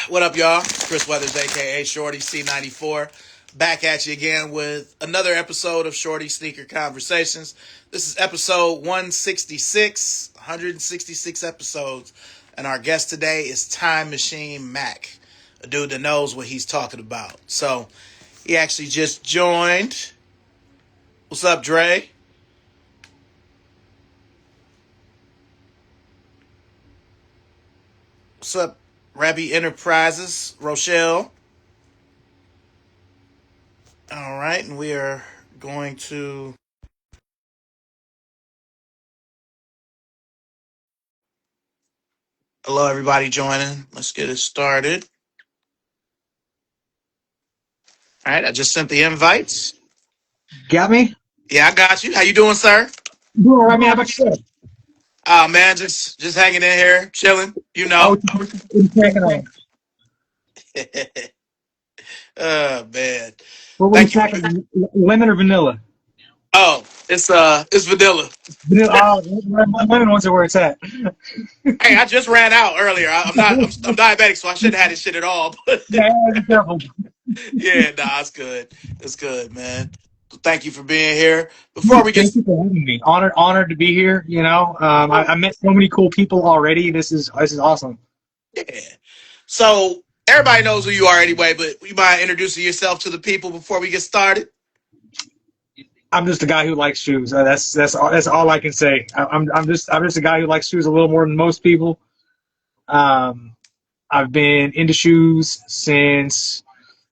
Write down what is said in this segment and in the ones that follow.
What up, y'all? Chris Weathers, aka Shorty C94, back at you again with another episode of Shorty Sneaker Conversations. This is episode 166 episodes, and our guest today is Time Machine Mac, a dude that knows what he's talking about. So he actually just joined. What's up, Dre? What's up, Rabby Enterprises, Rochelle? All right, and we are going to. Hello, everybody joining. Let's get it started. All right, I just sent the invites. Got me? Yeah, I got you. How you doing, sir? Doing all right, man. How about yourself? Oh man, just hanging in here, chilling. You Oh, know. what you snacking on? Oh man, What were you thank you. snacking on? Lemon or vanilla? Oh, it's vanilla. Vanilla. Oh, lemon ones are where it's at. Hey, I just ran out earlier. I'm not. I'm diabetic, so I shouldn't have had this shit at all. But Yeah, be careful. yeah, nah, it's good. It's good, man. Thank you for being here. Before we get. Thank you for having me. Honored to be here. I met so many cool people already. This is awesome. Yeah. So everybody knows who you are anyway, but you mind introducing yourself to the people before we get started? I'm just a guy who likes shoes. That's all I can say. I'm just a guy who likes shoes a little more than most people. Um, I've been into shoes since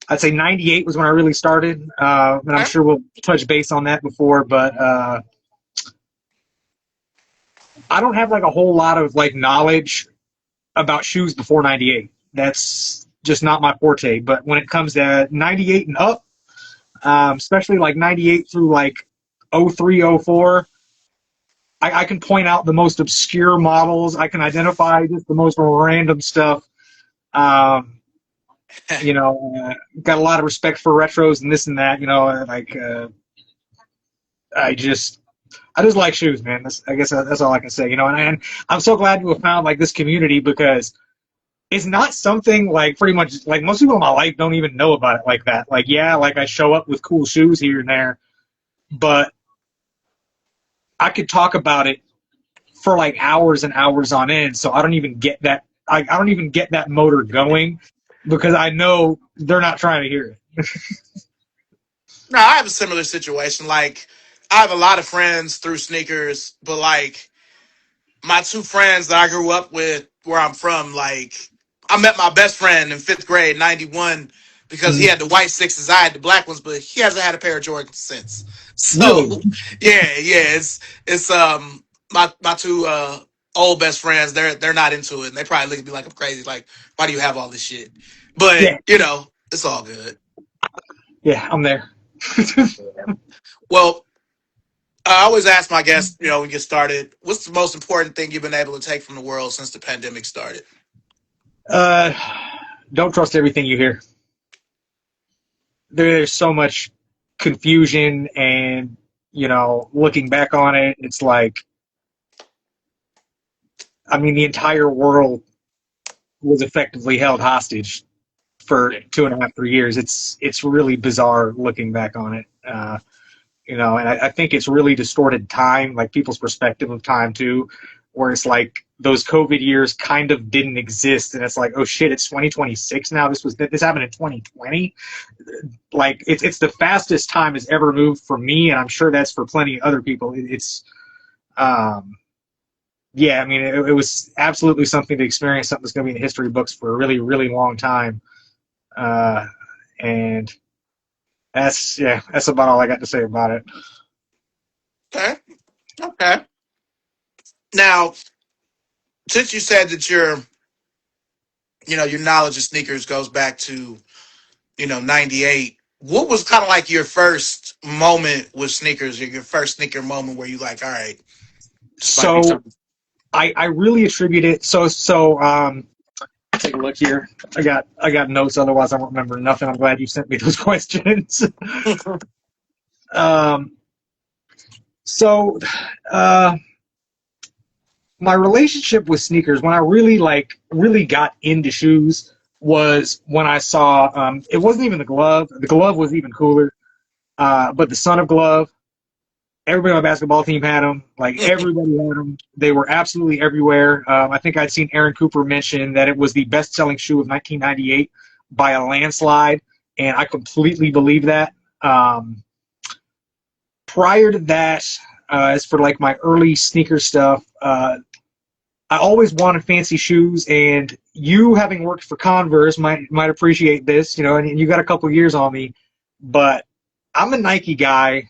I'd say '98 was when I really started, and I'm Okay. sure we'll touch base on that before. But I don't have like a whole lot of like knowledge about shoes before '98. That's just not my forte. But when it comes to '98 and up, especially like '98 through like '03, '04, I can point out the most obscure models. I can identify just the most random stuff. Um, got a lot of respect for retros and this and that. I just I just like shoes, man. I guess that's all I can say. And I'm so glad to have found like this community because it's not something like pretty much like most people in my life don't even know about it like that. Like, yeah, like I show up with cool shoes here and there, but I could talk about it for like hours and hours on end. So I don't even get that. I don't even get that motor going because I know they're not trying to hear it. No, I have a similar situation. Like, I have a lot of friends through sneakers, but like my two friends that I grew up with where I'm from, like I met my best friend in fifth grade, '91, because he Mhm. had the white sixes, I had the black ones, but he hasn't had a pair of Jordans since. Really? So yeah, it's my two old best friends, they're not into it, and they probably look at me like I'm crazy, like, why do you have all this shit? But Yeah, it's all good. yeah, I'm there. Well, I always ask my guests, when you get started, what's the most important thing you've been able to take from the world since the pandemic started? uh, don't trust everything you hear. There's so much confusion, and looking back on it, it's like, I mean, the entire world was effectively held hostage for 2.5, 3 years. It's really bizarre looking back on it. And I think it's really distorted time, like people's perspective of time too, where it's like those COVID years kind of didn't exist, and it's like, oh shit, it's 2026 now. This happened in 2020. Like it's the fastest time has ever moved for me, and I'm sure that's for plenty of other people. Um, yeah, I mean, it was absolutely something to experience, something that's going to be in the history books for a really, really long time. Uh, and that's about all I got to say about it. Okay. Okay. Now, since you said that your knowledge of sneakers goes back to, '98, what was kind of like your first moment with sneakers, or your first sneaker moment where you like, all right, this might be So something? I really attribute it. So take a look here. I got notes. Otherwise, I won't remember nothing. I'm glad you sent me those questions. um, so uh, my relationship with sneakers when I really got into shoes was when I saw it wasn't even the glove. The glove was even cooler, but the son of glove. Everybody on my basketball team had them. Like everybody had them. They were absolutely everywhere. I think I'd seen Aaron Cooper mention that it was the best-selling shoe of 1998 by a landslide, and I completely believe that. Prior to that, as for like my early sneaker stuff, I always wanted fancy shoes, and you having worked for Converse might appreciate this, you know, and you got a couple years on me, but I'm a Nike guy.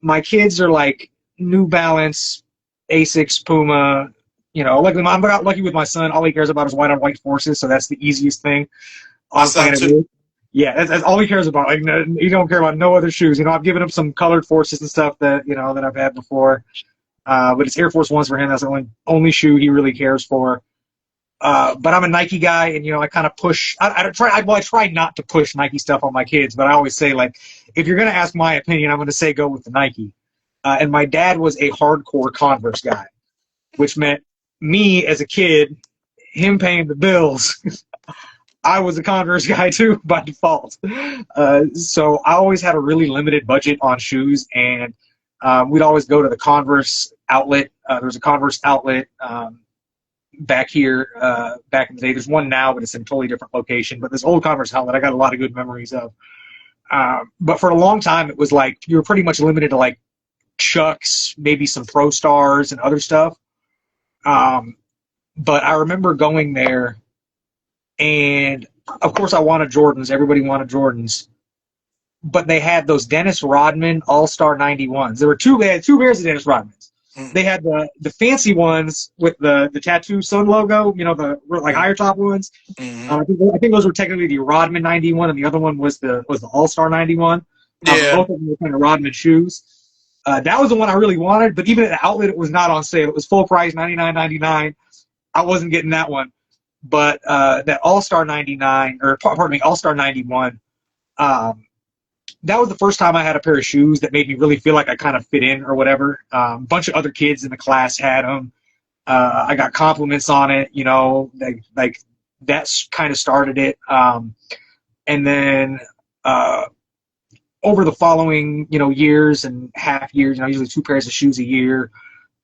My kids are like New Balance, Asics, Puma. You know, like I'm not lucky with my son. All he cares about is white on white forces, so that's the easiest thing My on son planet too. Earth. Yeah, that's all he cares about. Like, no, he don't care about no other shoes. You know, I've given him some colored forces and stuff that that I've had before. But it's Air Force Ones for him. That's the only shoe he really cares for. But I'm a Nike guy, and I kind of push. I try not to push Nike stuff on my kids, but I always say, like, if you're gonna ask my opinion, I'm gonna say go with the Nike. And my dad was a hardcore Converse guy, which meant me as a kid, him paying the bills. I was a Converse guy too by default. So I always had a really limited budget on shoes, and we'd always go to the Converse outlet. There was a Converse outlet back here back in the day. There's one now, but it's in a totally different location. But this old Converse outlet, I got a lot of good memories of. But for a long time, it was like you were pretty much limited to like Chucks, maybe some Pro Stars and other stuff. But I remember going there, and of course I wanted Jordans. Everybody wanted Jordans. But they had those Dennis Rodman All-Star 91s. They had two pairs of Dennis Rodmans. They had the fancy ones with the tattoo sun logo, the like higher top ones. Mm-hmm. I think those were technically the Rodman 91, and the other one was the All-Star 91. Yeah. Both of them were kind of Rodman shoes. That was the one I really wanted, but even at the outlet, it was not on sale. It was full price, $99.99. I wasn't getting that one. But that All-Star 99, or pardon me, All-Star 91, that was the first time I had a pair of shoes that made me really feel like I kind of fit in or whatever. A bunch of other kids in the class had them. I got compliments on it, like that's kind of started it. And then over the following, years and half years, usually two pairs of shoes a year,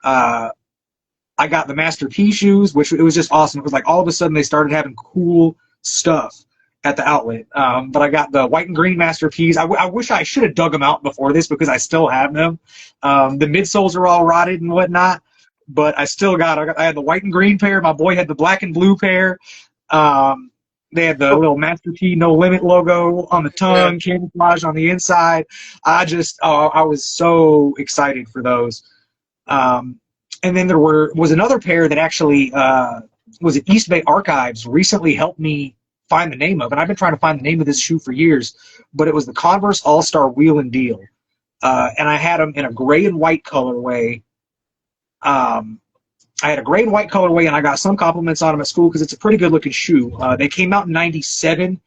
I got the Master P shoes, which it was just awesome. It was like all of a sudden they started having cool stuff at the outlet. But I got the white and green Master Ps. I wish I should have dug them out before this because I still have them. The midsoles are all rotted and whatnot, but I still I had the white and green pair. My boy had the black and blue pair. They had the little Master P No Limit logo on the tongue, camouflage on the inside. I was so excited for those. And then there was another pair that actually was at East Bay Archives recently helped me find the name of, and I've been trying to find the name of this shoe for years, but it was the Converse All-Star Wheel and Deal. And I had them in a gray and white colorway. I had a gray and white colorway, and I got some compliments on them at school because it's a pretty good-looking shoe. They came out in '97,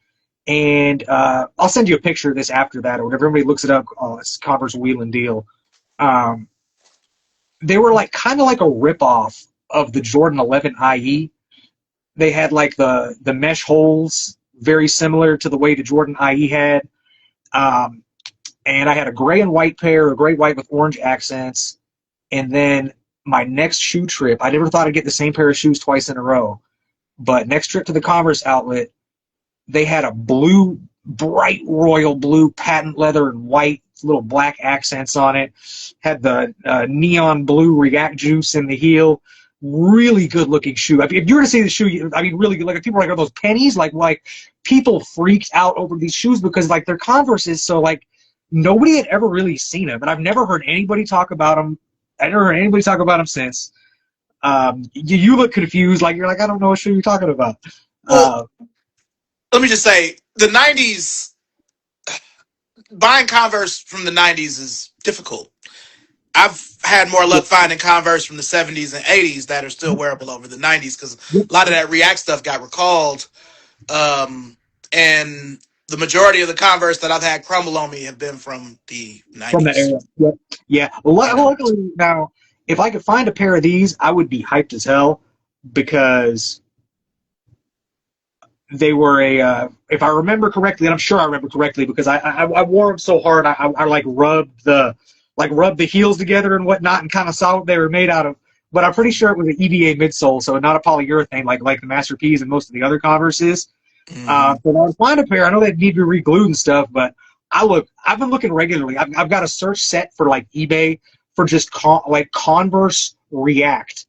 and I'll send you a picture of this after that, or whatever. Everybody looks it up. It's Converse Wheel and Deal. They were like kind of like a ripoff of the Jordan 11 IE. They had like the mesh holes, very similar to the way the Jordan IE had. And I had a gray and white pair, a gray white with orange accents. And then my next shoe trip, I never thought I'd get the same pair of shoes twice in a row. But next trip to the Converse outlet, they had a blue, bright royal blue patent leather and white, little black accents on it. Had the neon blue React Juice in the heel. Really good looking shoe. If you were to see the shoe, really good. Like, people were like, are those pennies? Like people freaked out over these shoes because like they're Converses, so like nobody had ever really seen them, and I've never heard anybody talk about them. I never heard anybody talk about them since. You look confused, like you're like, I don't know what shoe you're talking about. Well, let me just say, the '90s, buying Converse from the '90s is difficult. I've had more luck finding Converse from the '70s and '80s that are still wearable over the '90s because a lot of that React stuff got recalled. And the majority of the Converse that I've had crumble on me have been from the From the '90s. era. Yep. Yeah. Luckily now, if I could find a pair of these, I would be hyped as hell because They were if I remember correctly, and I'm sure I remember correctly because I wore them so hard, I like rubbed the heels together and whatnot, and kind of saw what they were made out of. But I'm pretty sure it was an EVA midsole, so not a polyurethane like the Master P's and most of the other Converses. Hmm. So I would find a pair. I know they need to be re-glued and stuff, but I've been looking regularly. I've got a search set for like eBay for just like Converse React,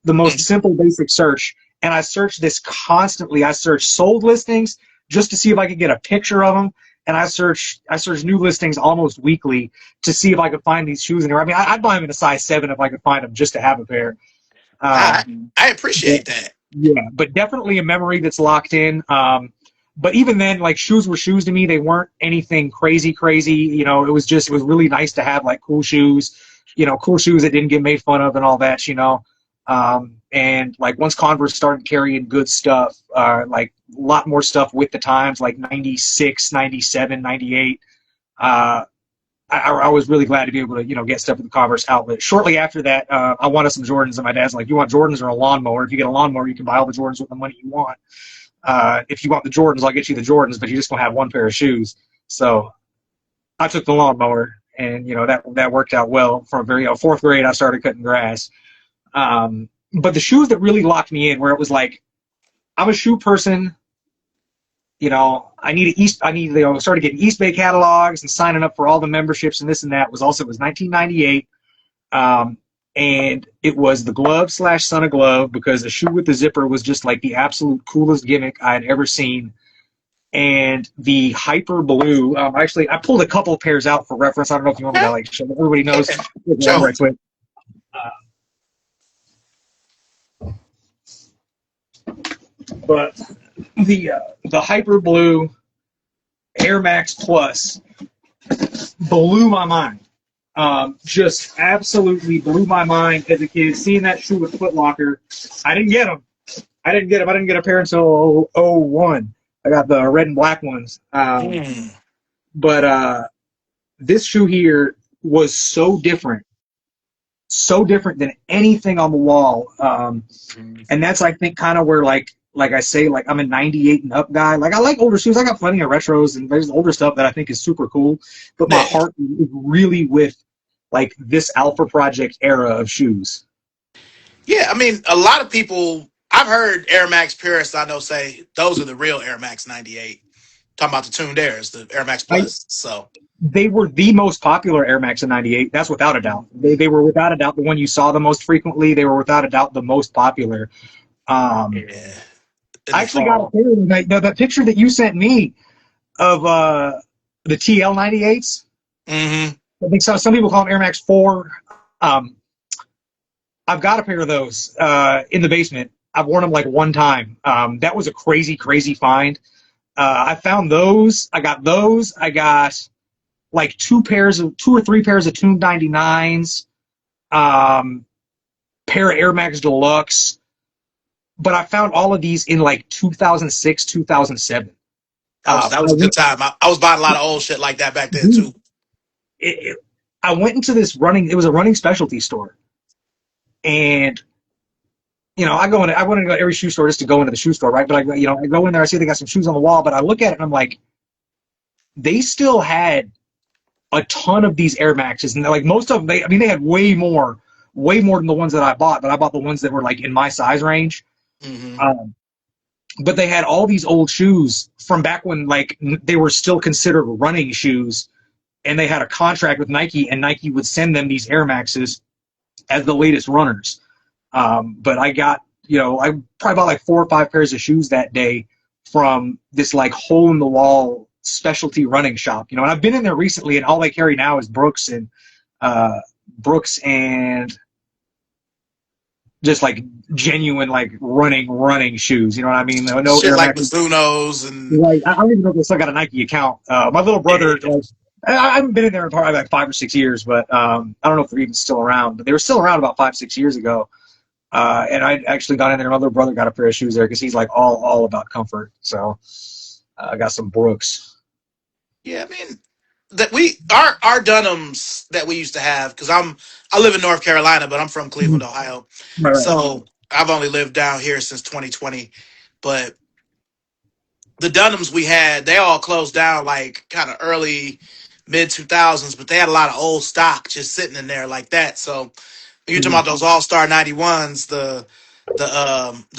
the most simple basic search, and I search this constantly. I search sold listings just to see if I could get a picture of them, and I search new listings almost weekly to see if I could find these shoes in there. I mean, I'd buy them in a size 7 if I could find them just to have a pair. I Um, I but, appreciate that. yeah, but definitely a memory that's locked in. But even then, like shoes were shoes to me. They weren't anything crazy, crazy. It was really nice to have like cool shoes, cool shoes that didn't get made fun of and all that. And like once Converse started carrying good stuff, like a lot more stuff with the times, like 96, 97, 98. I was really glad to be able to, get stuff at the Converse outlet. Shortly after that, I wanted some Jordans, and my dad's like, "You want Jordans or a lawnmower? If you get a lawnmower, you can buy all the Jordans with the money you want. If you want the Jordans, I'll get you the Jordans, but you're just gonna have one pair of shoes." So I took the lawnmower, and that worked out well. From very fourth grade, I started cutting grass. But the shoes that really locked me in, where it was like, I'm a shoe person. Started getting East Bay catalogs and signing up for all the memberships and this and that. It was 1998. And it was the glove slash son of glove, because the shoe with the zipper was just like the absolute coolest gimmick I had ever seen. And the hyper blue, actually, I pulled a couple of pairs out for reference. I don't know if you want me to Okay. like show everybody knows. Yeah. Joe. Right quick. But the hyper blue Air Max Plus blew my mind. Just absolutely blew my mind as a kid. Seeing that shoe with Foot Locker, I didn't get them. I didn't get them. I didn't get a pair until '01. I got the red and black ones. Mm. But this shoe here was so different than anything on the wall. And that's, I think, kind of where like I say, like I'm a 98 and up guy. Like I like older shoes. I got plenty of retros and there's older stuff that I think is super cool. But my Yeah. heart is really with like this Alpha Project era of shoes. Yeah, I mean, a lot of people. I've heard Air Max purists I know say those are the real Air Max 98. Talking about the tuned airs, the Air Max I, Plus. So they were the most popular Air Max in '98. That's without a doubt. They were without a doubt the one you saw the most frequently. They were without a doubt the most popular. Um, yeah, in I the actually got a fall. pair. That picture that you sent me of the TL 98s. Hmm. I think some people call them Air Max 4. Um, I've got a pair of those in the basement. I've worn them like one time. That was a crazy, crazy find. I found those. I got those. I got like two or three pairs of Tuned 99s, pair of Air Max Deluxe. But I found all of these in like 2006, 2007. That I was a good went, time. I was buying a lot of old shit like that back then too. it, I went into this running. It was a running specialty store, and I went into every shoe store just to go into the shoe store, right? But I go in there, I see they got some shoes on the wall, but I look at it and I'm like, they still had a ton of these Air Maxes, and like most of them, they had way more than the ones that I bought. But I bought the ones that were like in my size range. Hmm. Um, but they had all these old shoes from back when like they were still considered running shoes, and they had a contract with Nike, and Nike would send them these Air Maxes as the latest runners. But I probably bought like 4 or 5 pairs of shoes that day from this like hole in the wall specialty running shop. And I've been in there recently, and all they carry now is uh, Brooks and just like genuine like running shoes. You know what I mean? No Shit Air like Max. Mizuno's and Like I don't even know if they still got a Nike account. My little brother, yeah. like, I haven't been in there in probably like 5 or 6 years, but I don't know if they're even still around. But they were still around about 5, 6 years ago. And I actually got in there. My little brother got a pair of shoes there because he's like all about comfort. So I got some Brooks. Yeah, I mean that we our Dunhams that we used to have because I live in North Carolina, but I'm from Cleveland, Ohio. Right, right. So I've only lived down here since 2020. But the Dunhams we had, they all closed down like kind of early mid 2000s, but they had a lot of old stock just sitting in there like that. So you're talking Mhm. about those All Star 91s, the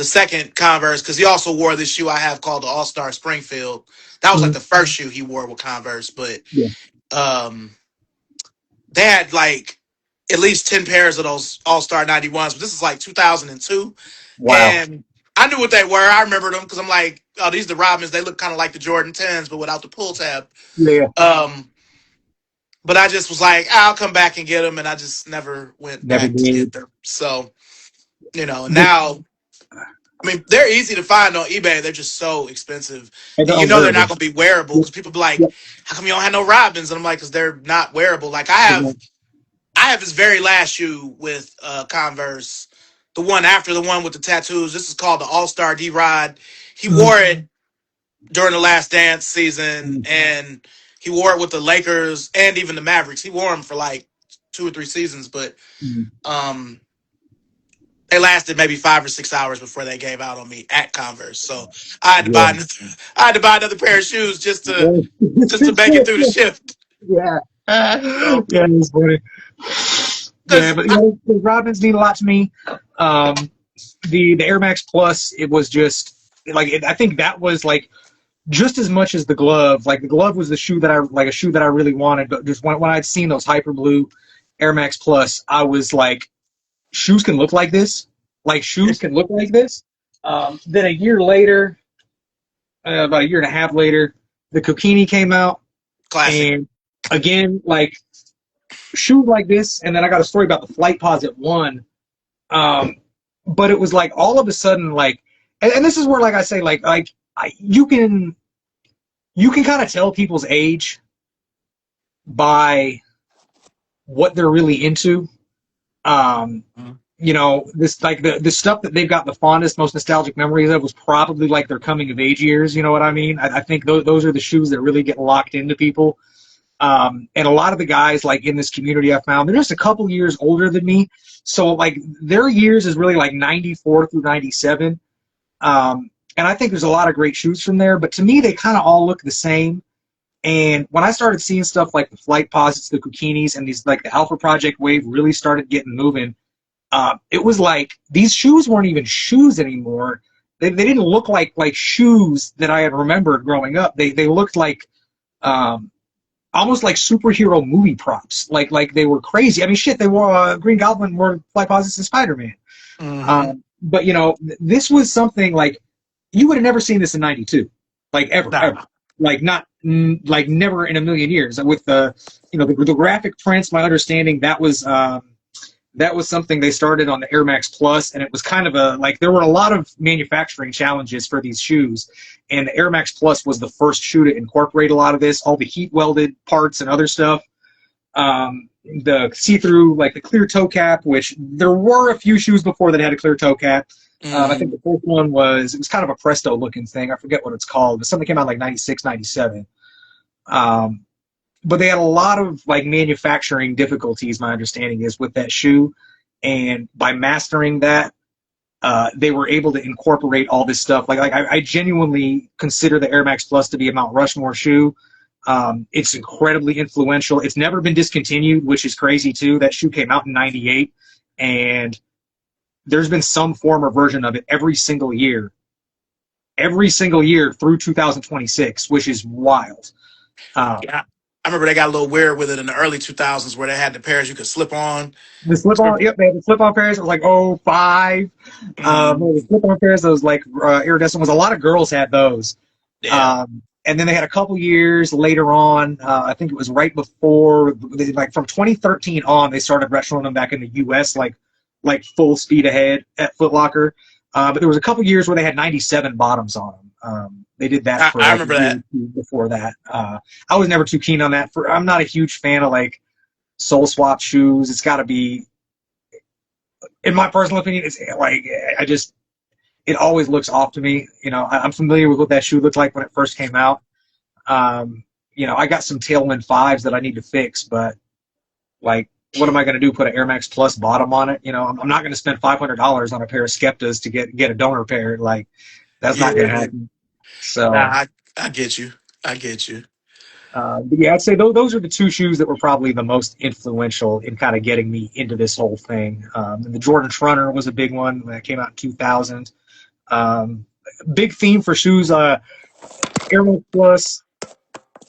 second Converse, because he also wore this shoe I have called the All Star Springfield. That was like Mhm. the first shoe he wore with Converse, but Yeah. um, they had like at least 10 pairs of those All Star 91s. But this is like 2002, Wow. and I knew what they were. I remembered them because I'm like, oh, these are the Robins. They look kind of like the Jordan 10s, but without the pull tab. Yeah. Um, but I just was like, I'll come back and get them, and I just never went Never back to did. get them. So, now, I mean, they're easy to find on eBay. They're just so expensive. And you Oh, know they're very not good. going to be wearable Yeah. because people be like, Yeah. how come you don't have no Robins? And I'm like, because they're not wearable. Like I have his very last shoe with Converse, the one after the one with the tattoos. This is called the All Star D Rod. He Mhm. wore it during the Last Dance season, Mhm. and he wore it with the Lakers and even the Mavericks. He wore them for like 2 or 3 seasons, but Mhm. um, they lasted maybe 5 or 6 hours before they gave out on me at Converse. So I had to buy Yeah. another, I had to buy another pair of shoes just to make it through the shift. Yeah. So Yeah, it's funny. Yeah, because but the Robins mean a lot to me. Um, the Air Max Plus, it was just like I think that was like just as much as the glove. Like the glove was the shoe that I like a shoe that I really wanted. But just when I'd seen those Hyper Blue Air Max Plus, I was like, shoes can look like this. Like shoes can look like this. Then a year later, about a year and a half later, the Kokini came out, classic. and again, like shoes like this. And then I got a story about the Flight Posit One. Um, but it was like all of a sudden, like, and this is where, like I say, you can kind of tell people's age by what they're really into. Um, this like the stuff that they've got the fondest, most nostalgic memories of was probably like their coming of age years. You know what I mean? I think those are the shoes that really get locked into people. And a lot of the guys like in this community I found, they're just a couple years older than me. So like their years is really like 94 through 97. And I think there's a lot of great shoes from there, but to me, they kind of all look the same. And when I started seeing stuff like the Flight Posits, the Kukinis, and these like the Alpha Project wave really started getting moving, it was like these shoes weren't even shoes anymore. They didn't look like shoes that I had remembered growing up. They looked like um, almost like superhero movie props. Like they were crazy. I mean, shit, they wore Green Goblin wore Flight Posits and Spider Man. Mm-hmm. But this was something like you would have never seen this in '92, like ever, Nah. like not like never in a million years. With the graphic prints, my understanding that was something they started on the Air Max Plus, and it was kind of like there were a lot of manufacturing challenges for these shoes, and the Air Max Plus was the first shoe to incorporate a lot of this, all the heat welded parts and other stuff. The see-through, like the clear toe cap, which there were a few shoes before that had a clear toe cap. I think Mm-hmm. the first one was kind of a Presto looking thing. I forget what it's called, but something came out like 96, 97. Um, but they had a lot of like manufacturing difficulties, my understanding is, with that shoe. And by mastering that, they were able to incorporate all this stuff. I genuinely consider the Air Max Plus to be a Mount Rushmore shoe. It's incredibly influential. It's never been discontinued, which is crazy too. That shoe came out in '98, and there's been some form or version of it every single year through 2026, which is wild. Um, Yeah. I remember they got a little weird with it in the early 2000s where they had the pairs you could slip on. the slip on, yep, they had the slip on pairs. It was like oh five. The Mm, slip on pairs, those like iridescent ones. A lot of girls had those. yeah. And then they had a couple years later on. I think it was right before, like from 2013 on, they started retroing them back in the U.S. like full speed ahead at Foot Locker. But there was a couple years where they had 97 bottoms on them. They did that for I like a remember year that. or two before that. I was never too keen on that. I'm not a huge fan of like sole swap shoes. It's got to be, in my personal opinion, it's like it always looks off to me. I'm familiar with what that shoe looked like when it first came out. I got some Tailwind 5s that I need to fix, but like, what am I going to do? Put an Air Max Plus bottom on it? I'm not going to spend $500 on a pair of Skeptas to get a donor pair. Like, that's not going to Yeah. happen. Nah, So, I get you. I get you. but yeah, I'd say those are the two shoes that were probably the most influential in kind of getting me into this whole thing. And the Jordan Trunner was a big one that came out in 2000. Um, Big theme for shoes, Air Max Plus.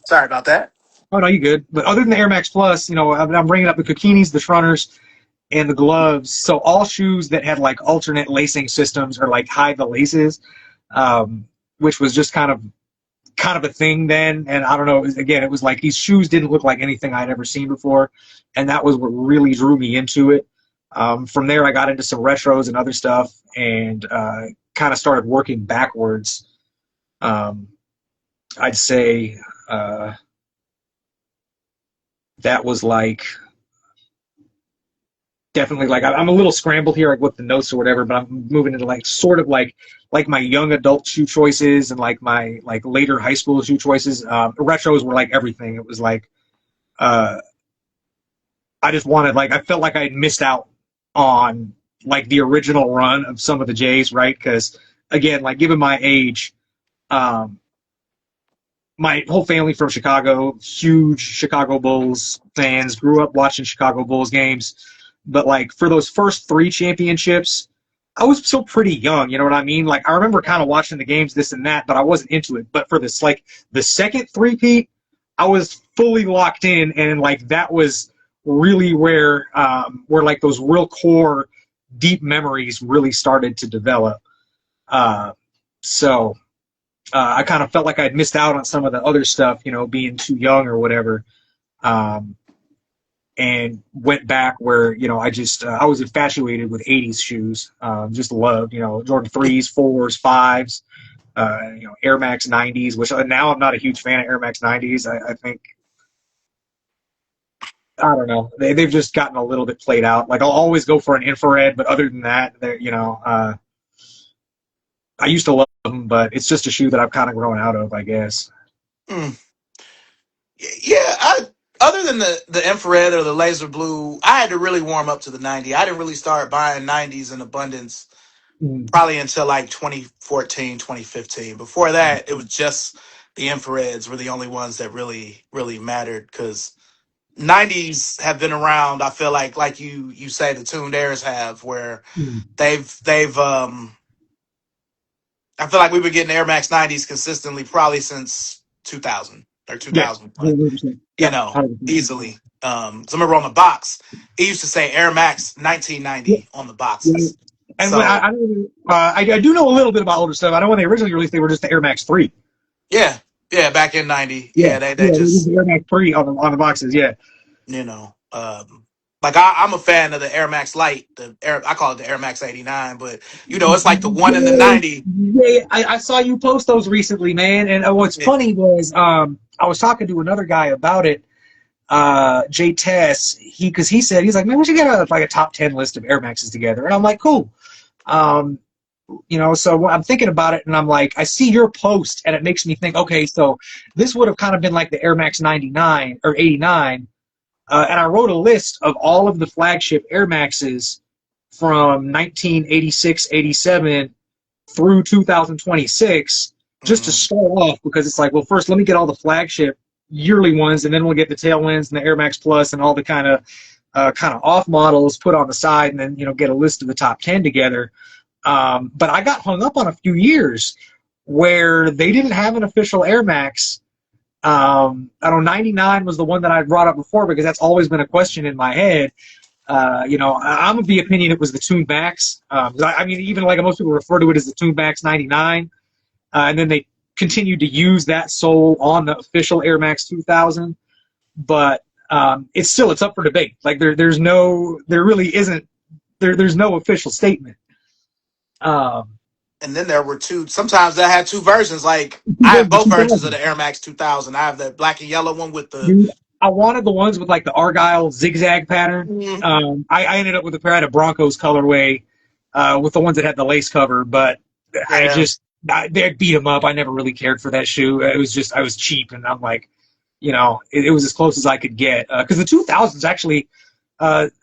Sorry about that. Oh no, you good. But other than the Air Max Plus, I'm bringing up the Kokinis, the Trunners, and the gloves. So all shoes that had like alternate lacing systems or like hide the laces, which was just kind of a thing then. And I don't know. It was like these shoes didn't look like anything I'd ever seen before, and that was what really drew me into it. From there, I got into some retros and other stuff, and kind of started working backwards. Um, I'd say that was like definitely like I'm a little scrambled here, like with the notes or whatever, but I'm moving into like sort of like my young adult shoe choices and like my like later high school shoe choices. Retros were like everything. It was like uh, I just wanted like I felt like I had missed out on like the original run of some of the J's, right? Because again, like given my age, um, my whole family from Chicago, huge Chicago Bulls fans, grew up watching Chicago Bulls games. But like for those first three championships, I was still pretty young, you know what I mean? Like I remember kind of watching the games, this and that, but I wasn't into it. But for this, like the second three-peat, I was fully locked in, and like that was really where like those real core, deep memories really started to develop. Uh, so I kind of felt like I'd missed out on some of the other stuff, being too young or whatever. Um, and went back where I was infatuated with 80s shoes. Just loved Jordan 3s, 4s, 5s, Air Max 90s, which now I'm not a huge fan of Air Max 90s. I think I don't know, they've just gotten a little bit played out. Like I'll always go for an infrared, but other than that, I used to love them, but it's just a shoe that I've kind of grown out of, I guess. Mm. Yeah, other than the infrared or the laser blue, I had to really warm up to the 90. I didn't really start buying 90s in abundance Mm. probably until like 2014, 2015. Before that, it was just the infrareds were the only ones that really mattered because 90s have been around. I feel like you say the tuned airs have where Mm. they've I feel like we've been getting Air Max 90s consistently probably since 2000 or Yeah, 2001, 100%. you Yep, know, 100%. easily. So I remember on the box, it used to say Air Max Yeah, 1990 on the yeah. boxes. And when So I do know a little bit about older stuff. I know when they originally released, they were just the Air Max 3. yeah, yeah, back in 90, Yeah, yeah, they yeah, they used just, the Air Max 3 on the boxes. Yeah, you know, like I'm a fan of the Air Max Light, I call it the Air Max 89, but it's like the one in the yeah, 90. yeah. I saw you post those recently, man. And what's Yeah. funny was I was talking to another guy about it, Jay Tess. Because he said he's like, man, we should get a top 10 list of Air Maxes together. And I'm like, cool. Um, so I'm thinking about it, and I'm like, I see your post, and it makes me think, okay, so this would have kind of been like the Air Max 99 or 89. And I wrote a list of all of the flagship Air Maxes from 1986, 87 through 2026, just to Mm-hmm. start off, because it's like, well, first let me get all the flagship yearly ones, and then we'll get the tailwinds and the Air Max Plus and all the kind of off models put on the side, and then get a list of the top 10 together. But I got hung up on a few years where they didn't have an official Air Max. I don't know, 99 was the one that I brought up before because that's always been a question in my head. I'm of the opinion it was the Tuned Max. I mean, even like most people refer to it as the Tuned Max 99. And then they continued to use that sole on the official Air Max 2000. But it's up for debate. Like there really isn't, there's no official statement. Um, And then there were two. Sometimes I had two versions. Like I have the both versions of 2000. the Air Max 2000. I have the black and yellow one with the. Dude, I wanted the ones with like the Argyle zigzag pattern. Mhm. I ended up with a pair of Broncos colorway with the ones that had the lace cover, but Yeah, they beat them up. I never really cared for that shoe. It was just I was cheap, and I'm like, it was as close as I could get because the 2000s actually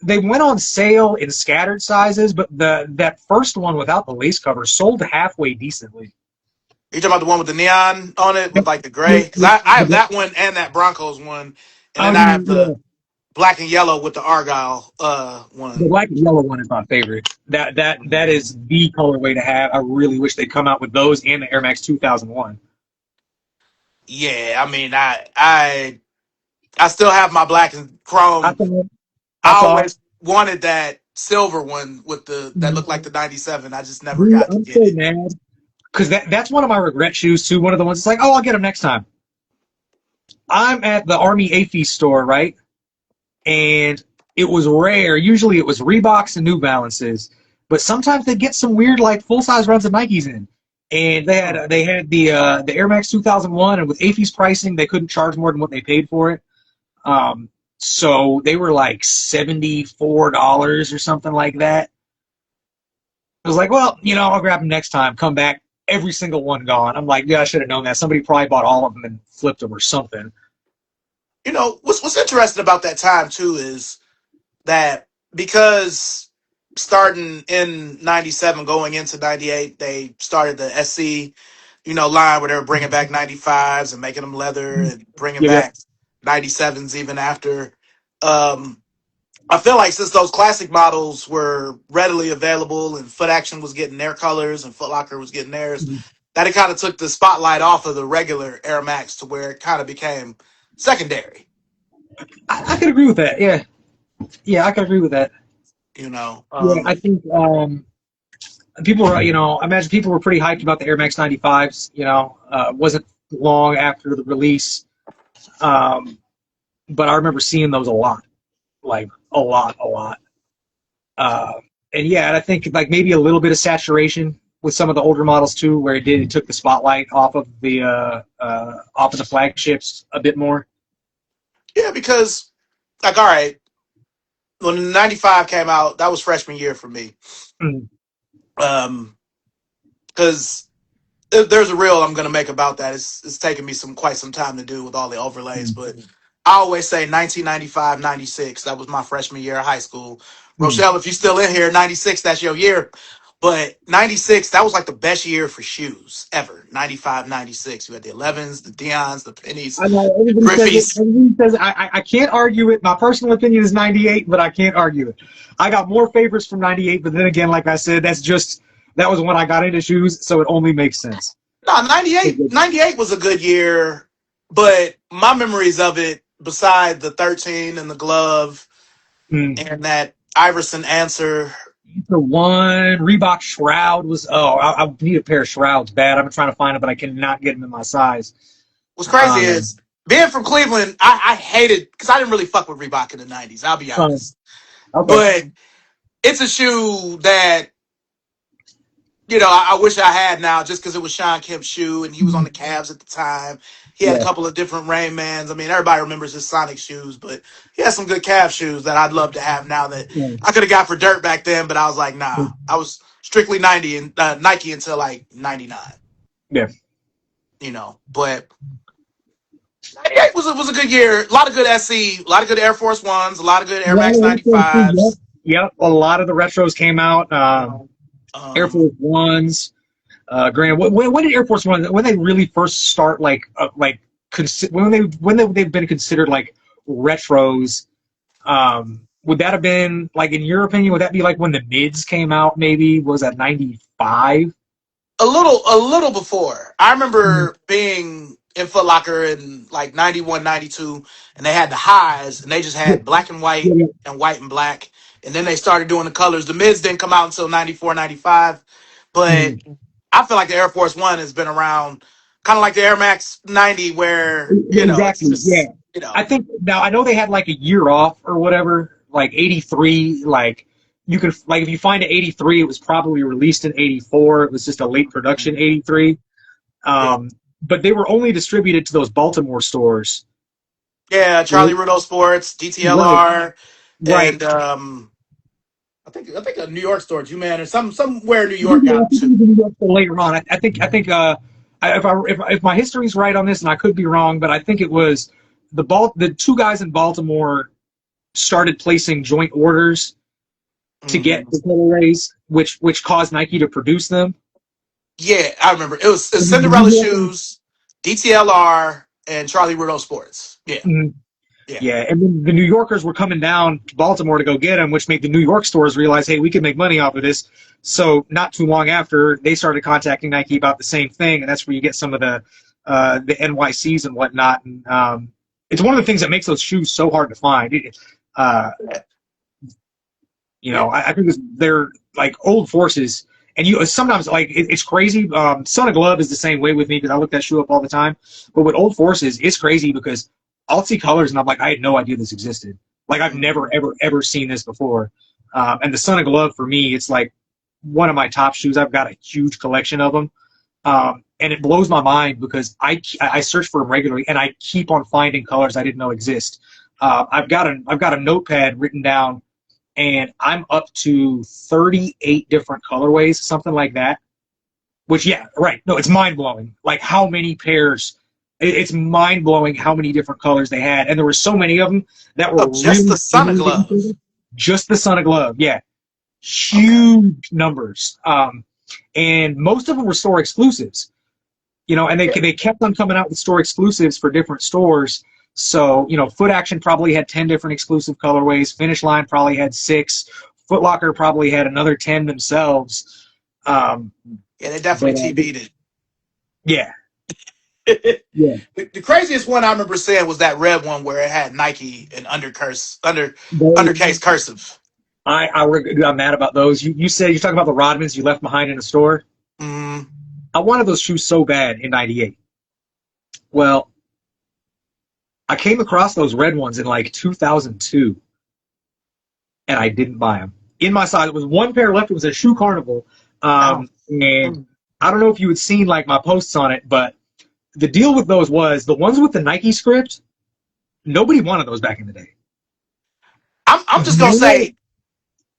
they went on sale in scattered sizes, but that first one without the lace cover sold halfway decently. You talking about the one with the neon on it with like the gray? Because The, I have the, that one and that Broncos one, and then I have yeah, the black and yellow with the Argyle the one. black and yellow one is my favorite. That is the colorway to have. I really wish they'd come out with those and the Air Max 2001. Yeah, I mean, I still have my black and I chrome. thought, I I thought, always wanted that silver one with the that looked like dude, the '97. I just never got to I'm get so it. mad because that's one of my regret shoes too. One of the ones it's like, oh, I'll get them next time. I'm at the Army AFI store, right? And it was rare. Usually it was Reeboks and New Balances, but sometimes they get some weird like full size runs of Nikes in. And they had the Air Max 2001, and with AFI's pricing, they couldn't charge more than what they paid for it. Um, so they were like $74 or something like that. I was like, well, I'll grab them next time. Come back, every single one gone. I'm like, yeah, I should have known that. Somebody probably bought all of them and flipped them or something. You know what's interesting about that time too is that because starting in '97, going into '98, they started the SC, line where they were bringing back '95s and making them leather and bringing Yeah, back '97s even after. Um, I feel like since those classic models were readily available and Foot Action was getting their colors and Foot Locker was getting theirs, that it kind of took the spotlight off of the regular Air Max to where it kind of became secondary. I could agree with that. Yeah, yeah, I could agree with that. You know, Yeah, I think people were, I imagine people were pretty hyped about the Air Max 95s. Wasn't long after the release, um, but I remember seeing those a lot, like a lot, a lot. Uh, and yeah, and I think like maybe a little bit of saturation with some of the older models too, where it took the spotlight off of the flagships a bit more. yeah, because like all right, when '95 came out, that was freshman year for me. Mm, Because there's a reel I'm gonna make about that. It's taken me quite some time to do with all the overlays, mm, but I always say 1995, 96. That was my freshman year of high school. mm. Rochelle, if you're still in here, 96, that's your year. But 96, that was like the best year for shoes ever. 95, 96. You had the 11s, the Deons, the Pennies, I know the everybody says it. Griffies. Everybody says it. I can't argue it. My personal opinion is 98, but I can't argue it. I got more favorites from 98, but then again, like I said, that was when I got into shoes, so it only makes sense. No, 98 was a good year, but my memories of it, beside the 13 and the glove Mm. and that Iverson answer, The one Reebok Shroud was. Oh, I need a pair of Shrouds bad. I've been trying to find them, but I cannot get them in my size. what's crazy Um, is being from Cleveland, I hated because I didn't really fuck with Reebok in the '90s. I'll be um, honest, okay. but it's a shoe that I wish I had now just because it was Sean Kemp's shoe and he was on the Cavs at the time. He had a Yeah. couple of different Rain Mans. I mean, everybody remembers his Sonic shoes, but he had some good Cavs shoes that I'd love to have now that I could have got for dirt back then. But I was like, nah, I was strictly 90 and Nike until like '99. Yeah. But '98 was a good year. A lot of good SC, a lot of good Air Force Ones, a lot of good Air Max Yep. 95s. Yep. A lot of the retros came out. Air Um, Force Ones. Grant, when did Air Force One? When they really first start they've been considered like retros? Would that have been like in your opinion? Would that be like when the mids came out? Maybe was that 95? a little before. I remember being in Foot Locker in like '91, '92, and they had the highs, and they just Yeah, had black and white yeah, and white and black. And then they started doing the colors. The mids didn't come out until '94, '95. But yeah. I feel like the Air Force One has been around kind of like the Air Max 90, where, it's Exactly. Yeah. just, I think now I know they had like a year off or whatever, like 83. Like you could like if you find an 83, it was probably released in 84. It was just a late production 83. yeah. But they were only distributed to those Baltimore stores. Yeah, Right. Charlie Rudo Sports, Right. DTLR, Right. and I think a New York store, Juman, or somewhere in New I think York it got them too. was in Europe later on. If my history's right on this, and I could be wrong, but I think it was the two guys in Baltimore started placing joint orders to Hmm. get the colorways, which caused Nike to produce them. Yeah, I remember. It was And then the Cinderella New Yorkers, shoes, DTLR, and Charlie Rudolph Sports. Yeah, mhm, yeah. yeah, and then the New Yorkers were coming down to Baltimore to go get them, which made the New York stores realize, hey, we can make money off of this. So not too long after, they started contacting Nike about the same thing, and that's where you get some of the NYCs and whatnot. And it's one of the things that makes those shoes so hard to find. Uh, Yeah. Yeah. I think they're like old forces, and you sometimes like it's crazy. Son of Glove is the same way with me because I look that shoe up all the time. But with old forces, it's crazy because I'll see colors and I'm like, I had no idea this existed. Like I've never Mhm. ever seen this before. And the Son of Glove for me, it's like one of my top shoes. I've got a huge collection of them. And it blows my mind because I search for them regularly and I keep on finding colors I didn't know exist. I've got a notepad written down and I'm up to 38 different colorways, something like that. Which, yeah, right. No, it's mind blowing. Like how many pairs. It's mind blowing how many different colors they had, and there were so many of them that Oh, were just really the Sonic similar to each other. glove. Just the Son of Glove, yeah, Okay. huge numbers. And most of them were store exclusives. And Yeah. they kept on coming out with store exclusives for different stores. So, Foot Action probably had 10 different exclusive colorways. Finish Line probably had 6. Foot Locker probably had another 10 themselves. Um, Yeah, they but definitely TB'd yeah, it. yeah. The craziest one I remember seeing was that red one where it had Nike and Those, undercase cursive. I'm mad about those. You said you're talking about the Rodmans you left behind in a store. Mm, I wanted those shoes so bad in '98. Well, I came across those red ones in like 2002, and I didn't buy them. In my size, it was one pair left. It was a shoe carnival, oh, and mm. I don't know if you had seen like my posts on it, but the deal with those was the ones with the Nike script. Nobody wanted those back in the day. I'm just gonna No. say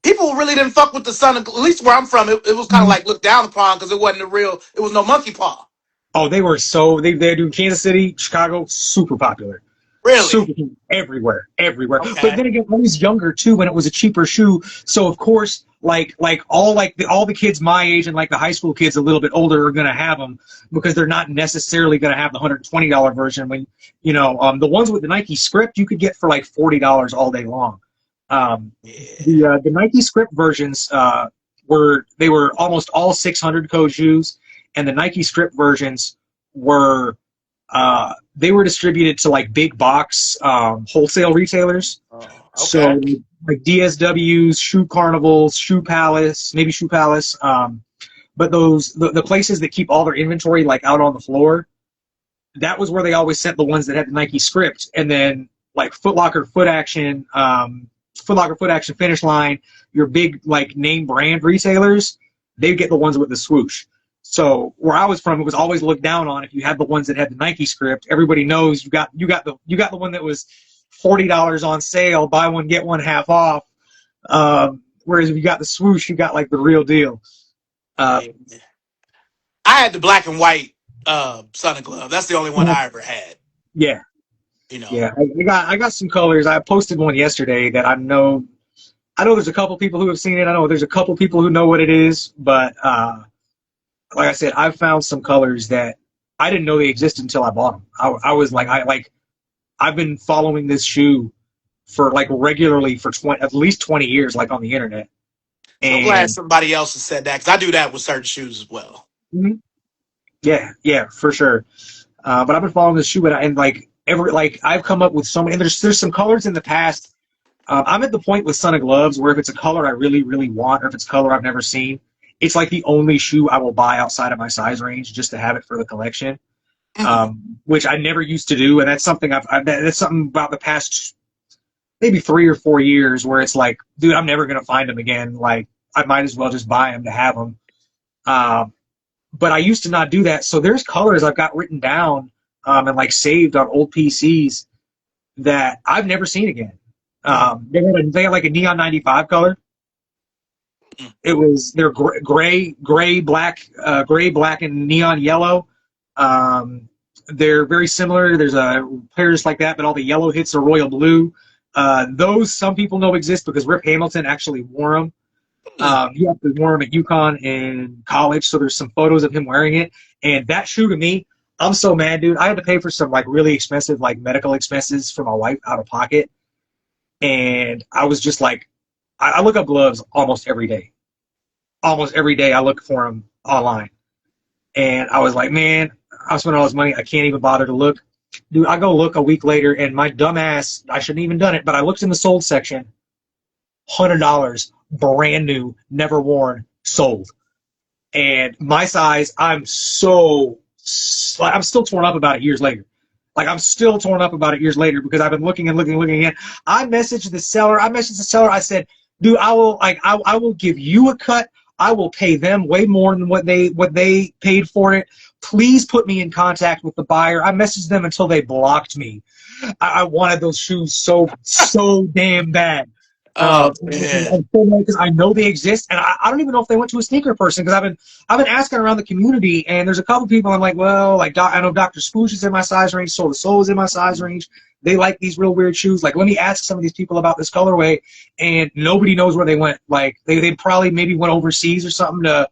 people really didn't fuck with the Sonic. At least where I'm from, it was kind of like looked down upon because it wasn't a real. It was no monkey paw. Oh, they were so they do Kansas City, Chicago, super popular. Really? Super everywhere, everywhere. But Okay. then again, I was younger too when it was a cheaper shoe. So of course, all the kids my age and like the high school kids a little bit older are gonna have them because they're not necessarily gonna have the $120 version. When the ones with the Nike script you could get for like $40 all day long. Um, Yeah. the Nike script versions were almost all 600 code shoes, and the Nike script versions were they were distributed to like big box wholesale retailers. Oh, okay. So like DSWs, Shoe Carnivals, Shoe Palace, maybe Shoe Palace. But the places that keep all their inventory like out on the floor, that was where they always sent the ones that had the Nike script. And then like Foot Locker, Foot Action, Finish Line, your big like name brand retailers, they'd get the ones with the swoosh. So where I was from, it was always looked down on if you had the ones that had the Nike script. Everybody knows you got the one that was $40 on sale, buy one get one half off. Whereas if you got the swoosh, you got like the real deal. Uh, Yeah. I had the black and white Sonic glove. That's the only one I ever had. yeah, You know. yeah. I got some colors. I posted one yesterday that I know there's a couple people who have seen it. I know there's a couple people who know what it is, but like I said, I've found some colors that I didn't know they existed until I bought them. I was like, I've been following this shoe for like regularly for at least 20 years, like on the internet. So I'm glad And somebody else has said that because I do that with certain shoes as well. mhm, yeah, yeah, for sure. But I've been following this shoe, and like I've come up with so many. And there's some colors in the past. I'm at the point with Son of Gloves where if it's a color I really really want, or if it's a color I've never seen, it's like the only shoe I will buy outside of my size range just to have it for the collection. Mm-hmm. Which I never used to do, and that's something that's something about the past maybe 3 or 4 years where it's like, dude, I'm never gonna find them again. Like I might as well just buy them to have them. Um, but I used to not do that. So there's colors I've got written down and like saved on old PCs that I've never seen again. Mm-hmm. They had like a neon 95 color. They're gray, black, and neon yellow. They're very similar. There's a pair just like that, but all the yellow hits are royal blue. Those some people know exist because Rip Hamilton actually wore them. He actually wore them at UConn in college, so there's some photos of him wearing it. And that shoe to me, I'm so mad, dude. I had to pay for some like really expensive like medical expenses for my wife out of pocket, and I was just like, I look up gloves almost every day. Almost every day, I look for them online, and I was like, man, I'm spending all this money. I can't even bother to look. Dude, I go look a week later, and my dumb ass, I shouldn't even done it, but I looked in the sold section, $100, brand new, never worn, sold. And my size, I'm still torn up about it years later. Like I'm still torn up about it years later because I've been looking and looking and looking again. I messaged the seller. I said, dude, I will give you a cut. I will pay them way more than what they paid for it. Please put me in contact with the buyer. I messaged them until they blocked me. I wanted those shoes so damn bad. Oh man. Because I know they exist, and I don't even know if they went to a sneaker person because I've been asking around the community, and there's a couple people I'm like, well, like I know Dr. Spoosh is in my size range, Soul to Soul is in my size range. They like these real weird shoes. Like, let me ask some of these people about this colorway, and nobody knows where they went. Like, they probably maybe went overseas or something to,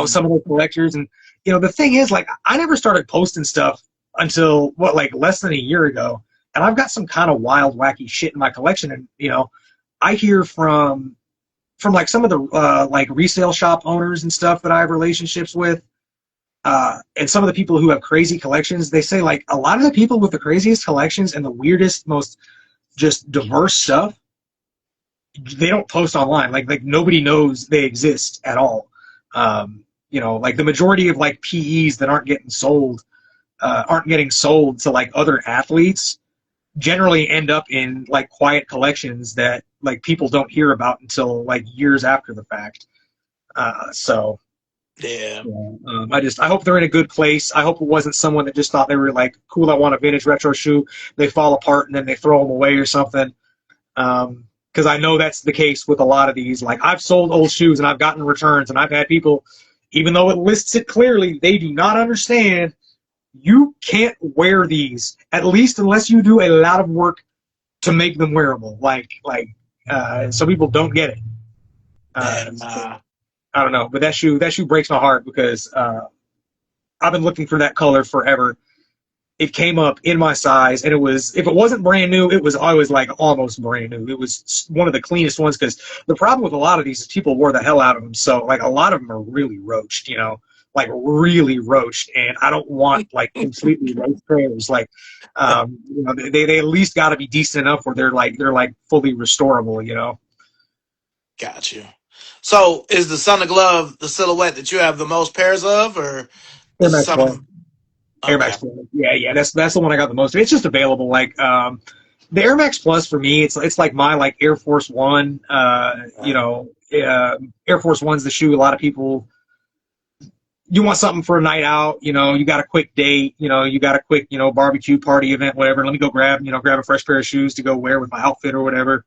some of their collectors. And the thing is, like, I never started posting stuff until like less than a year ago, and I've got some kind of wild, wacky shit in my collection, and I hear from like some of the like resale shop owners and stuff that I have relationships with, and some of the people who have crazy collections. They say like a lot of the people with the craziest collections and the weirdest, most just diverse stuff, they don't post online. Like nobody knows they exist at all. Like the majority of like PEs that aren't getting sold to like other athletes generally end up in like quiet collections that like people don't hear about until like years after the fact. So Yeah. I hope they're in a good place. I hope it wasn't someone that just thought they were like, cool, I want a vintage retro shoe. They fall apart and then they throw them away or something. Because I know that's the case with a lot of these. Like I've sold old shoes and I've gotten returns, and I've had people, even though it lists it clearly, they do not understand. You can't wear these, at least unless you do a lot of work to make them wearable. Some people don't get it. And I don't know, but that shoe breaks my heart because I've been looking for that color forever. It came up in my size, and if it wasn't brand new, it was always like almost brand new. It was one of the cleanest ones because the problem with a lot of these is people wore the hell out of them. So like a lot of them are really roached, like really roached, and I don't want like completely roached trailers. Like, they at least got to be decent enough where they're like fully restorable. got you. So is the Son of Glove the silhouette that you have the most pairs of, or Air is it Max Plus. something? Air Okay. Max Plus. Yeah, that's the one I got the most of. It's just available. Like the Air Max Plus for me, it's like my like Air Force One. Air Force One's the shoe a lot of people. You want something for a night out, you got a quick date, you got a quick, barbecue party event, whatever. Let me go grab a fresh pair of shoes to go wear with my outfit or whatever.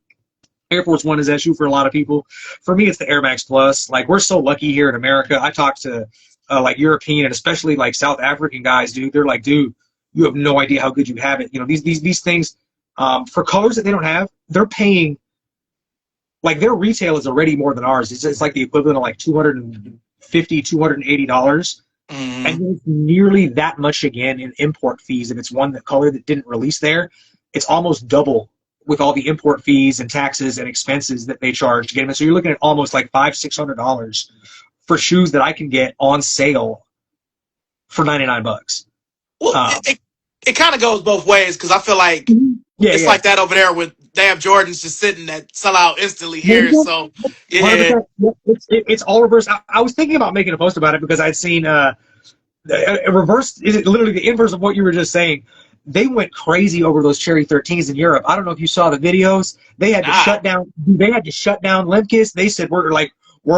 Air Force One is that shoe for a lot of people. For me, it's the Air Max Plus. Like, we're so lucky here in America. I talk to like European and especially like South African guys, dude. They're like, dude, you have no idea how good you have it. These things, for colors that they don't have, they're paying, like, their retail is already more than ours. It's like the equivalent of like $250, $280. Mm-hmm. And it's nearly that much again in import fees if it's one that color that didn't release there. It's almost double with all the import fees and taxes and expenses that they charge to get them. So you're looking at almost like $500-$600 for shoes that I can get on sale for $99. Well, it kind of goes both ways because I feel like it's Yeah. like that over there with they have Jordans just sitting that sell out instantly here. So yeah, 100%. It's all reverse. I was thinking about making a post about it because I'd seen a reverse. Is it literally the inverse of what you were just saying? They went crazy over those Cherry 13s in Europe. I don't know if you saw the videos. They had to shut down. They had to shut down Limkis. They said we're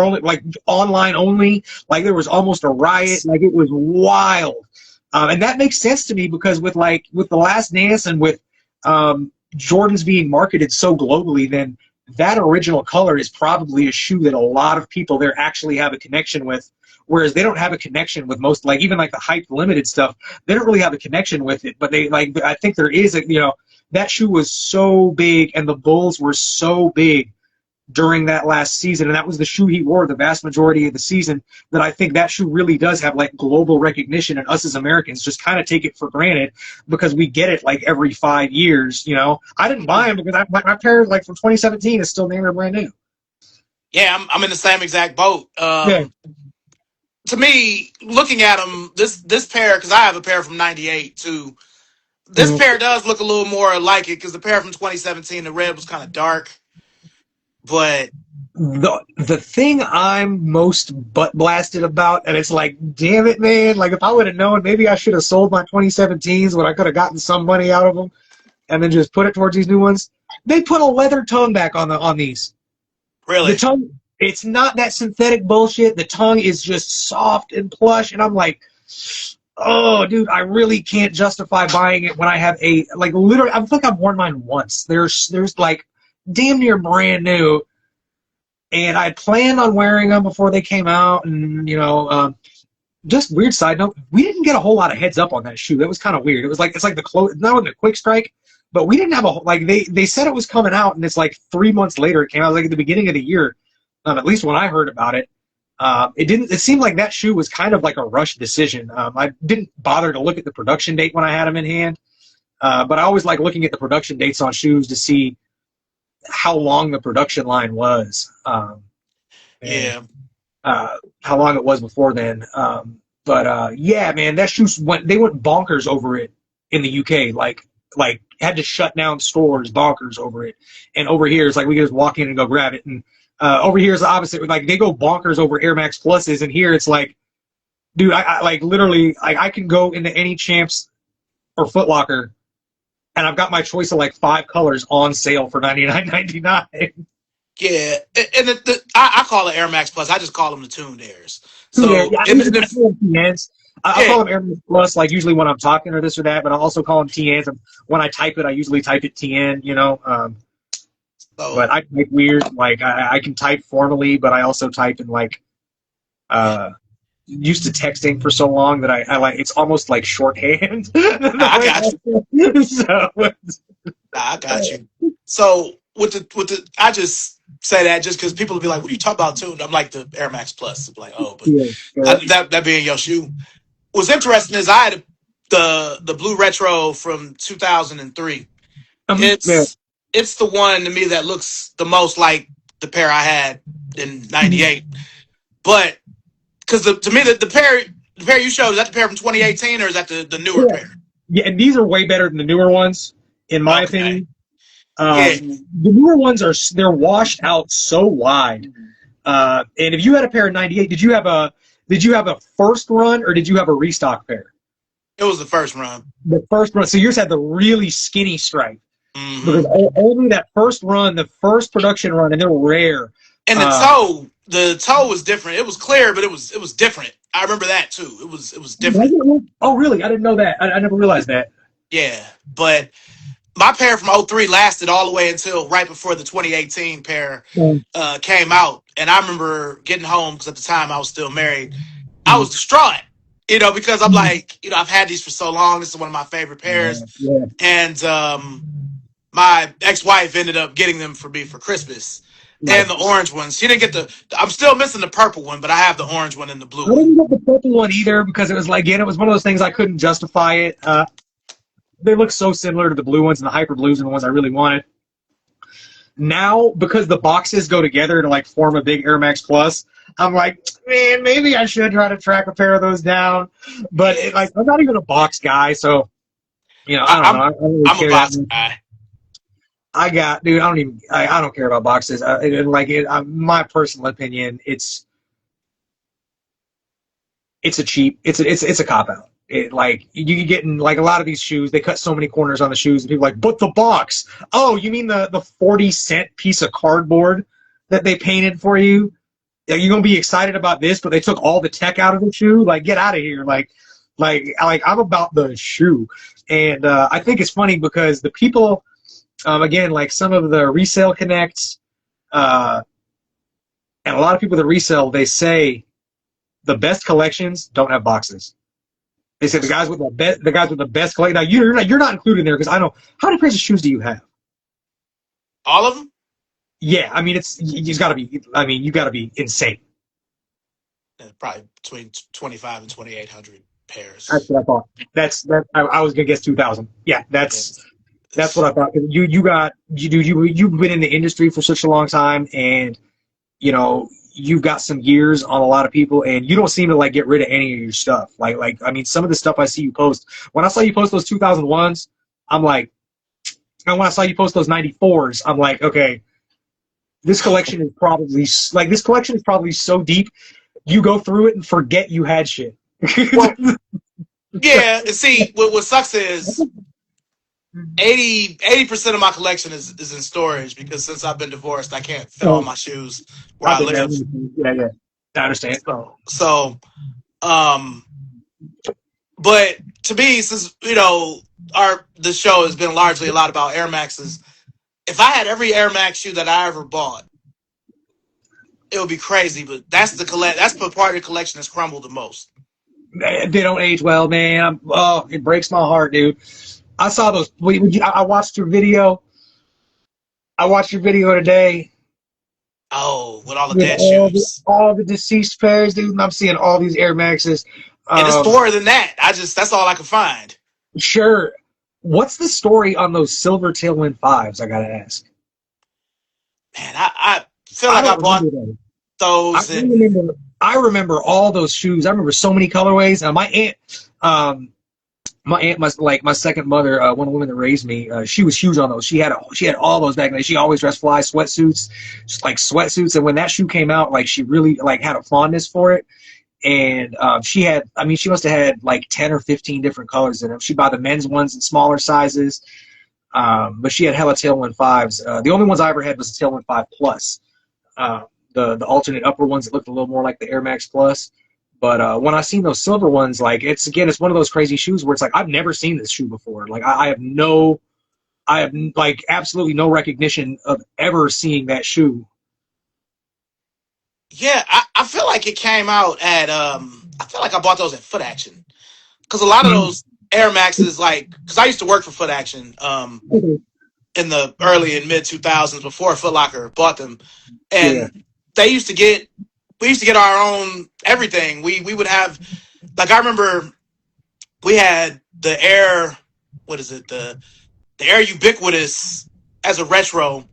only like online only. Like there was almost a riot. Like it was wild. And that makes sense to me because with the Last Dance and with Jordans being marketed so globally, then that original color is probably a shoe that a lot of people there actually have a connection with, whereas they don't have a connection with most, like even like the hype limited stuff, they don't really have a connection with it. But they like, I think there is that shoe was so big and the Bulls were so big during that last season, and that was the shoe he wore the vast majority of the season. That I think that shoe really does have like global recognition, and us as Americans just kind of take it for granted because we get it like every 5 years. I didn't buy them because my pair like from 2017 is still damn brand new. Yeah, I'm in the same exact boat. Yeah. To me, looking at them, this pair, because I have a pair from '98 too. This Mhm. pair does look a little more like it because the pair from 2017, the red was kind of dark. But The thing I'm most butt blasted about, and it's like, damn it, man! Like if I would have known, maybe I should have sold my 2017s when I could have gotten some money out of them, and then just put it towards these new ones. They put a leather tongue back on these. The really, tongue, it's not that synthetic bullshit. The tongue is just soft and plush, and I'm like, oh, dude, I really can't justify buying it when I have like literally. I think I've worn mine once. There's like damn near brand new, and I planned on wearing them before they came out, and just weird side note, we didn't get a whole lot of heads up on that shoe. That was kind of weird. It's like the close, not on the quick strike, but we didn't have like they said it was coming out, and it's like 3 months later it came out. Like at the beginning of the year, at least when I heard about it. It didn't. It seemed like that shoe was kind of like a rush decision. I didn't bother to look at the production date when I had them in hand, but I always like looking at the production dates on shoes to see how long the production line was. And yeah, how long it was before then. But yeah, man, that shoe they went bonkers over it in the UK. Like had to shut down stores bonkers over it. And over here, it's like we can just walk in and go grab it. And over here is the opposite. Like they go bonkers over Air Max Pluses, and here it's like, dude, I like literally, I can go into any Champs or Foot Locker, and I've got my choice of like 5 colors on sale for $99.99. yeah. And I call it Air Max Plus. I just call them the tuned airs. Yeah, So yeah. and, I and if, call them TNs. I'll yeah, call them Air Max Plus, like usually when I'm talking or this or that, but I'll also call them TNs. And when I type it, I usually type it TN, but so I type weird. Like I can type formally, but I also type in like uh, used to texting for so long that I like it's almost like shorthand. I got you. So I got you. So with the I just say that just because people will be like, "What are you talking about tuned?" I'm like the Air Max Plus. I'm like, oh, but yeah, yeah. that being your shoe. What's interesting is I had the blue retro from 2003. Yeah. It's the one to me that looks the most like the pair I had in '98. But because to me the pair you showed, is that the pair from 2018 or is that the newer Yeah, pair? yeah, and these are way better than the newer ones, in my Okay, opinion. yeah, The newer ones they're washed out so wide. And if you had a pair of '98, did you have a first run or did you have a restock pair? it was the first run. The first run. So yours had the really skinny stripe Hmm. because only that first run, the first production run, and they're rare. And Uh, the toe was different. It was clear, but it was different. I remember that too. It was different. oh, really? I didn't know that. I never realized that. Yeah, but my pair from '03 lasted all the way until right before the 2018 pair came out. And I remember getting home because at the time I was still married. I was distraught, because I'm like, I've had these for so long. This is one of my favorite pairs. Yeah. And my ex-wife ended up getting them for me for Christmas. And Nice. the orange ones. She didn't get I'm still missing the purple one, but I have the orange one and the blue I one. didn't get the purple one either because it was like, again, it was one of those things I couldn't justify it. They look so similar to the blue ones and the hyper blues and the ones I really wanted. Now, because the boxes go together to like form a big Air Max Plus, I'm like, man, maybe I should try to track a pair of those down. But Yeah. I'm not even a box guy, so I, I don't know. I'm I don't really I'm a care that box much. guy. Dude, I don't care about boxes. My personal opinion, it's a cop out. Like you get in like a lot of these shoes, they cut so many corners on the shoes, and people are like, but the box. Oh, you mean the 40-cent piece of cardboard that they painted for you? You're gonna be excited about this, but they took all the tech out of the shoe. Like, get out of here. Like I'm about the shoe, and I think it's funny because the people, again, like some of the resale connects, and a lot of people that resell, they say the best collections don't have boxes. They said the guys with the best collection. Now you're not included in there because I know how many pairs of shoes do you have? All of them? Yeah, I mean it's you got to be. I mean you got to be insane. Probably between 25 and 2,800 That's pairs. what I thought. I was gonna guess 2,000. Yeah, Yeah, that's what I thought. You've been in the industry for such a long time, and you've got some years on a lot of people, and you don't seem to like get rid of any of your stuff. Like I mean, some of the stuff I see you post. When I saw you post those 2001s, I'm like, and when I saw you post those 94s, I'm like, okay, this collection is probably so deep you go through it and forget you had shit. well, yeah, and see, what sucks is 80% of my collection is in storage because since I've been divorced, I can't fit all my shoes where I've I been there. live. Yeah, yeah. I understand. So, um, but to me, since the show has been largely a lot about Air Maxes. If I had every Air Max shoe that I ever bought, it would be crazy. But that's the part of the collection that's crumbled the most. They don't age well, man. Oh, it breaks my heart, dude. I saw those. I watched your video. I watched your video today Oh, with all the with dead shoes. all the deceased pairs, dude. And I'm seeing all these Air Maxes. And it's Um, more than that. That's all I could find. sure. What's the story on those silver tailwind fives? I gotta ask. Man, I feel I like I don't bought remember those. I those and remember. I remember all those shoes. I remember so many colorways. Um, my aunt, my second mother, one woman that raised me, she was huge on those. She had all those back then. She always dressed fly sweatsuits, just like sweatsuits. And when that shoe came out, like she really like had a fondness for it. And I mean, she must have had like 10 or 15 different colors in them. She'd buy the men's ones in smaller sizes. But she had hella Tailwind fives. The only ones I ever had was the Tailwind 5 Plus. Uh, the alternate upper ones that looked a little more like the Air Max Plus. But when I seen those silver ones, like it's one of those crazy shoes where it's like I've never seen this shoe before. Like I have like absolutely no recognition of ever seeing that shoe. yeah, I feel like it came out at I feel like I bought those at Foot Action because a lot of those Air Maxes because I used to work for Foot Action in the early and mid 2000s before Foot Locker bought them, Yeah. and they used to get we used to get our own everything. We would have I remember we had the Air what is it the Air Ubiquitous as a retro,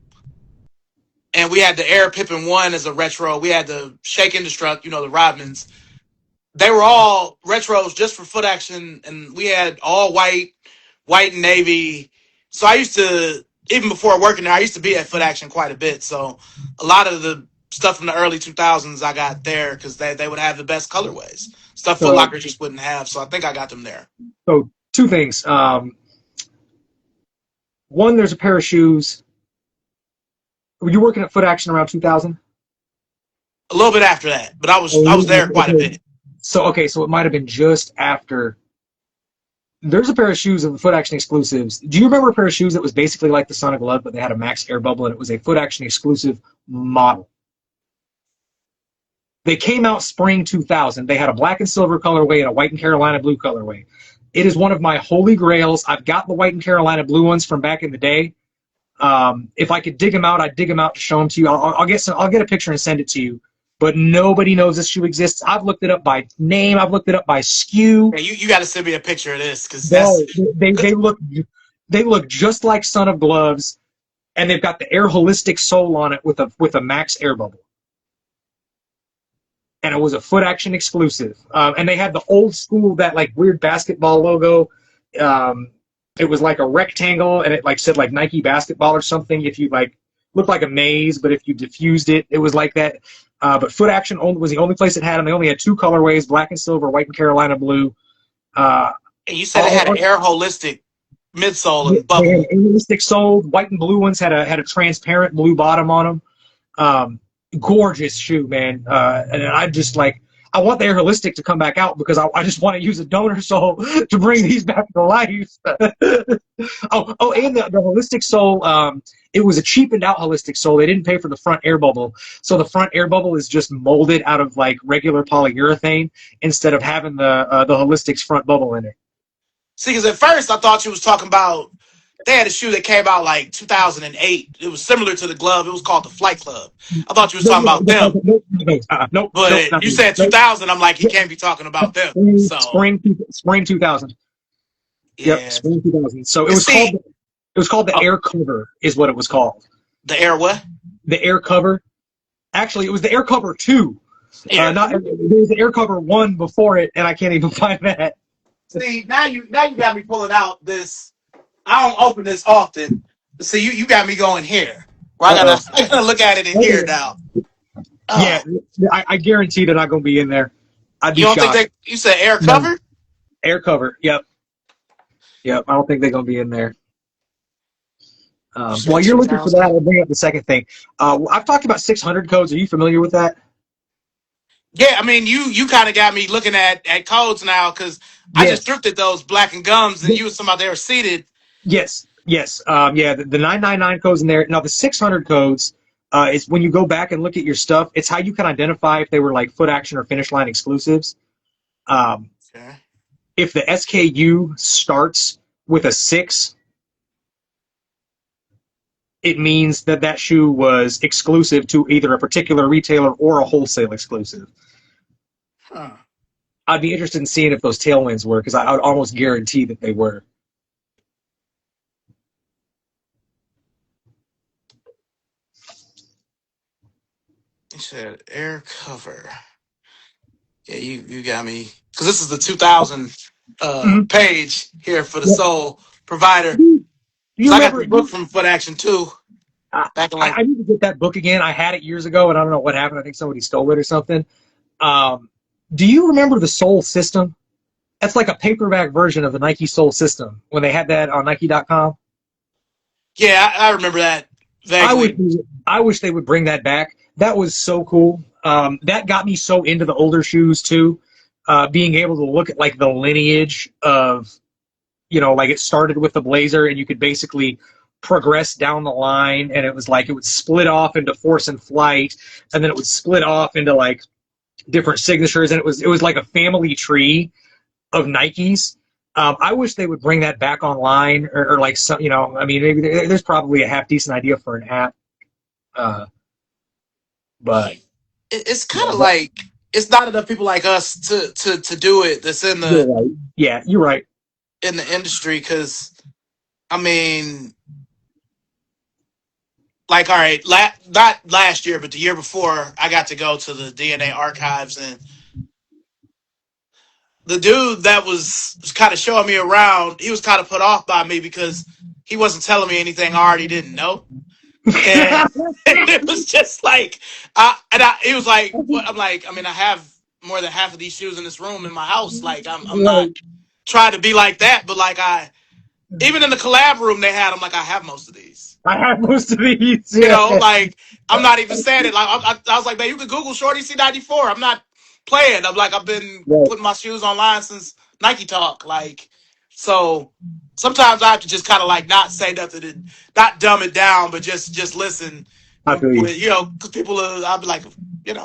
and we had the Air Pippin 1 as a retro. We had the Shake and Destruct, the Rodmans. They were all retros just for Foot Action, and we had all white and navy. So I used to, even before working there, I used to be at Foot Action quite a bit. So a lot of the stuff from the early 2000s I got there because they would have the best colorways. Stuff Foot So Locker just wouldn't have. So I think I got them there. so two things. One, there's a pair of shoes. Were you working at Foot Action around 2000? A little bit after that, but I was there quite a Okay. bit. So it might have been just after. There's a pair of shoes of the Foot Action exclusives. Do you remember a pair of shoes that was basically like the Sonic Glove, but they had a Max Air Bubble, and it was a Foot Action exclusive model? They came out spring 2000. They had a black and silver colorway and a white and Carolina blue colorway. It is one of my holy grails. I've got the white and Carolina blue ones from back in the day. If I could dig them out, I'd dig them out to show them to you. I'll get a picture and send it to you. But nobody knows this shoe exists. I've looked it up by name. I've looked it up by SKU. Yeah, you got to send me a picture of this because that's No, they look just like Son of Gloves, and they've got the Air Holistic sole on it with a Max Air Bubble, and it was a Foot Action exclusive. And they had the old school that like weird basketball logo. Um, it was like a rectangle, and it like said like Nike basketball or something. If you like looked like a maze, but if you diffused it, it was like that. But Foot Action was the only place that had them. They only had two colorways: black and silver, white and Carolina blue. Uh, and you said it had all, an Air Holistic midsole and they had bubble. realistic sold. White and blue ones had a transparent blue bottom on them. Gorgeous shoe, man. And I just like I want the Air Holistic to come back out because I just want to use a donor sole to bring these back to life. And the Holistic sole, it was a cheapened out Holistic sole. They didn't pay for the front air bubble, so the front air bubble is just molded out of like regular polyurethane instead of having the Holistic's front bubble in it. See, because at first I thought you was talking about they had a shoe that came out like 2008. It was similar to the glove. It was called the Flight Club. I thought you was talking about them, Nope, but not you me. said 2000. I'm like, he can't be talking about them. So Spring 2000. Yep, yeah, spring 2000. So and see, it was called the oh, Air Cover is what it was called. the air what? The Air Cover. Actually, it was the Air Cover 2. Air. Not there was the Air Cover 1 before it, and I can't even find that. See, now you got me pulling out this. I don't open this often. See, you got me going here. Well, I Uh gotta I gotta look at it in here oh. now. Yeah, Oh, I guarantee they're not going to be in there. I'd you be don't think shocked. they? You said air No. cover? Air Cover. Yep. Yep. I don't think they're going to be in there. You While said you're looking for 2000. that, I'll bring up the second thing. I've talked about 600 codes. Are you familiar with that? Yeah, I mean, you kind of got me looking at codes now because I just Yes. thrifted those black and gums, and you was talking about they were seated. Yes. Yes. Yeah. The 999 codes in there. Now the 600 codes is when you go back and look at your stuff. It's how you can identify if they were like Foot Action or Finish Line exclusives. Um, Okay. if the SKU starts with a 6, it means that that shoe was exclusive to either a particular retailer or a wholesale exclusive. Huh. I'd be interested in seeing if those tailwinds were, because I would almost guarantee that they were. You said air cover. Yeah, you got me because this is the 2000 Mhm. page here for the Yeah. sole provider. Do you So I got remember? this book from Foot Action too, I, back in like I need to get that book again. I had it years ago, and I don't know what happened. I think somebody stole it or something. Um, do you remember the Soul System? That's like a paperback version of the Nike Soul System when they had that on Nike.com. yeah, I remember that I wish vaguely. I wish they would bring that back. That was so cool. That got me so into the older shoes too. Being able to look at like the lineage of, like it started with the Blazer, and you could basically progress down the line, and it was like it would split off into Force and Flight, and then it would split off into like different signatures, and it was like a family tree of Nikes. I wish they would bring that back online, or like some, I mean, maybe there's probably a half decent idea for an app, uh, but It's kind yeah, of like it's not enough people like us to do it. That's in you're the right. Yeah, you're right. in the industry because I mean, like, all right, not last year, but the year before, I got to go to the DNA archives, and the dude that was kind of showing me around, he was kind of put off by me because he wasn't telling me anything I already didn't know. And it was just like, he was like, what? I'm like, I mean, I have more than half of these shoes in this room in my house. Like, I'm not Right. trying to be like that, but like, even in the collab room they had, I'm like, I have most of these. I have most of these. You Yeah. know, like, I'm not even saying it. Like, I was like, man, you can Google Shorty C94. I'm not playing. I'm like, I've been Right. putting my shoes online since Nike Talk. Like, so sometimes I have to just kind of like not say nothing and not dumb it down, but just listen. I feel you. Because people are, I'll be like,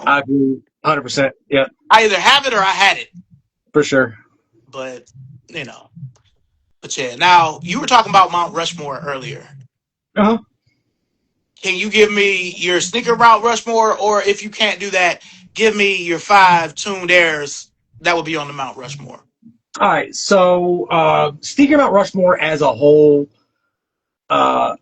I feel you. 100%. Yeah, I either have it or I had it. for sure. But, you know, but yeah. Now, you were talking about Mount Rushmore earlier. Uh-huh. Can you give me your sneaker Mount Rushmore, or if you can't do that, give me your 5 tuned airs that would be on the Mount Rushmore? All right. So, speaking about Rushmore as a whole, uh,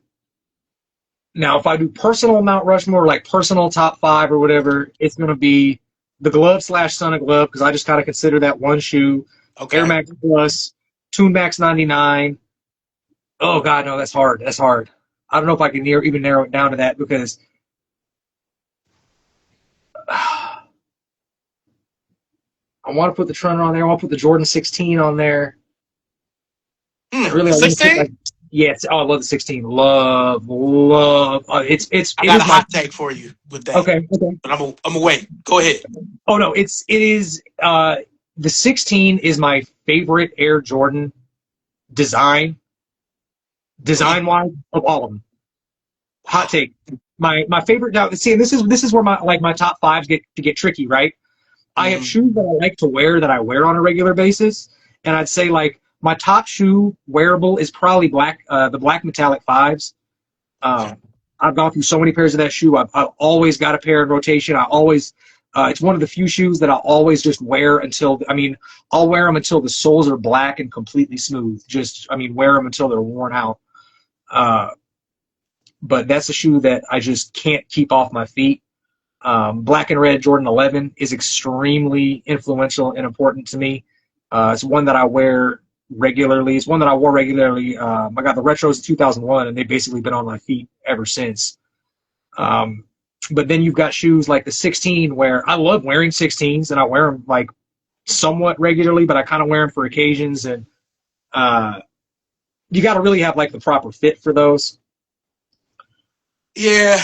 now if I do personal Mount Rushmore, like personal top 5 or whatever, it's going to be the glove slash Sonic glove, because I just kind of consider that one shoe. Air Okay. Max Plus, Tune Max 99. Oh, God, no, that's hard. That's hard. I don't know if I can even narrow it down to that, because I want to put the Trunner on there. I want to put the Jordan 16 on there. The I want to put 16? like, yes. Oh, I love the 16. Love. It I got a is my hot take for you with that, okay. Okay. but I'm gonna wait. Go ahead. Oh no, it is. The 16 is my favorite Air Jordan design wise of all of them. Hot take. My favorite. Now, see, this is where my top 5s get tricky, right? I have Mm, shoes that I like to wear that I wear on a regular basis, and I'd say like my top shoe wearable is probably the black metallic fives. I've gone through so many pairs of that shoe. I've always got a pair in rotation. It's one of the few shoes that I'll always just wear I'll wear them until the soles are black and completely smooth. Wear them until they're worn out. But that's a shoe that I just can't keep off my feet. Black and red Jordan 11 is extremely influential and important to me. It's one that I wear regularly. It's one that I wore regularly. I got the retros in 2001, and they've basically been on my feet ever since. But then you've got shoes like the 16, where I love wearing 16s, and I wear them like somewhat regularly, but I kind of wear them for occasions. And you got to really have like the proper fit for those. Yeah.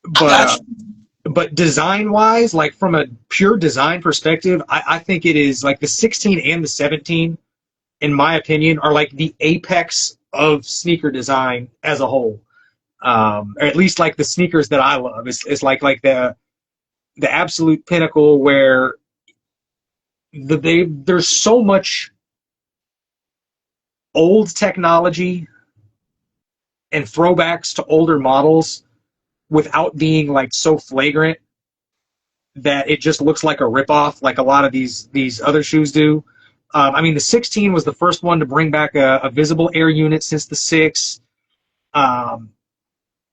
But design-wise, like from a pure design perspective, I think it is like the 16 and the 17, in my opinion, are like the apex of sneaker design as a whole. Or at least like the sneakers that I love. It's like the absolute pinnacle where there's so much old technology and throwbacks to older models without being like so flagrant that it just looks like a ripoff, like a lot of these other shoes do. The 16 was the first one to bring back a visible air unit since the 6.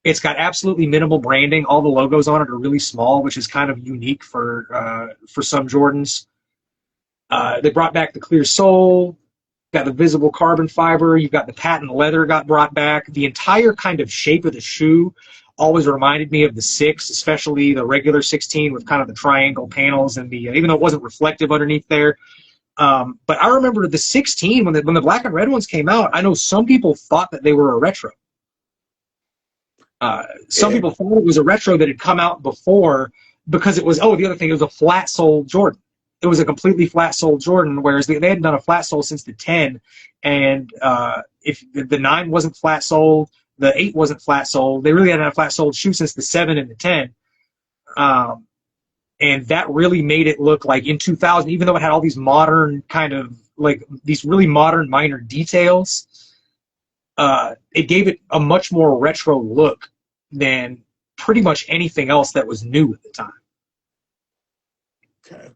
It's got absolutely minimal branding. All the logos on it are really small, which is kind of unique for some Jordans. They brought back the clear sole, got the visible carbon fiber. You've got the patent leather got brought back. The entire kind of shape of the shoe always reminded me of the 6, especially the regular 16 with kind of the triangle panels and even though it wasn't reflective underneath there. But I remember the 16 when the black and red ones came out. I know some people thought that they were a retro. Some people thought it was a retro that had come out before because it was, the other thing, it was a flat sole Jordan. It was a completely flat sole Jordan, whereas they hadn't done a flat sole since the 10. And if the 9 wasn't flat soled, the 8 wasn't flat soled. They really hadn't had a flat soled shoe since the 7 and the 10. And that really made it look like in 2000, even though it had all these modern kind of like these really modern minor details, it gave it a much more retro look than pretty much anything else that was new at the time. Okay.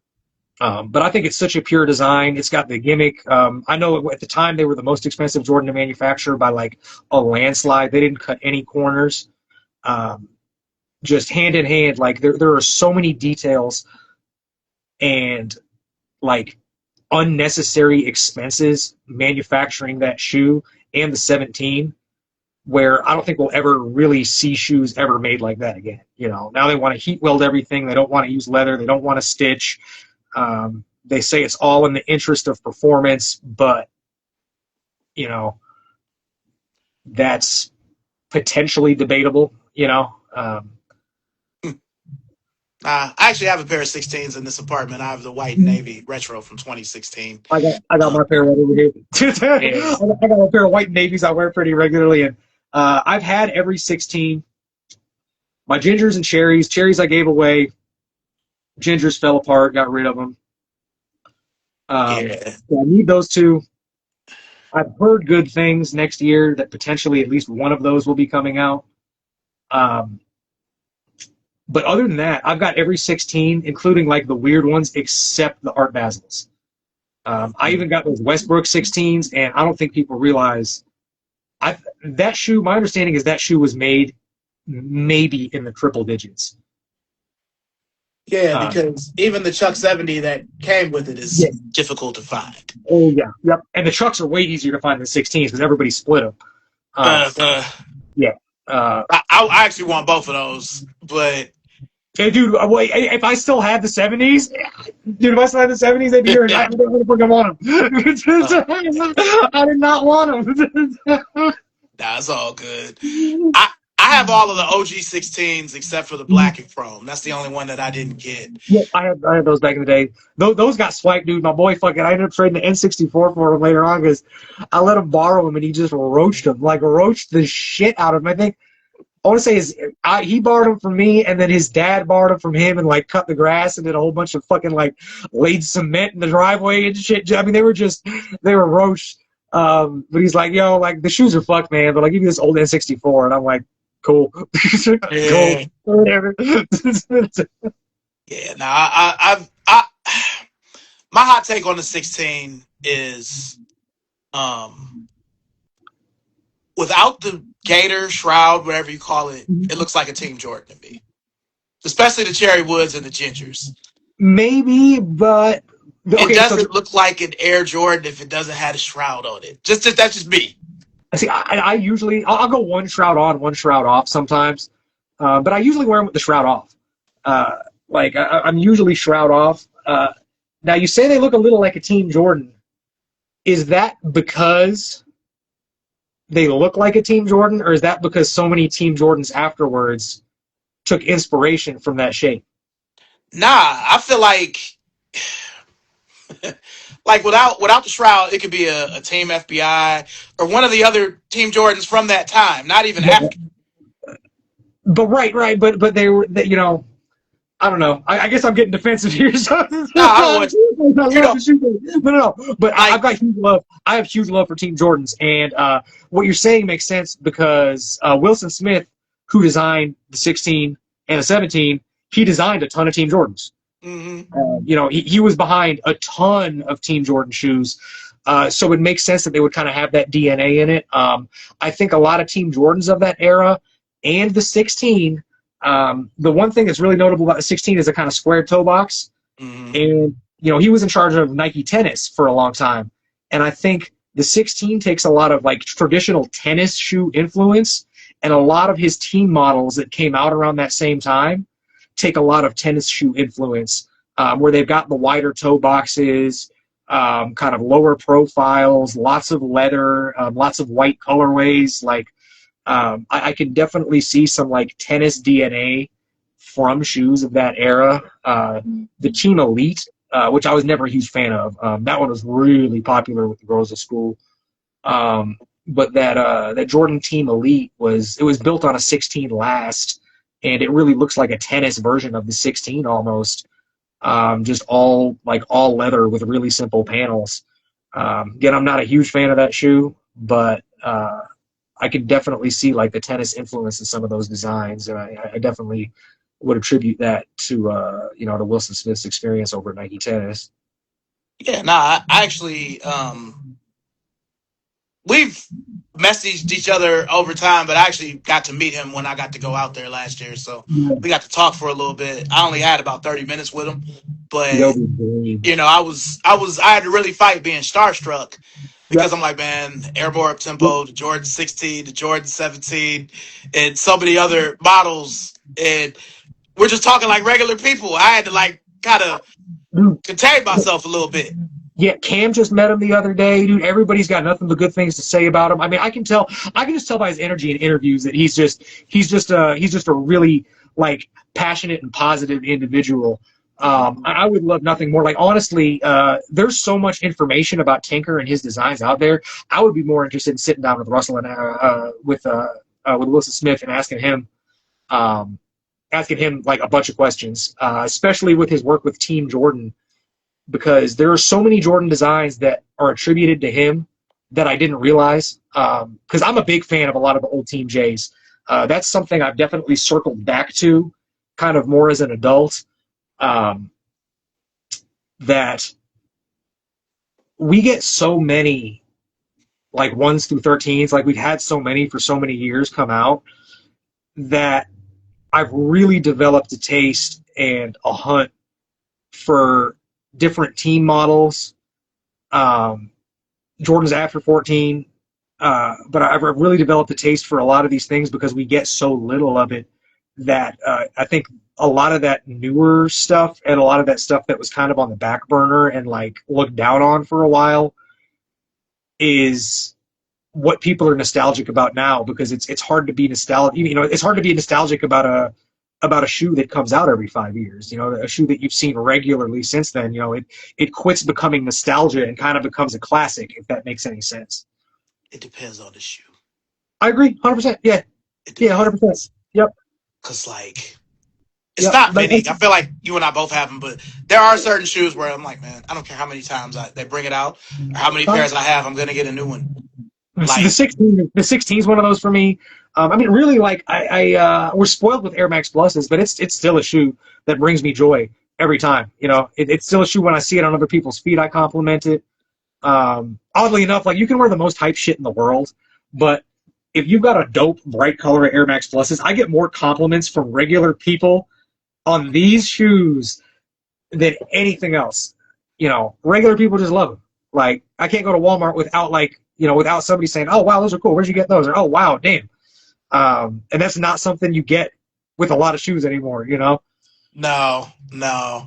But I think it's such a pure design. It's got the gimmick. I know at the time they were the most expensive Jordan to manufacture by like a landslide. They didn't cut any corners. Just hand in hand, like there are so many details and like unnecessary expenses manufacturing that shoe and the 17, where I don't think we'll ever really see shoes ever made like that again. Now they want to heat weld everything. They don't want to use leather. They don't want to stitch. They say it's all in the interest of performance, but that's potentially debatable. I actually have a pair of 16s in this apartment. I have the white and navy retro from 2016. I got my pair right over here. Yeah. I got a pair of white and navies I wear pretty regularly, and I've had every 16. My gingers and cherries I gave away. Gingers fell apart, got rid of them. So I need those 2. I've heard good things next year that potentially at least one of those will be coming out. But other than that, I've got every 16, including like the weird ones, except the Art Basels. I even got those Westbrook 16s, and I don't think people realize that shoe. My understanding is that shoe was made maybe in the triple digits. Yeah, because even the Chuck 70 that came with it is difficult to find. Oh, yeah. Yep. And the Chucks are way easier to find than 16s because everybody split them. Yeah. I actually want both of those, but... Hey, dude, wait, if I still had the 70s, they'd be here. I didn't put them on them. I did not want them. That's all good. I have all of the OG 16s except for the black and chrome. That's the only one that I didn't get. Yeah, I had those back in the day. Those got swiped, dude. My boy I ended up trading the N64 for him later on because I let him borrow them and he just roached the shit out of them. I think I want to say he borrowed them from me, and then his dad borrowed them from him, and like cut the grass and did a whole bunch of fucking like laid cement in the driveway and shit. I mean, they were roach. But he's like, yo, like the shoes are fucked, man. But I'll give you this old N64, and I'm like, cool, cool, Yeah, whatever. yeah. Now, my hot take on the 16 is, um, without the gator shroud, whatever you call it, it looks like a Team Jordan to me. Especially the cherry woods and the gingers. Maybe, but It okay. So doesn't look like an Air Jordan if it doesn't have a shroud on it. Just that's just me. see, I usually I'll go one shroud on, one shroud off sometimes, but I usually wear them with the shroud off. Uh, I'm usually shroud off. Now you say they look a little like a Team Jordan. Is that because they look like a Team Jordan, or is that because so many Team Jordans afterwards took inspiration from that shape? Nah, I feel like like without the shroud, it could be a Team FBI or one of the other Team Jordans from that time. Not even after. But right, but they were, you know, I don't know. I guess I'm getting defensive here. So I Nah, I don't want you love know the shoe. No. But I've like. got huge love. I have huge love for Team Jordans, and what you're saying makes sense because Wilson Smith, who designed the 16 and the 17, he designed a ton of Team Jordans. Mm-hmm. You know, he was behind a ton of Team Jordan shoes. So it makes sense that they would kind of have that DNA in it. I think a lot of Team Jordans of that era and the 16. The one thing that's really notable about the 16 is a kind of square toe box. Mm-hmm. And, you know, he was in charge of Nike Tennis for a long time. And I think the 16 takes a lot of like traditional tennis shoe influence. And a lot of his team models that came out around that same time take a lot of tennis shoe influence, where they've got the wider toe boxes, kind of lower profiles, lots of leather, lots of white colorways. Like, I can definitely see some like tennis DNA from shoes of that era. The Team Elite, which I was never a huge fan of, that one was really popular with the girls at school. But that Jordan Team Elite was built on a 16 last, and it really looks like a tennis version of the 16 almost. Just all leather with really simple panels. Again, I'm not a huge fan of that shoe, but I could definitely see like the tennis influence in some of those designs, and I definitely would attribute that to to Wilson Smith's experience over at Nike Tennis. Yeah, nah, I actually we've messaged each other over time, but I actually got to meet him when I got to go out there last year. So we got to talk for a little bit. I only had about 30 minutes with him, but I had to really fight being starstruck because Yep. I'm like, man, Airborne Up Tempo, the Jordan 16, the Jordan 17, and so many other models. And we're just talking like regular people. I had to like kind of contain myself a little bit. Yeah, Cam just met him the other day, dude. Everybody's got nothing but good things to say about him. I mean, I can just tell by his energy in interviews that he's just a really like passionate and positive individual. I would love nothing more. Like honestly, there's so much information about Tinker and his designs out there. I would be more interested in sitting down with Russell and with Wilson Smith and asking him like a bunch of questions, especially with his work with Team Jordan, because there are so many Jordan designs that are attributed to him that I didn't realize. Because I'm a big fan of a lot of the old Team J's. That's something I've definitely circled back to, kind of more as an adult. That we get so many like 1s through 13s, like we've had so many for so many years come out, that I've really developed a taste and a hunt for different team models. Jordan's after 14, but I've really developed a taste for a lot of these things because we get so little of it that I think a lot of that newer stuff and a lot of that stuff that was kind of on the back burner and like looked down on for a while is what people are nostalgic about now, because it's hard to be nostalgic. You know, it's hard to be nostalgic about a shoe that comes out every 5 years. You know, a shoe that you've seen regularly since then. You know, it quits becoming nostalgia and kind of becomes a classic, if that makes any sense. It depends on the shoe. I agree, 100%. Yeah, It Yeah, 100%. depends. Yep. Cause like it's Yep. not Like, many. I feel like you and I both have them, but there are certain shoes where I'm like, man, I don't care how many times they bring it out or how many pairs I have, I'm gonna get a new one. the Like, 16 is one of those for me. I mean, really, like we're spoiled with Air Max Pluses, but it's still a shoe that brings me joy every time. You know, it's still a shoe when I see it on other people's feet, I compliment it. Oddly enough, like you can wear the most hype shit in the world, but if you've got a dope bright color Air Max Pluses, I get more compliments from regular people on these shoes than anything else. You know, regular people just love them. Like I can't go to Walmart without without somebody saying, "Oh wow, those are cool. Where'd you get those?" Or "Oh wow, damn." And that's not something you get with a lot of shoes anymore. You know. no, no.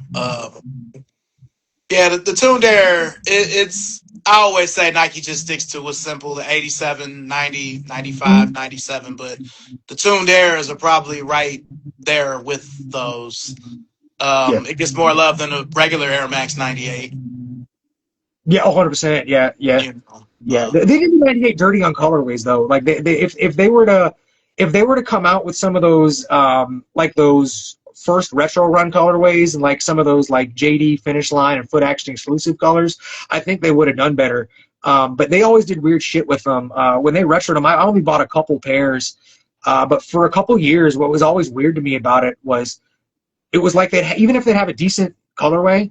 Yeah, the Tuned Air, it's, I always say Nike just sticks to what's simple, the 87, 90, 95, 97, but the Tuned Airs are probably right there with those. Yeah. It gets more love than a regular Air Max 98. Yeah. 100%. Yeah. Yeah. You know, Yeah, they didn't 98 dirty on colorways though. Like if they were to come out with some of those like those first retro run colorways and like some of those like JD Finish Line and Foot Action exclusive colors, I think they would have done better. But they always did weird shit with them. When they retroed them, I only bought a couple pairs. But for a couple years, what was always weird to me about it was like they even if they have a decent colorway,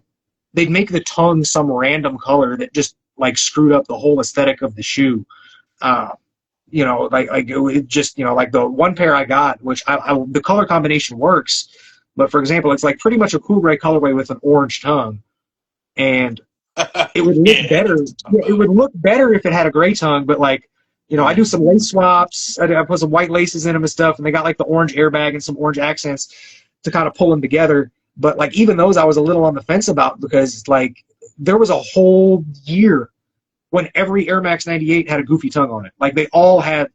they'd make the tongue some random color that just like screwed up the whole aesthetic of the shoe. Uh, like it just like the one pair I got, which the color combination works, but for example, it's like pretty much a cool gray colorway with an orange tongue, and it would look yeah, better. that's what I'm Yeah, talking it about. would look better if it had a gray tongue, but like I do Mm. some lace swaps. I put some white laces in them and stuff, and they got like the orange airbag and some orange accents to kind of pull them together. But like even those, I was a little on the fence about because like there was a whole year when every Air Max 98 had a goofy tongue on it. Like they all had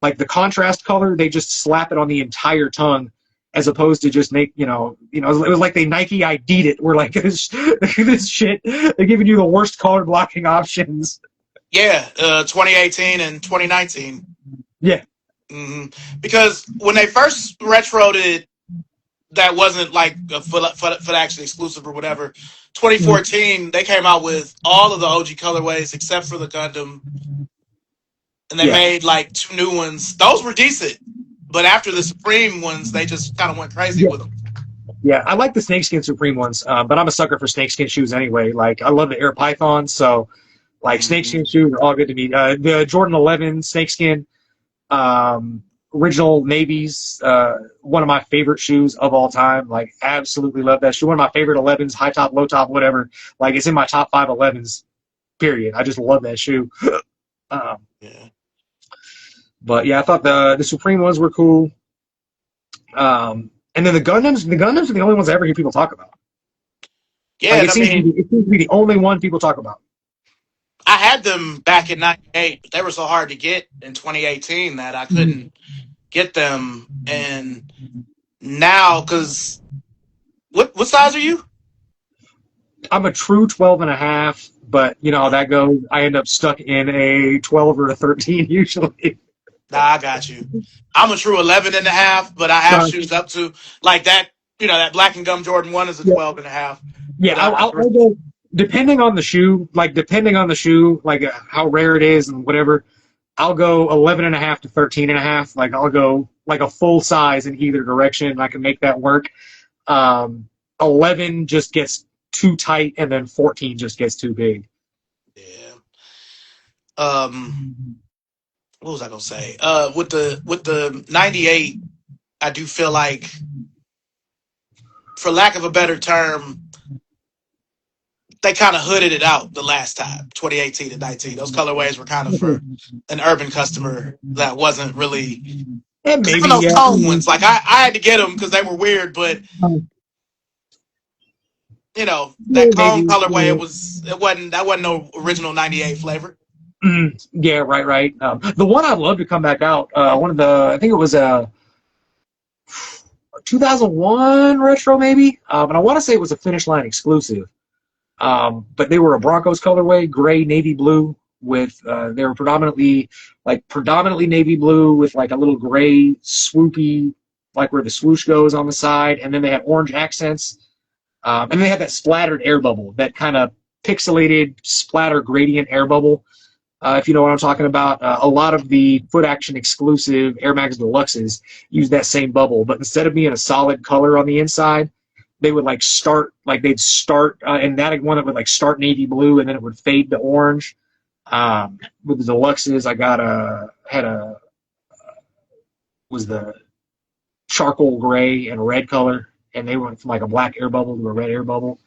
like the contrast color. They just slap it on the entire tongue as opposed to just make it was like they Nike ID'd it. We're like this shit. They're giving you the worst color blocking options. Yeah, 2018 and 2019. Yeah. hmm Because when they first retroed it, that wasn't like a Foot Action exclusive or whatever. Mhm. 2014, they came out with all of the OG colorways except for the Gundam, and they Yeah. made like two new ones. Those were decent, but after the Supreme ones, they just kind of went crazy Yeah. with them. Yeah. I like the snakeskin Supreme ones, but I'm a sucker for snakeskin shoes anyway. Like I love the Air Pythons, so like Mm-hmm. snakeskin shoes are all good to me. The Jordan 11 snakeskin, um, original navies, one of my favorite shoes of all time. Like absolutely love that shoe. One of my favorite 11s, high top, low top, whatever. Like it's in my top 5 11s. Period. I just love that shoe. Um, Yeah, but yeah, I thought the Supreme ones were cool. And then the Gundams are the only ones I ever hear people talk about. yeah. Like And I mean, it seems to be the only one people talk about. I had them back in '98, but they were so hard to get in 2018 that I couldn't get them. And now, because what size are you? I'm a true 12 and a half, but you know how that goes. I end up stuck in a 12 or a 13 usually. Nah, I got you. I'm a true 11 and a half, but I have shoes up to like that. That Black and Gum Jordan 1 is a Yeah, 12 and a half. yeah. But I I'll go depending on the shoe, like how rare it is and whatever. I'll go 11 and a half to 13 and a half. Like I'll go like a full size in either direction, and I can make that work. 11 just gets too tight, and then 14 just gets too big. yeah. Um, what was I gonna say? With the '98, I do feel like, for lack of a better term, they kind of hooded it out the last time, 2018 and 19. Those colorways were kind of for an urban customer that wasn't really. And Because even maybe, those yeah. tone ones, like I had to get them because they were weird, but that cone Maybe. colorway, it wasn't no original '98 flavor. Yeah, right, right. The one I'd love to come back out, one of the, I think it was a 2001 retro, maybe. And I want to say it was a Finish Line exclusive. But they were a Broncos colorway, gray, navy blue, with they were predominantly navy blue with like a little gray swoopy, like where the swoosh goes on the side, and then they had orange accents, and then they had that splattered air bubble, that kind of pixelated splatter gradient air bubble. If you know what I'm talking about, a lot of the foot action exclusive Air Max Deluxes use that same bubble, but instead of being a solid color on the inside, they would they'd start, and that one that would like start navy blue and then it would fade to orange. With the Deluxes, was the charcoal gray and red color, and they went from like a black air bubble to a red air bubble,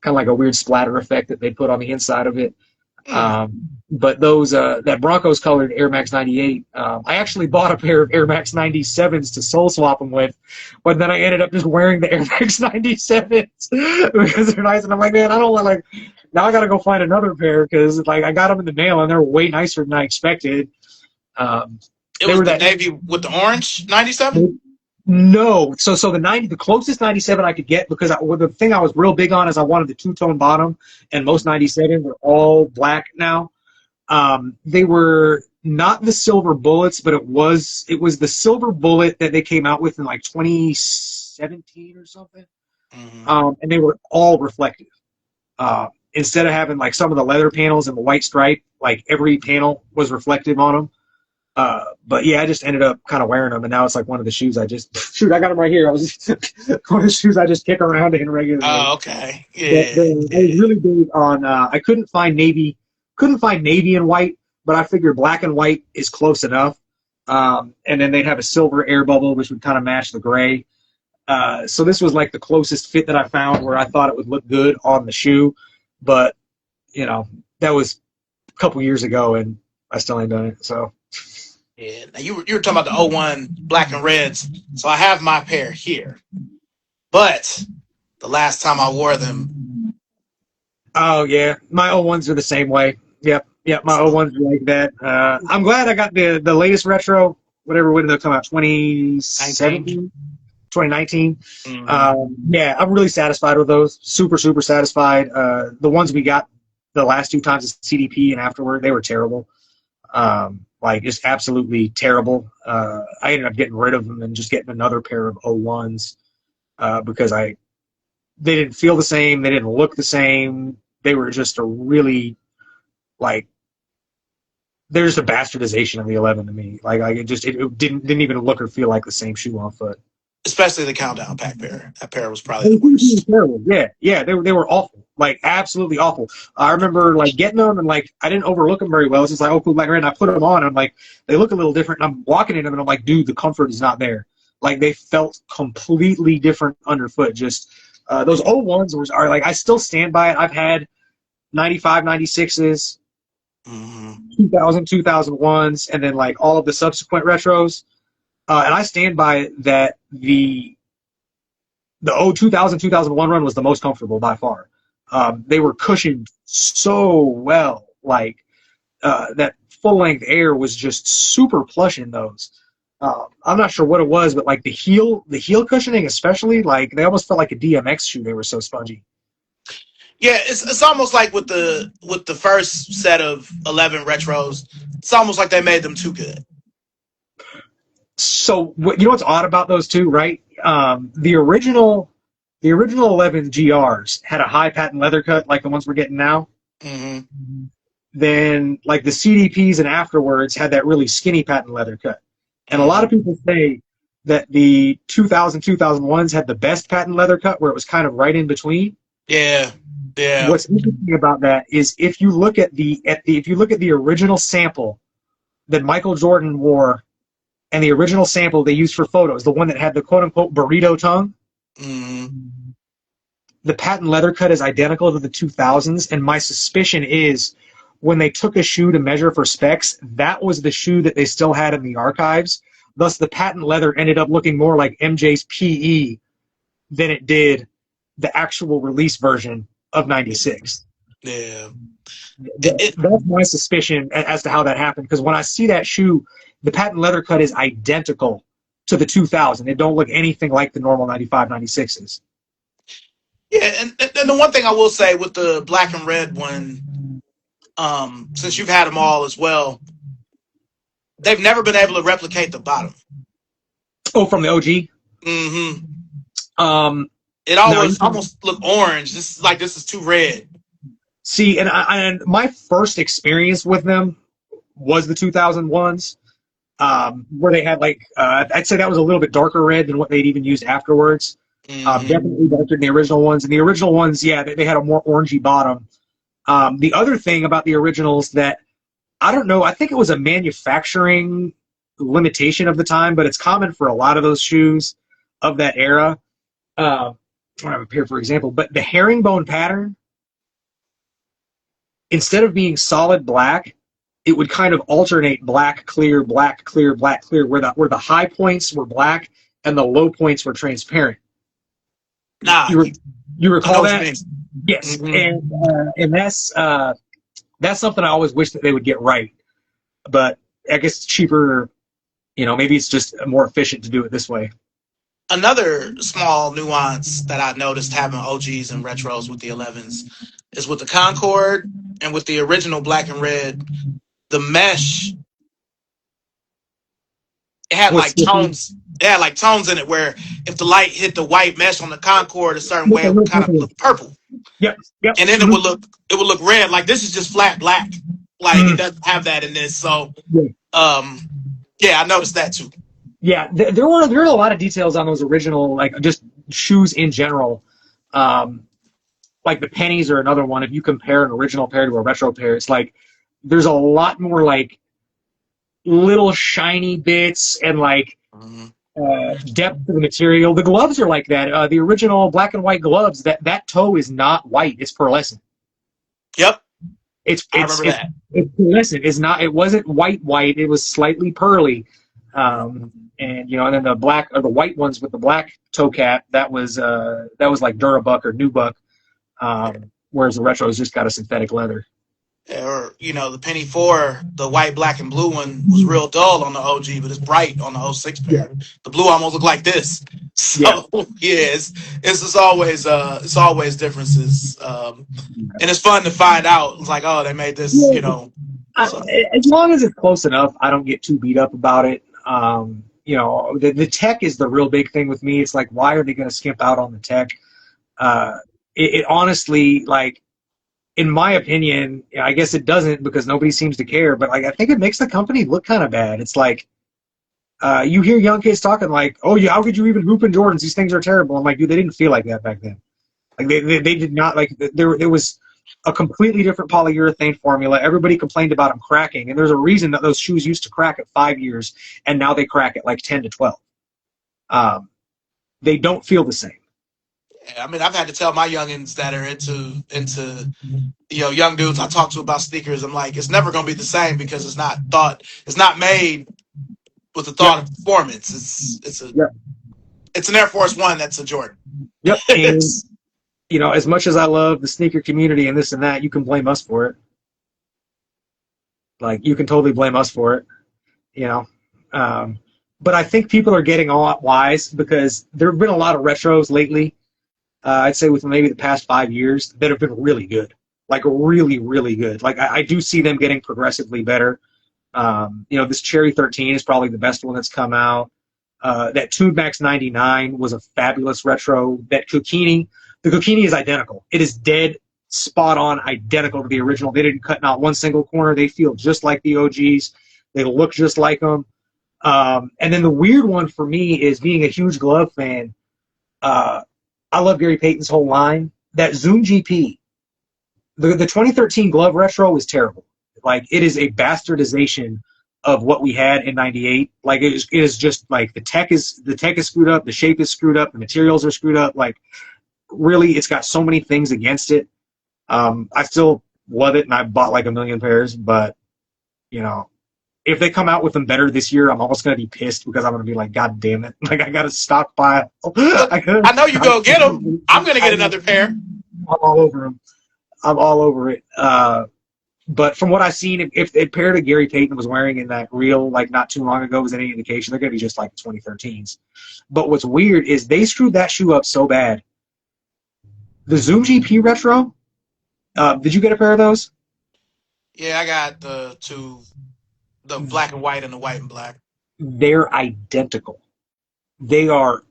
kind of like a weird splatter effect that they put on the inside of it. But those that Broncos colored Air Max 98, I actually bought a pair of Air Max 97s to soul swap them with, but then I ended up just wearing the Air Max 97s because they're nice, and I'm like, man, I don't want now I got to go find another pair because like I got them in the mail and they're way nicer than I expected. It was the navy with the orange 97. No, so the closest 97 I could get, because the thing I was real big on is I wanted the two-tone bottom, and most 97s are all black now. They were not the silver bullets, but it was the silver bullet that they came out with in like 2017 or something. And they were all reflective. Instead of having like some of the leather panels and the white stripe, like every panel was reflective on them. But yeah, I just ended up kind of wearing them, and now it's like one of the shoes I just I got them right here. I was one of the shoes I just kick around in regularly. Oh, okay. Yeah. I was really big on. I couldn't find navy and white, but I figured black and white is close enough. And then they'd have a silver air bubble, which would kind of match the gray. So this was like the closest fit that I found where I thought it would look good on the shoe, but that was a couple years ago, and I still ain't done it. So. Yeah. Now you were talking about the '01 black and reds, so I have my pair here, but the last time I wore them. Oh yeah, my '01s are the same way. Yep, my '01s are like that. I'm glad I got the latest retro, whatever when they'll come out, 2017, 2019. Yeah, I'm really satisfied with those. Super satisfied. The ones we got the last two times at CDP and afterward, they were terrible. Like just absolutely terrible. I ended up getting rid of them and just getting another pair of '01s because they didn't feel the same. They didn't look the same. They were just a really they're just a bastardization of the 11 to me. Like it didn't even look or feel like the same shoe on foot. Especially the countdown pack pair. That pair was probably the worst. Terrible. Yeah, they were awful. Like absolutely awful. I remember like getting them and like I didn't overlook them very well. It's just like, oh cool, black and red. And I put them on and I'm like, they look a little different. And I'm walking in them and I'm like, dude, the comfort is not there. Like they felt completely different underfoot. Just those '01s are like, I still stand by it. I've had 95, 96s, 2000, 2001s, and then like all of the subsequent retros. And I stand by that the 2000, 2001 run was the most comfortable by far. They were cushioned so well. Like that full-length air was just super plush in those. I'm not sure what it was, but like the heel cushioning especially, like they almost felt like a DMX shoe. They were so spongy. Yeah, it's almost like with the first set of 11 retros, it's almost like they made them too good. So you know what's odd about those two, right? The original 11 GRs had a high patent leather cut like the ones we're getting now. Then like the CDPs and afterwards had that really skinny patent leather cut. And a lot of people say that the 2000, 2001s had the best patent leather cut where it was kind of right in between. Yeah. What's interesting about that is if you look at the original sample that Michael Jordan wore and the original sample they used for photos, the one that had the quote-unquote burrito tongue, the patent leather cut is identical to the 2000s, and my suspicion is when they took a shoe to measure for specs, that was the shoe that they still had in the archives. Thus, the patent leather ended up looking more like MJ's PE than it did the actual release version of 96. Yeah. That's my suspicion as to how that happened, because when I see that shoe, the patent leather cut is identical to the 2000. It don't look anything like the normal 95, 96s. Yeah, and the one thing I will say with the black and red one, since you've had them all as well, they've never been able to replicate the bottom. Oh, from the OG. Hmm. Um, It now you always can almost look orange. This is too red. see, and my first experience with them was the 2001s, where they had like I'd say that was a little bit darker red than what they'd even used afterwards. Hmm. Definitely darker than the original ones. And the original ones, yeah, they had a more orangey bottom. The other thing about the originals that I don't know, I think it was a manufacturing limitation of the time, but it's common for a lot of those shoes of that era. I don't have a pair for example, but the herringbone pattern, instead of being solid black, it would kind of alternate black, clear, black, clear, black, clear, where the high points were black and the low points were transparent. Nah, You you I know recall what you that? mean. Yes, Hmm. and that's something I always wish that they would get right. But I guess it's cheaper. Maybe it's just more efficient to do it this way. Another small nuance that I noticed having OGs and retros with the 11s is with the Concorde and with the original black and red, the mesh, it had What's like the tones. It had like tones in it where if the light hit the white mesh on the Concorde a certain with way, a it would little kind of purple? look purple. Yep, yep. And then Mm-hmm. it would look red. Like this is just flat black. Like it Mm-hmm. doesn't have that in this. So Yeah. um yeah, I noticed that too. Yeah, there were a lot of details on those original, like just shoes in general. Um, like the pennies are another one. If you compare an original pair to a retro pair, it's like there's a lot more like little shiny bits and like Mhm. depth to the material. The gloves are like that. The original black and white gloves, that toe is not white; it's pearlescent. Yep, It's I it's remember it's that. it's pearlescent. It's not. It wasn't white white. It was slightly pearly. And then the black or the white ones with the black toe cap, that was like Durabuck or Nubuck, whereas the retro's just got a synthetic leather. Or the penny four, the white, black, and blue one was real dull on the OG, but it's bright on the '06 Yeah, pair. The blue almost looked like this. yeah. So yeah, it's just always it's always differences, and it's fun to find out. It's like, oh, they made this, Yeah, So as long as it's close enough, I don't get too beat up about it. The tech is the real big thing with me. It's like, why are they going to skimp out on the tech? Uh, it honestly, like, in my opinion, I guess it doesn't because nobody seems to care. But like, I think it makes the company look kind of bad. It's like you hear young kids talking like, "Oh, yeah, how could you even hoop in Jordans? These things are terrible." I'm like, dude, they didn't feel like that back then. Like they did not like there was a completely different polyurethane formula. Everybody complained about them cracking, and there's a reason that those shoes used to crack at 5 years, and now they crack at like 10 to 12. Um, they don't feel the same. I mean, I've had to tell my youngins that are into young dudes I talk to about sneakers. I'm like, it's never gonna be the same because it's not made with the Yep, thought of performance. yep, It's an Air Force One that's a Jordan. yep. And as much as I love the sneaker community and this and that, you can blame us for it. Like you can totally blame us for it. You know. Um, but I think people are getting a lot wise because there have been a lot of retros lately. I'd say within maybe the past 5 years that have been really good, like really, really good. Like I do see them getting progressively better. This Cherry 13 is probably the best one that's come out. That Tube Max 99 was a fabulous retro. The Kukini is identical. It is dead spot on identical to the original. They didn't cut out one single corner. They feel just like the OGs. They look just like them. And then the weird one for me is being a huge glove fan. Uh, I love Gary Payton's whole line. That Zoom GP, the 2013 glove retro was terrible. Like it is a bastardization of what we had in '98. Like it is just like the tech is screwed up, the shape is screwed up, the materials are screwed up. Like really, it's got so many things against it. I still love it, and I bought like a million pairs. But you know, if they come out with them better this year, I'm almost gonna be pissed because I'm gonna be like, God damn it! Like I got to stockpile. Look, I, I know you go get them. I'm gonna get I'm another pair. all over them. I'm all over it. But from what I've seen, if the pair that Gary Payton was wearing in that reel like not too long ago was any indication, they're going to be just like the 2013s. But what's weird is they screwed that shoe up so bad. The Zoom GP Retro, did you get a pair of those? Yeah, I got the black and white and the white and black. They're identical. They are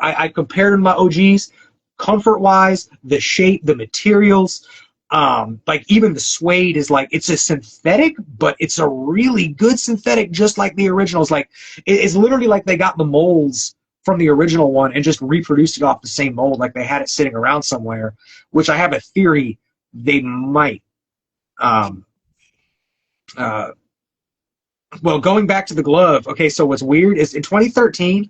I compared them to my OGs, comfort wise, the shape, the materials, like even the suede is like it's a synthetic, but it's a really good synthetic, just like the originals. Like it's literally like they got the molds from the original one and just reproduced it off the same mold, like they had it sitting around somewhere. Which I have a theory they might. Um, uh, well, going back to the glove. Okay, so what's weird is in 2013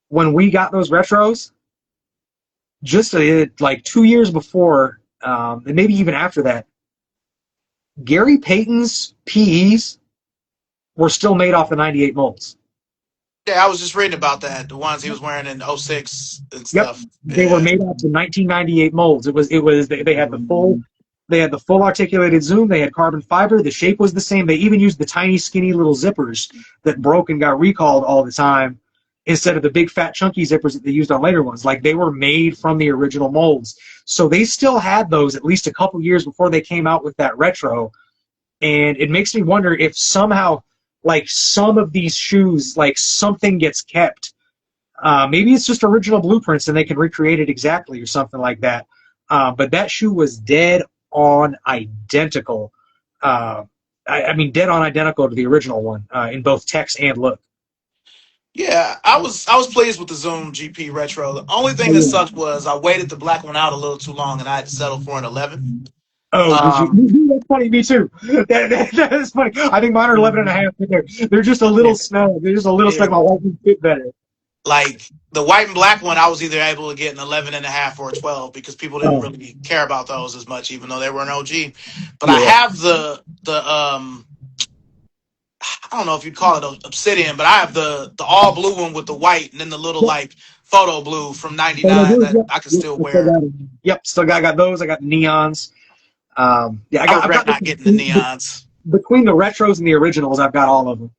when we got those retros, just like 2 years before, and maybe even after that, Gary Payton's PEs were still made off the 98 molds. Yeah, I was just reading about that. The ones he was wearing in '06 and Yep, stuff. they were Yeah. made off the 1998 molds. It was they had the full articulated zoom. They had carbon fiber. The shape was the same. They even used the tiny, skinny little zippers that broke and got recalled all the time instead of the big, fat, chunky zippers that they used on later ones. Like they were made from the original molds. So they still had those at least a couple years before they came out with that retro. And it makes me wonder if somehow, like some of these shoes, like something gets kept. Maybe it's just original blueprints and they can recreate it exactly or something like that. But that shoe was dead on identical. I mean, dead on identical to the original one in both text and look. Yeah, I was pleased with the Zoom GP Retro. The only thing that sucked was I waited the black one out a little too long, and I had to settle for an 11. Oh, did you? Um, That's funny. Me too. That is funny. I think mine are 11 and a half. But they're just a yeah, little snug. They're just a little yeah. snug. My wife would fit better. Like the white and black one, I was either able to get an 11 and a half or a 12 because people didn't Oh, really care about those as much, even though they were an OG. But I yeah. have the I don't know if you'd call it a obsidian, but I have the all blue one with the white and then the little Yep. like photo blue from Photo '99 booth. that Yep. I can Yep. still I still wear. got it. Yep. Still got. I got those. I got the neons. Yeah. I I've regret got not getting the neons. between the retros and the originals. I've got all of them.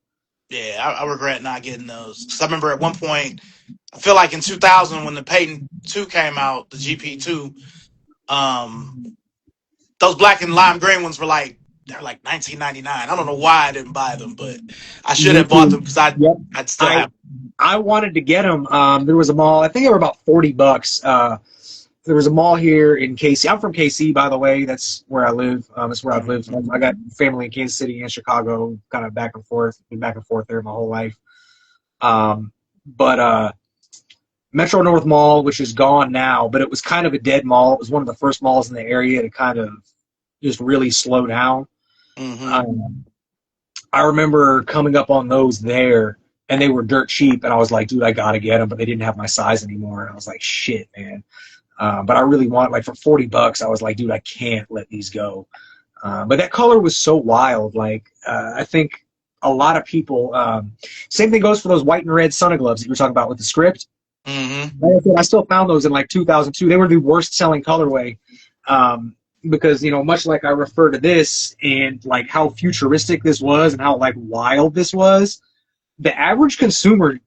Yeah, I regret not getting those. Because I remember at one point, I feel like in 2000 when the Peyton 2 came out, the GP2, um, those black and lime green ones were like they're like 1999. I don't know why I didn't buy them, but I should Me have bought them too. because I Yep. I'd still I have. I wanted to get them. There was a mall. I think they were about $40. There was a mall here in KC. I'm from KC, by the way. That's where I live. That's where I've lived. Mhm. I got family in Kansas City and Chicago, kind of back and forth. Been back and forth there my whole life. But Metro North Mall, which is gone now, but it was kind of a dead mall. It was one of the first malls in the area to kind of just really slow down. Mhm. Um, I remember coming up on those there, and they were dirt cheap, and I was like, dude, I gotta get them, but they didn't have my size anymore, and I was like, shit, man. But I really want, like, for $40, I was like, dude, I can't let these go. But that color was so wild. Like, I think a lot of people, same thing goes for those white and red Santa gloves that you were talking about with the script. Mhm. Like I said, I still found those in like 2002. They were the worst selling colorway. Because, much like I refer to this and like how futuristic this was and how like wild this was, the average consumer,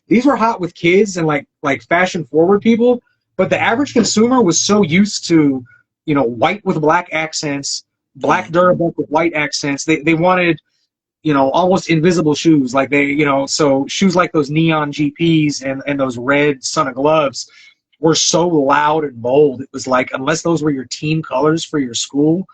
these were hot with kids and like fashion forward people, but the average consumer was so used to, white with black accents, black Mhm. Durabelt with white accents. They wanted, almost invisible shoes. Like so shoes like those neon GPs and those red Santa gloves were so loud and bold. It was like, unless those were your team colors for your school,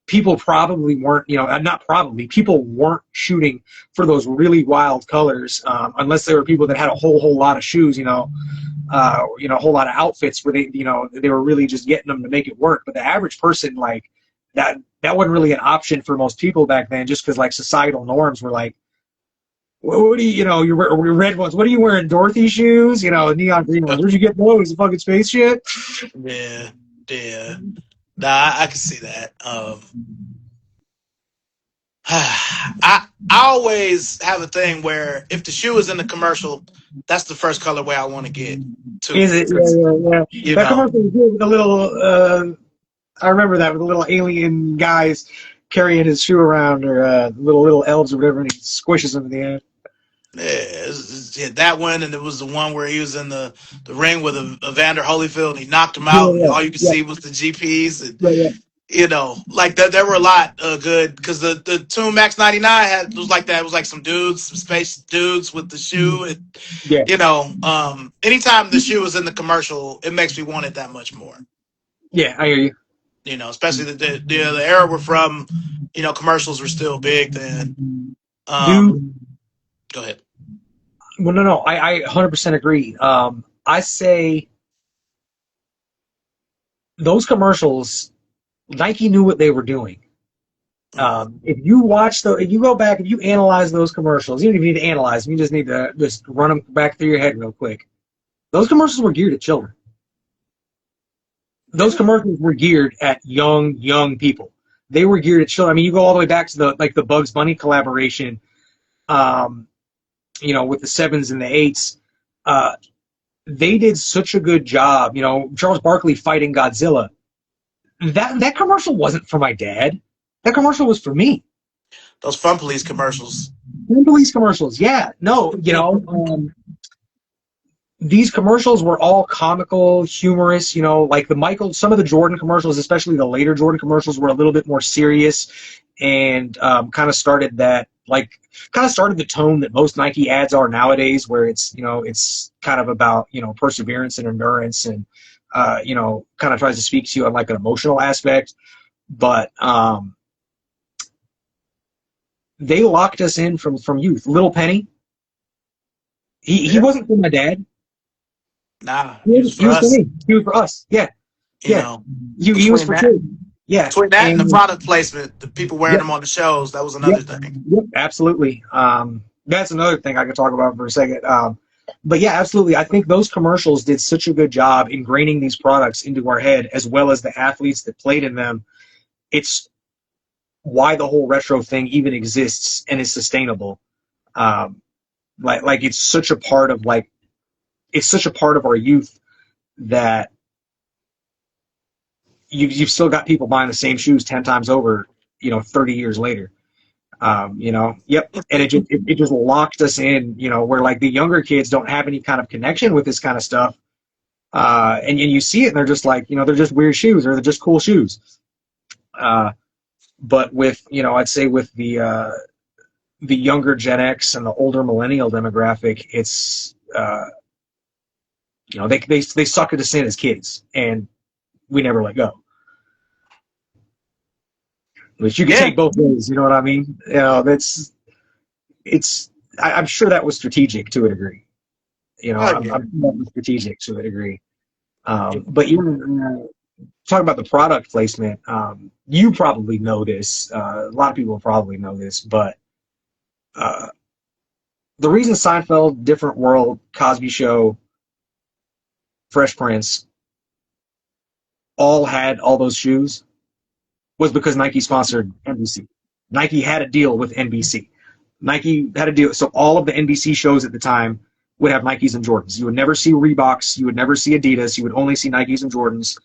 people probably weren't, not probably, people weren't shooting for those really wild colors, unless there were people that had a whole lot of shoes, a whole lot of outfits where they were really just getting them to make it work. But the average person, like that wasn't really an option for most people back then, just because like societal norms were like, what do your red ones? What are you wearing? Dorothy shoes? Neon green ones. Where'd you get those? A fucking spaceship? Yeah. Yeah. Nah, I can see that. I always have a thing where if the shoe is in the commercial, that's the first colorway I want to get too. Is it? Yeah, 'Cause, yeah, yeah. you That know, commercial was good with the little. I remember that with the little alien guys carrying his shoe around, or little elves or whatever, and he squishes them in the air. yeah, yeah, that one, and it was the one where he was in the ring with Evander Holyfield, and he knocked him Yeah, out, and yeah, all you could yeah, see was the GPs, and yeah, yeah. You know, like there were a lot good because the Tune Max 99 had was like that. It was like some dudes, some space dudes with the shoe. Yeah, You know, anytime the shoe is in the commercial, it makes me want it that much more. yeah, I hear you. You know, especially the era we're from. You know, commercials were still big then. Um, Dude, Go ahead. well, no, I 100% agree. I say those commercials, Nike knew what they were doing. Mhm. If you watch if you go back, if you analyze those commercials, you don't even need to analyze them. You just need to just run them back through your head real quick. Those commercials were geared at children. Those Yeah, commercials were geared at young people. They were geared at children. I mean, you go all the way back to the Bugs Bunny collaboration, um, with the sevens and the eights. Uh, they did such a good job. Charles Barkley fighting Godzilla. That commercial wasn't for my dad. That commercial was for me. those Fun Police commercials. Police commercials, yeah. No, these commercials were all comical, humorous, like some of the Jordan commercials, especially the later Jordan commercials, were a little bit more serious and kind of started the tone that most Nike ads are nowadays, where it's kind of about, perseverance and endurance and, kind of tries to speak to you on like an emotional aspect. But they locked us in from youth. Little Penny, he Yeah, wasn't for my dad. nah, He he was, was for he was for us. me. He was for us. Yeah, You yeah. know, He was between for that kids. Yeah, and the and product placement, the people wearing yep, them on the shows, that was yep, another thing. yep, absolutely. That's another thing I could talk about for a second. But yeah, absolutely. I think those commercials did such a good job ingraining these products into our head, as well as the athletes that played in them. It's why the whole retro thing even exists and is sustainable. Um, like it's such a part of our youth that you've still got people buying the same shoes 10 times over, 30 years later. Yep. And it just locked us in, where like the younger kids don't have any kind of connection with this kind of stuff. And you see it and they're just like, they're just weird shoes or they're just cool shoes. Uh, but I'd say with the younger Gen X and the older millennial demographic, it's, they suckered us in as kids and we never let go. Which you could Yeah, take both ways, you know what I mean? It's I'm sure that was strategic to a degree. oh I'm yeah. sure that was strategic to a degree. But talk about the product placement. You probably know this. A lot of people probably know this, but uh, the reason Seinfeld, Different World, Cosby Show, Fresh Prince all had all those shoes was because Nike sponsored NBC. Nike had a deal with NBC. Nike had a deal. So all of the NBC shows at the time would have Nikes and Jordans. You would never see Reeboks. You would never see Adidas. You would only see Nikes and Jordans,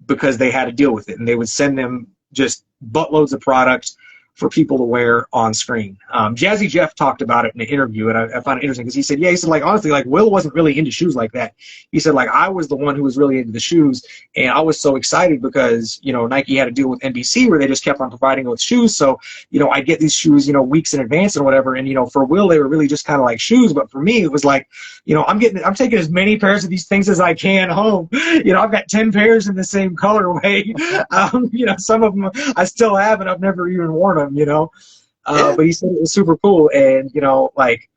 because they had a deal with it. And they would send them just buttloads of products for people to wear on screen. Jazzy Jeff talked about it in an interview, and I found it interesting because he said, like, honestly, like, Will wasn't really into shoes like that. He said, like, I was the one who was really into the shoes, and I was so excited because, Nike had a deal with NBC where they just kept on providing with shoes. So, I get these shoes, weeks in advance and whatever. And, for Will, they were really just kind of like shoes. But for me, it was like, I'm taking as many pairs of these things as I can home. I've got 10 pairs in the same colorway. Some of them I still have and I've never even worn them, Yeah. but he said it was super cool. And, like,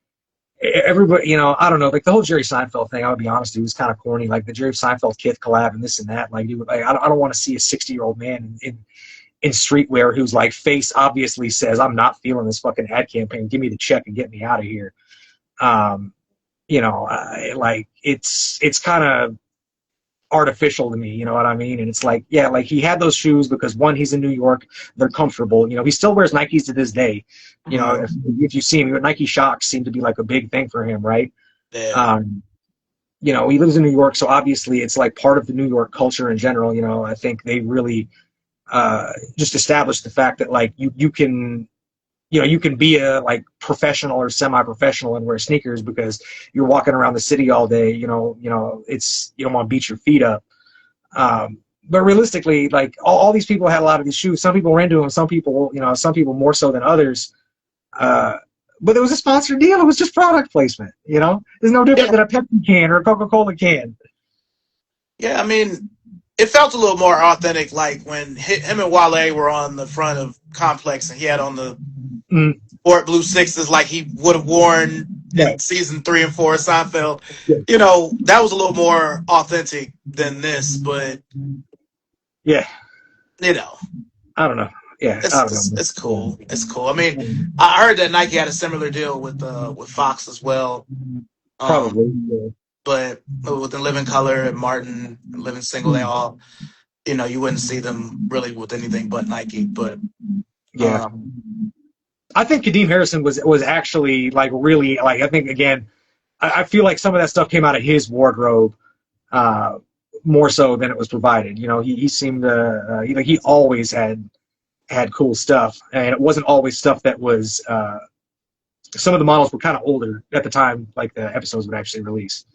everybody, I don't know, like the whole Jerry Seinfeld thing, I would be honest, it was kind of corny. Like the Jerry Seinfeld Kith collab and this and that. Like, I don't want to see a 60-year-old man in streetwear whose like face obviously says, I'm not feeling this fucking ad campaign. Give me the check and get me out of here. Um, like it's kind of artificial to me, you know what I mean? And it's like, yeah, like he had those shoes because one, he's in New York, they're comfortable. He still wears Nikes to this day. Mhm. If you see him, Nike Shocks seem to be like a big thing for him, right? Yeah. Um, he lives in New York, so obviously it's like part of the New York culture in general. I think they really just established the fact that like you can you can be a like professional or semi-professional and wear sneakers because you're walking around the city all day. It's you don't want to beat your feet up. but realistically, like all these people had a lot of these shoes. Some people were into them. Some people more so than others. Uh, but it was a sponsored deal. It was just product placement. It's no different Yeah, than a Pepsi can or a Coca-Cola can. yeah. I mean, it felt a little more authentic, like when him and Wale were on the front of Complex, and he had on the Mm, sport blue sixes, like he would have worn in right. season 3 and 4 of Seinfeld. Yeah. That was a little more authentic than this, but Yeah. you know, I don't know. Yeah. I don't know. it's cool. It's cool. I mean, I heard that Nike had a similar deal with Fox as well. Um, Probably. Yeah. but with the Living Color and Martin, Living Single, they all, you wouldn't see them really with anything but Nike. But Yeah. um, I think Kadeem Harrison was actually like really like I think again I feel like some of that stuff came out of his wardrobe uh, more so than it was provided. He seemed he always had cool stuff, and it wasn't always stuff that was. Some of the models were kind of older at the time, like the episodes would actually release.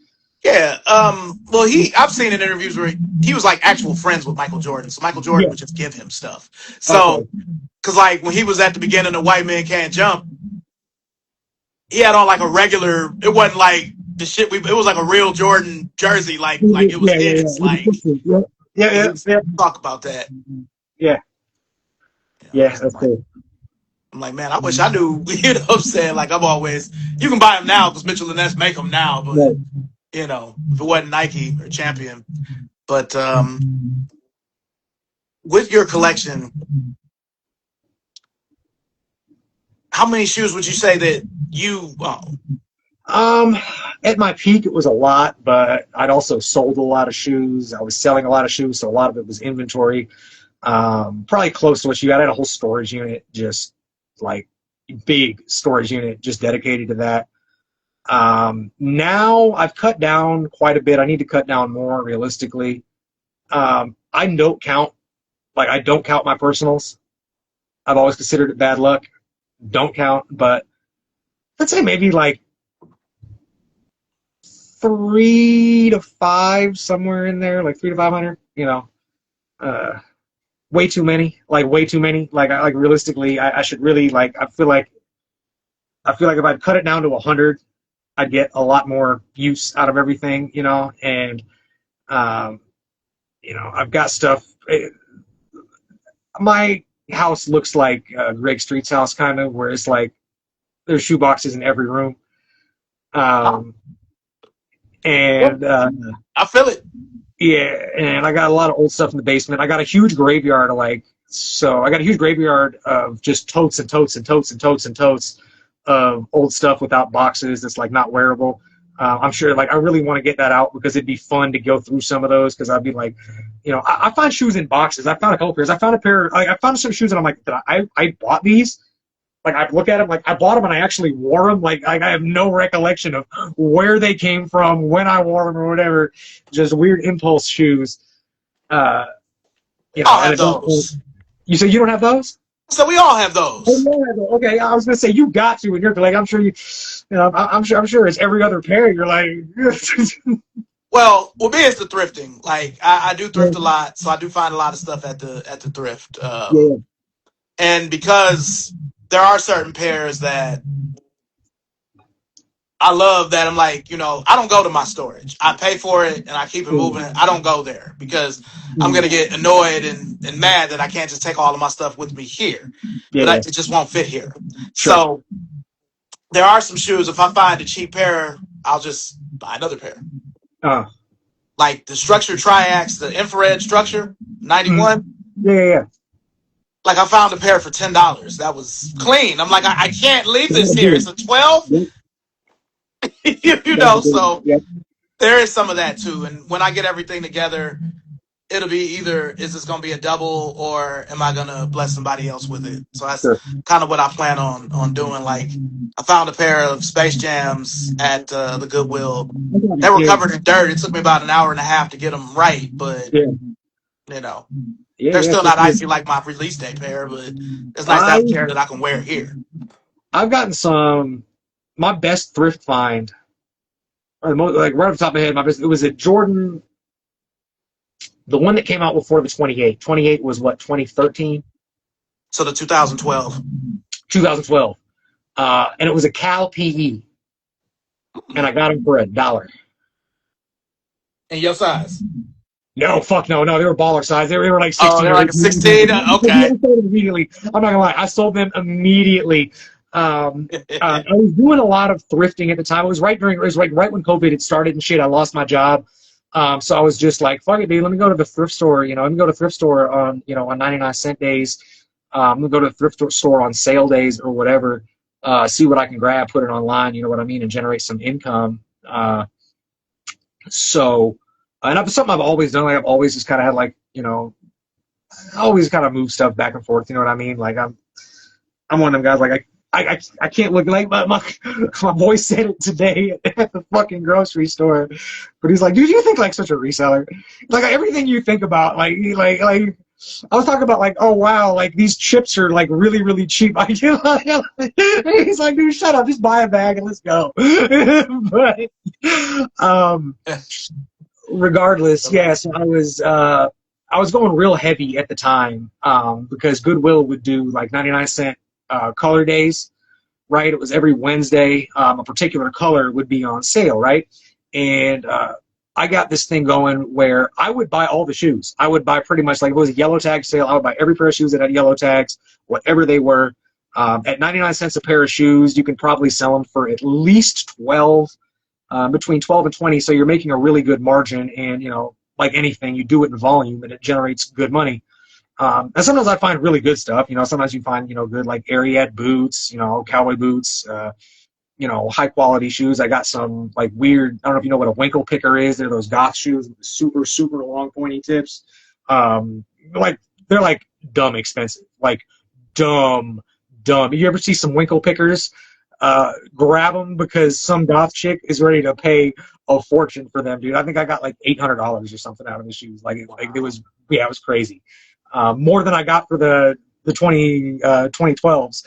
yeah. Well, I've seen in interviews where he was like actual friends with Michael Jordan, so Michael Jordan Yeah. would just give him stuff. Okay. So, because like when he was at the beginning of White Men Can't Jump, he had on like a regular. It wasn't like the shit. It was like a real Jordan jersey, like it was Yeah. Yeah. his. Like Yeah. Yeah. he Yeah. was Yeah. talk about that. Yeah. Yeah. That's cool. I'm like, man, I wish I knew. What I'm saying? Like I'm always, you can buy them now because Mitchell and Ness make them now, but Right. if it wasn't Nike or Champion, but with your collection, how many shoes would you say that you own? Um, at my peak, it was a lot, but I'd also sold a lot of shoes. I was selling a lot of shoes, so a lot of it was inventory. Probably close to what you got. I had a whole storage unit, just like big storage unit, just dedicated to that. Now I've cut down quite a bit. I need to cut down more realistically. I don't count, like I don't count my personals. I've always considered it bad luck. Don't count, but let's say maybe like 3 to 5, somewhere in there, like 300 to 500. Uh, way too many, like way too many. Like realistically, I should really like. I feel like if I'd cut it down to 100, I'd get a lot more use out of everything. And um, I've got stuff. My house looks like Greg Street's house, kind of, where it's like there's shoe boxes in every room. Um, and I feel it. Yeah, and I got a lot of old stuff in the basement. I got a huge graveyard I got a huge graveyard of just totes and totes and totes and totes and totes of old stuff without boxes that's like not wearable. I'm sure like I really want to get that out because it'd be fun to go through some of those because I'd be like, I find shoes in boxes. I found a couple pairs. I found a pair. I found some shoes and I'm like, I bought these. Like I look at them, like I bought them and I actually wore them. Like I have no recollection of where they came from, when I wore them, or whatever. Just weird impulse shoes. Uh, We all and have it don't. those. You say you don't have those? So we all have Oh, those. yeah. Okay, I was gonna say you got to, and you're like, I'm sure I'm sure it's every other pair. You're like, Well, me it's the thrifting. Like I do thrift a lot, so I do find a lot of stuff at the thrift. yeah, And because there are certain pairs that I love that I'm like, I don't go to my storage. I pay for it and I keep it moving. I don't go there because I'm gonna get annoyed and mad that I can't just take all of my stuff with me here. But yeah, it just won't fit here. sure. So there are some shoes. If I find a cheap pair, I'll just buy another pair. Uh, Like the Structure Triax, the infrared Structure 91. yeah. Like I found a pair for $10. That was clean. I'm like, I can't leave this here. It's a 12. So Yeah. there is some of that too. And when I get everything together, it'll be either is this gonna be a double or am I gonna bless somebody else with it? So that's Sure. kind of what I plan on doing. Like I found a pair of Space Jams at the Goodwill. They were Yeah. covered in dirt. It took me about an hour and a half to get them right, but Yeah. they're Yeah. still For not sure. icy like my release day pair, but it's nice to have a pair that I can wear here. I've gotten some. My best thrift find, or the most, like right off the top of my head, it was a Jordan. The one that came out before the 28. 28 was what, 2013? So the 2012. 2012. And it was a Cal PE, and I got them for $1. In your size. No, fuck no, no. They were baller size. They were like Oh, 16 they're or like a 16. 18. Okay. I sold them immediately. I'm not gonna lie. I sold them immediately. I was doing a lot of thrifting at the time. It was like right when COVID had started and shit. I lost my job. So I was just like, fuck it, dude. Let me go to the thrift store. Let me go to the thrift store on 99-cent days. I'm gonna go to the thrift store on sale days or whatever. See what I can grab, put it online. You know what I mean, and generate some income. So, and it's something I've always done. Like I've always just kind of had like, I always kind of move stuff back and forth. You know what I mean? Like I'm one of them guys. Like I can't look like my boy said it today at the fucking grocery store, but he's like, dude, you think like such a reseller? Like everything you think about, like I was talking about like, oh wow, like these chips are like really really cheap. He's like, dude, shut up, just buy a bag and let's go. But um, regardless, yeah. So I was going real heavy at the time because Goodwill would do like 99-cent color days, right? It was every Wednesday. A particular color would be on sale, right? And I got this thing going where I would buy all the shoes. I would buy pretty much like if it was a yellow tag sale. I would buy every pair of shoes that had yellow tags, whatever they were. At 99 cents a pair of shoes, you can probably sell them for at least 12, between 12 and 20. So you're making a really good margin. And, like anything, you do it in volume and it generates good money. And sometimes I find really good stuff. Sometimes you find, good like Ariat boots, cowboy boots, high quality shoes. I got some like weird, I don't know if you know what a winkle picker is. They're those goth shoes with super, super long pointy tips. Like they're like dumb expensive, like dumb. You ever see some winkle pickers? Grab them because some goth chick is ready to pay a fortune for them, dude. I think I got like $800 or something out of the shoes. Like it was, yeah, it was crazy. More than I got for the 2012s.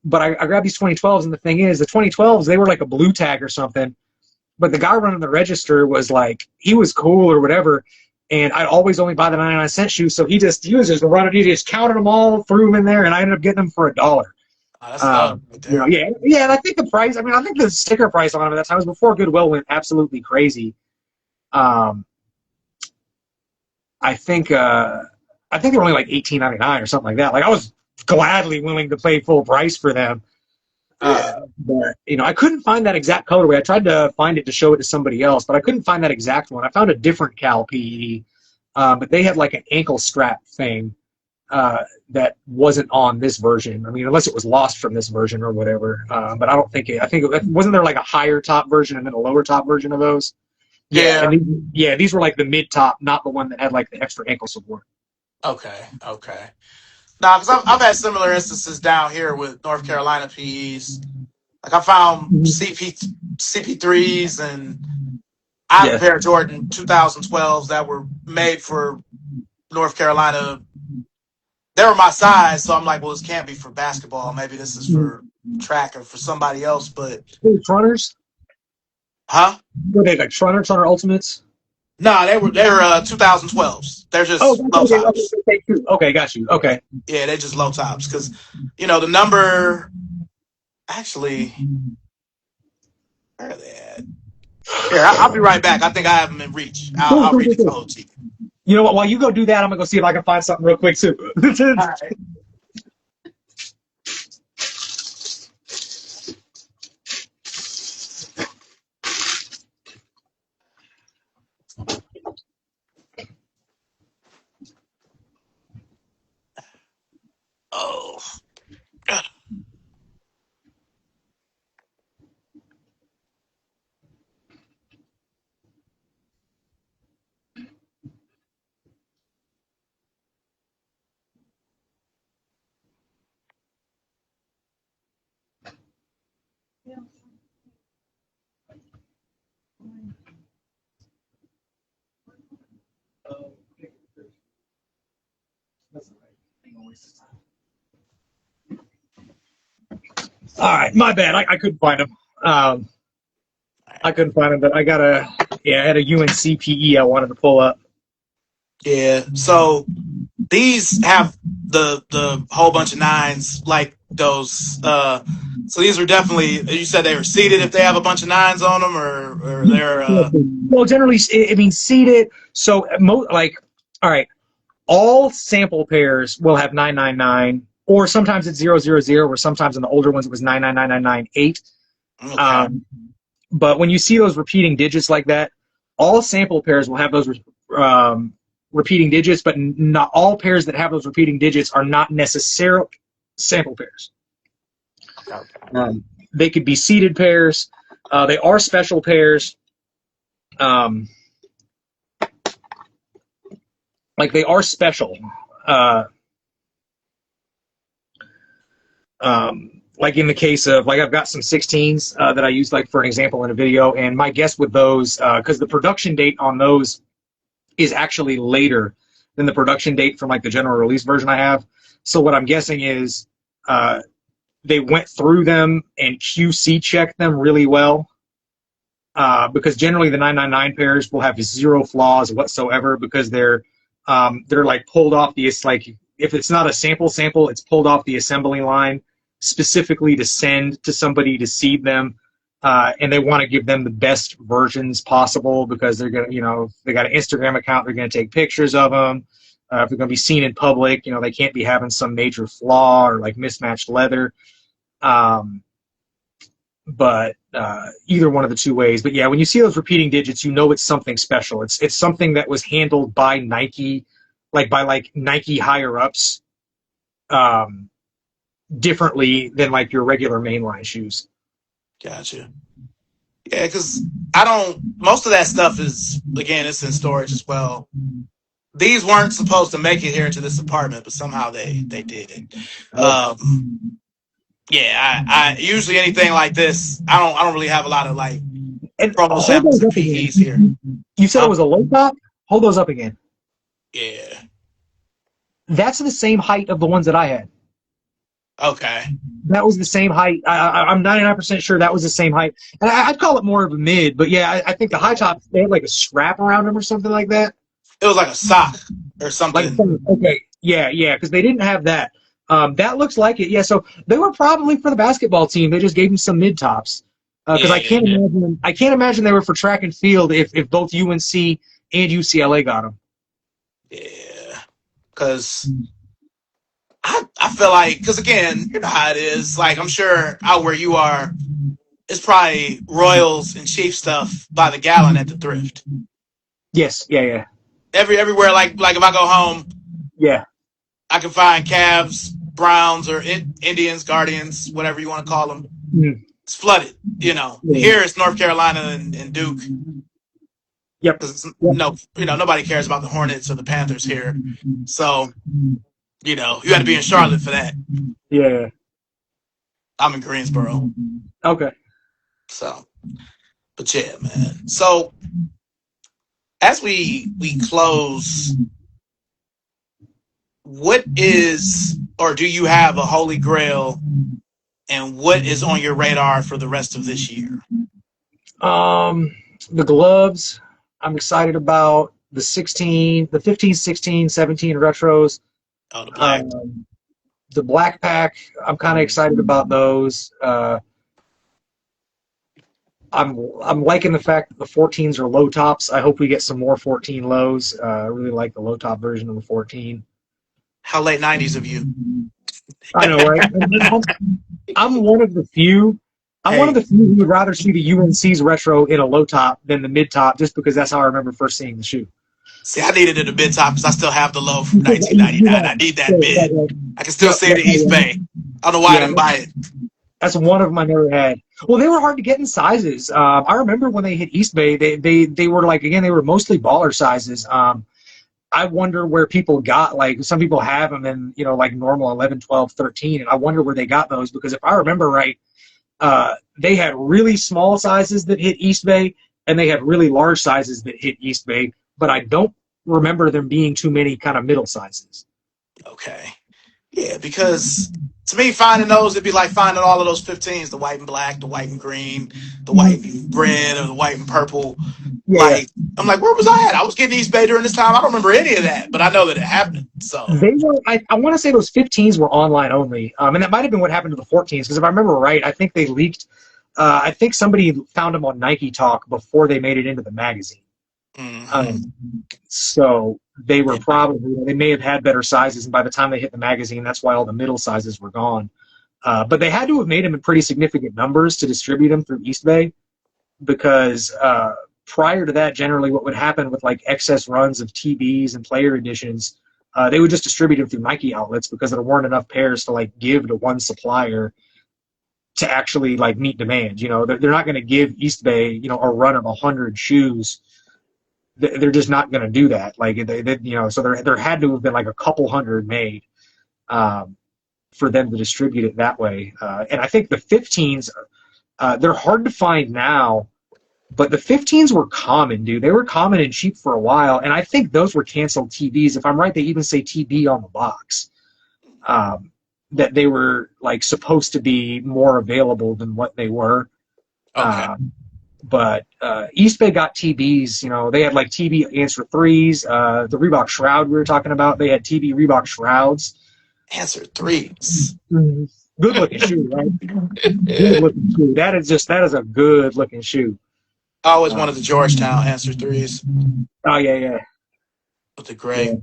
But I grabbed these 2012s, and the thing is, the 2012s, they were like a blue tag or something. But the guy running the register was like, he was cool or whatever. And I'd always only buy the 99-cent shoes. So he was just running, he just counted them all, threw them in there, and I ended up getting them for $1. Oh, that's love right there. Yeah. And I think the price, I think the sticker price on them at that time was before Goodwill went absolutely crazy. I think they were only like $18.99 or something like that. Like I was gladly willing to pay full price for them. But I couldn't find that exact colorway. I tried to find it to show it to somebody else, but I couldn't find that exact one. I found a different Cal PE, but they had like an ankle strap thing that wasn't on this version. Unless it was lost from this version or whatever. But I don't think it. I think wasn't there like a higher top version and then a lower top version of those. Yeah. And these were like the mid top, not the one that had like the extra ankle support. Okay. Nah, because I've had similar instances down here with North Carolina PEs. Like I found CP3s, and I have a pair of Jordan 2012s that were made for North Carolina. They were my size, so I'm like, well, this can't be for basketball. Maybe this is for track or for somebody else. But Trunners? Huh? Were they like Trunners on our Ultimates? No, they're 2012s. They're just low tops. Okay, got you. Okay. Yeah, they're just low tops because the number. Actually, where are they at? Here, I'll be right back. I think I have them in reach. I'll read the code to you. You know what? While you go do that, I'm gonna go see if I can find something real quick too. All right. Oh. All right, my bad. I couldn't find them. I couldn't find them, but I had a UNC PE I wanted to pull up. Yeah. So these have the whole bunch of nines like those. So these are definitely. You said they were seated if they have a bunch of nines on them, or they're. Well, generally, I mean, seated. So, like, all right, all sample pairs will have 999, or sometimes it's 000, or sometimes in the older ones it was 9999998. Okay. Um, but when you see those repeating digits like that, all sample pairs will have those repeating digits, but not all pairs that have those repeating digits are not necessarily sample pairs. Okay. They could be seeded pairs. They are special pairs. Um, like they are special. Uh, like in the case of, like, I've got some 16s that I used like for an example in a video, and my guess with those, because the production date on those is actually later than the production date from like the general release version I have. So what I'm guessing is they went through them and QC checked them really well, because generally the 999 pairs will have zero flaws whatsoever, because they're like pulled off the, it's like, if it's not a sample, it's pulled off the assembly line specifically to send to somebody to seed them. And they want to give them the best versions possible, because they're going to, if they got an Instagram account, they're going to take pictures of them. If they're going to be seen in public, they can't be having some major flaw or like mismatched leather. But either one of the two ways. But yeah, when you see those repeating digits, it's something special. It's something that was handled by Nike, by Nike higher ups, differently than like your regular mainline shoes. Gotcha. Yeah, because I don't. Most of that stuff is, again, it's in storage as well. These weren't supposed to make it here to this apartment, but somehow they did. Yeah, I usually anything like this, I don't really have a lot of like And promo hold samples those and up again. PEs here. You said it was a low top? Hold those up again. Yeah. That's the same height of the ones that I had. Okay. That was the same height. I'm 99% sure that was the same height. And I'd call it more of a mid, but yeah, I think the high tops, they had like a strap around them or something like that. It was like a sock or Like, something. okay, yeah, because they didn't have that. That looks like it. Yeah, so they were probably for the basketball team. They just gave them some mid tops, because Yeah. I can't imagine they were for track and field if both UNC and UCLA got them. Yeah. Because I feel like, because again, you know how it is. Like, I'm sure out where you are, it's probably Royals and Chief stuff by the gallon at the thrift. Yes, yeah. Everywhere, like if I go home, Yeah. I can find Cavs, Browns, or Indians, Guardians, whatever you want to call them. Mm. It's flooded. Yeah. Here it's North Carolina and Duke. Yep. Because nobody cares about the Hornets or the Panthers here. So, you had to be in Charlotte for that. Yeah. I'm in Greensboro. Okay. So, but yeah, man. So as we close, what is, or do you have a holy grail, and what is on your radar for the rest of this year? The gloves, I'm excited about the 15, 16, 17 retros. Oh, the black. The black pack, I'm kind of excited about those. I'm liking the fact that the 14s are low tops. I hope we get some more 14 lows. I really like the low top version of the 14. How late 90s of you? I know, right? I'm one of the few. I'm one of the few who would rather see the UNC's retro in a low top than the mid top, just because that's how I remember first seeing the shoe. See, I needed it a mid top because I still have the low from 1999. I need that mid. I can still see the East Bay. I don't know why I didn't buy it. That's one of them I never had. Well, they were hard to get in sizes. I remember when they hit East Bay, they were like, again, they were mostly baller sizes. I wonder where people got, like, some people have them in, like normal 11, 12, 13, and I wonder where they got those, because if I remember right, they had really small sizes that hit East Bay, and they had really large sizes that hit East Bay, but I don't remember them being too many kind of middle sizes. Okay. Yeah, because to me, finding those, it'd be like finding all of those 15s, the white and black, the white and green, the white and red, or the white and purple. Yeah, yeah. Like, I'm like, where was I at? I was getting East Bay during this time. I don't remember any of that, but I know that it happened. So, They were. I want to say those 15s were online only, and that might have been what happened to the 14s. Because if I remember right, I think they leaked. I think somebody found them on Nike Talk before they made it into the magazine. mm-hmm. Um, so they were Yeah. probably they may have had better sizes, and by the time they hit the magazine, that's why all the middle sizes were gone. But they had to have made them in pretty significant numbers to distribute them through East Bay, because prior to that, generally what would happen with like excess runs of TBs and player editions, they would just distribute them through Nike outlets because there weren't enough pairs to like give to one supplier to actually like meet demand. You know, they're not going to give East Bay, you know, a run of 100 shoes. They're just not going to do that. Like they, you know, so there had to have been like a couple hundred made for them to distribute it that way. And I think the 15s, they're hard to find now, but the 15s were common, dude. They were common and cheap for a while, and I think those were canceled TBs. If I'm right, they even say TB on the box. That they were like supposed to be more available than what they were. Okay. But East Bay got TBs. You know, they had like TB Answer threes. The Reebok Shroud we were talking about, they had TB Reebok Shrouds. Answer threes. Good looking shoe, right? Good looking shoe. That is a good looking shoe. I always wanted the Georgetown answer threes Oh yeah, yeah. with the Yeah. gray.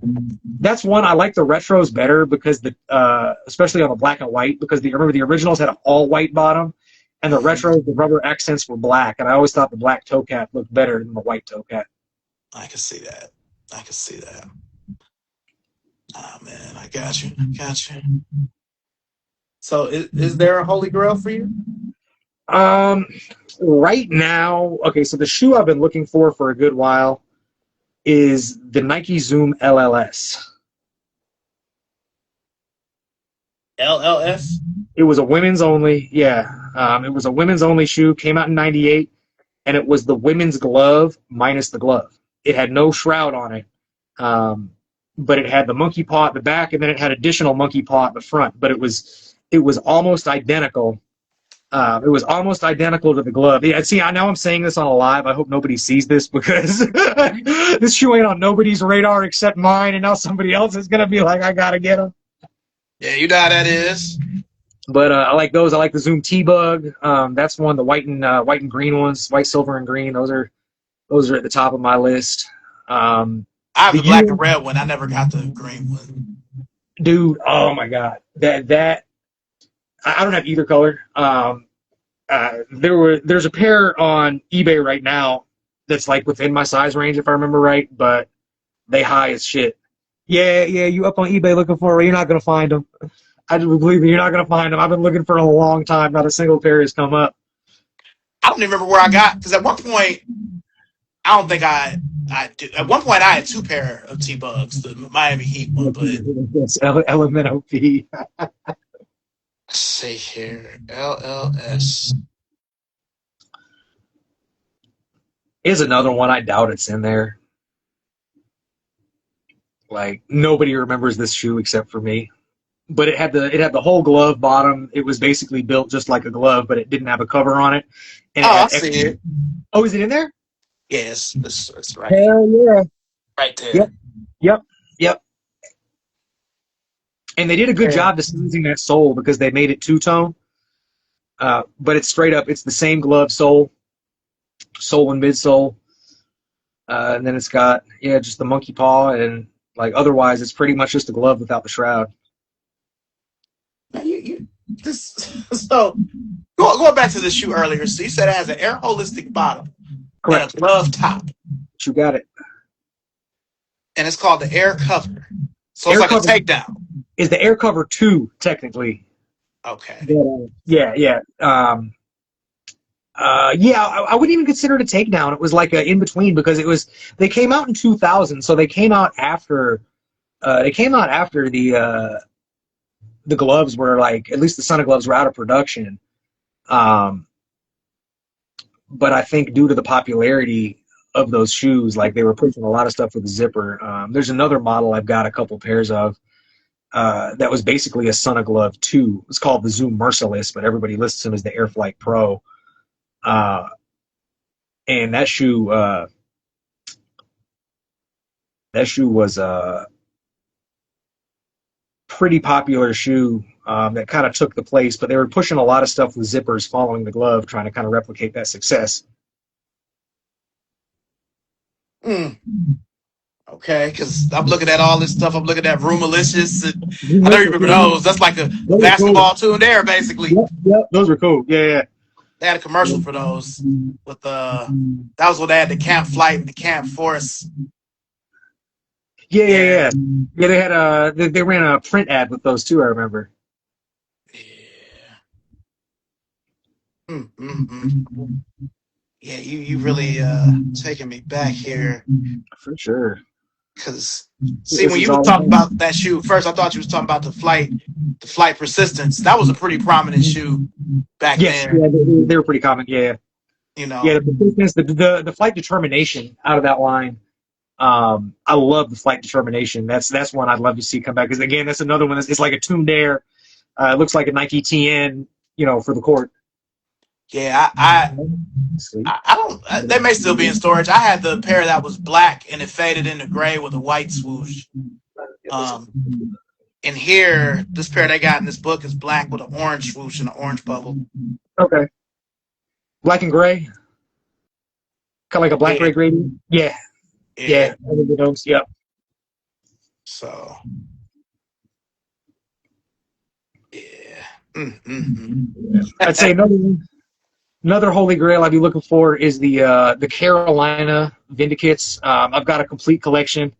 That's one I like the retros better because especially on the black and white, because remember the originals had an all white bottom, and the retros, the rubber accents were black, and I always thought the black toe cap looked better than the white toe cap. I can see that. I can see that. Oh man, I got you. I got you. So is there a holy grail for you? Um, right now, okay, so the shoe I've been looking for a good while is the Nike Zoom LLS. LLS? It was a women's only, yeah. It was a women's only shoe. Came out in '98, and it was the women's glove minus the glove. It had no shroud on it, but it had the monkey paw at the back, and then it had additional monkey paw at the front. But it was almost identical. It was almost identical to the glove. Yeah, see, I know I'm saying this on a live. I hope nobody sees this because this shoe ain't on nobody's radar except mine, and now somebody else is gonna be like, I gotta get them. Yeah, you know how that is. But I like those. I like the Zoom T-Bug. That's one. The white and green ones, white, silver, and green. Those are at the top of my list. I have the black and red one. I never got the green one. Dude, oh my god, that I don't have either color. There's a pair on eBay right now that's like within my size range if I remember right, but they high as shit. Yeah, you up on eBay looking for it, you're not gonna find them. I do believe me, you're not gonna find them. I've been looking for a long time. Not a single pair has come up. I don't even remember where I got because at one point I don't think I do. At one point I had two pair of T-Bugs, the Miami Heat one, but It's LMNOP. let's see here. LLS. Is another one. I doubt it's in there. Like nobody remembers this shoe except for me. But it had the whole glove bottom. It was basically built just like a glove, but it didn't have a cover on it. And Oh, it I had see it. Oh, is it in there? Yes, it's right, Hell yeah. right there. Yep. And they did a good job disguising that sole because they made it two-tone. But it's straight up. It's the same glove sole and midsole. And then it's got, just the monkey paw. And like otherwise, it's pretty much just a glove without the shroud. Now you this so going back to the shoe earlier. So you said it has an air holistic bottom Correct. and a glove top, You got it. and it's called the air cover. So it's Air like cover a takedown. is the air cover 2, technically. Okay. Yeah. I wouldn't even consider it a takedown. It was like a in between because they came out in 2000, so they came out after the gloves were like, at least the Sonic gloves were out of production. But I think due to the popularity of those shoes, like they were pushing a lot of stuff with the zipper. There's another model I've got a couple pairs of that was basically a Sonic glove 2. It's called the Zoom Merciless, but everybody lists them as the Airflight Pro. And that shoe, That shoe was a pretty popular shoe that kind of took the place, but they were pushing a lot of stuff with zippers following the glove, trying to kind of replicate that success. Mm, okay, because I'm looking at all this stuff. I'm looking at Rumalicious. And I know you Delicious, remember yeah. those. That's like a Those were cool. basketball tune there, basically. Yep, yep, those were cool. Yeah, They had a yeah. commercial for those with that was when they had the Camp Flight and the Camp Force. Yeah, yeah, Yeah. yeah. Yeah, they had they ran a print ad with those too, I remember. Yeah. Mm. Yeah, you really taking me back here. For sure. Cause see, This when is you was all talking about that shoe, first I thought you was talking about the flight persistence. That was a pretty prominent shoe back yes, then. yeah, they were pretty common. Yeah. You Yeah, know. the flight determination out of that line. I love the flight determination. That's one I'd love to see come back because again, that's another one. It's like a tuned air. It looks like a Nike TN, for the court. Yeah, Sweet. I don't. They may still be in storage. I had the pair that was black and it faded into gray with a white swoosh. Um, and here, this pair they got in this book is black with an orange swoosh and an orange bubble. Okay. Black and gray, kind of like a black Yeah, gray gradient. Yeah, yeah. yeah. I remember those. Yep. So, yeah. Mm. I'd say another holy grail I'd be looking for is the Carolina Vindicates. I've got a complete collection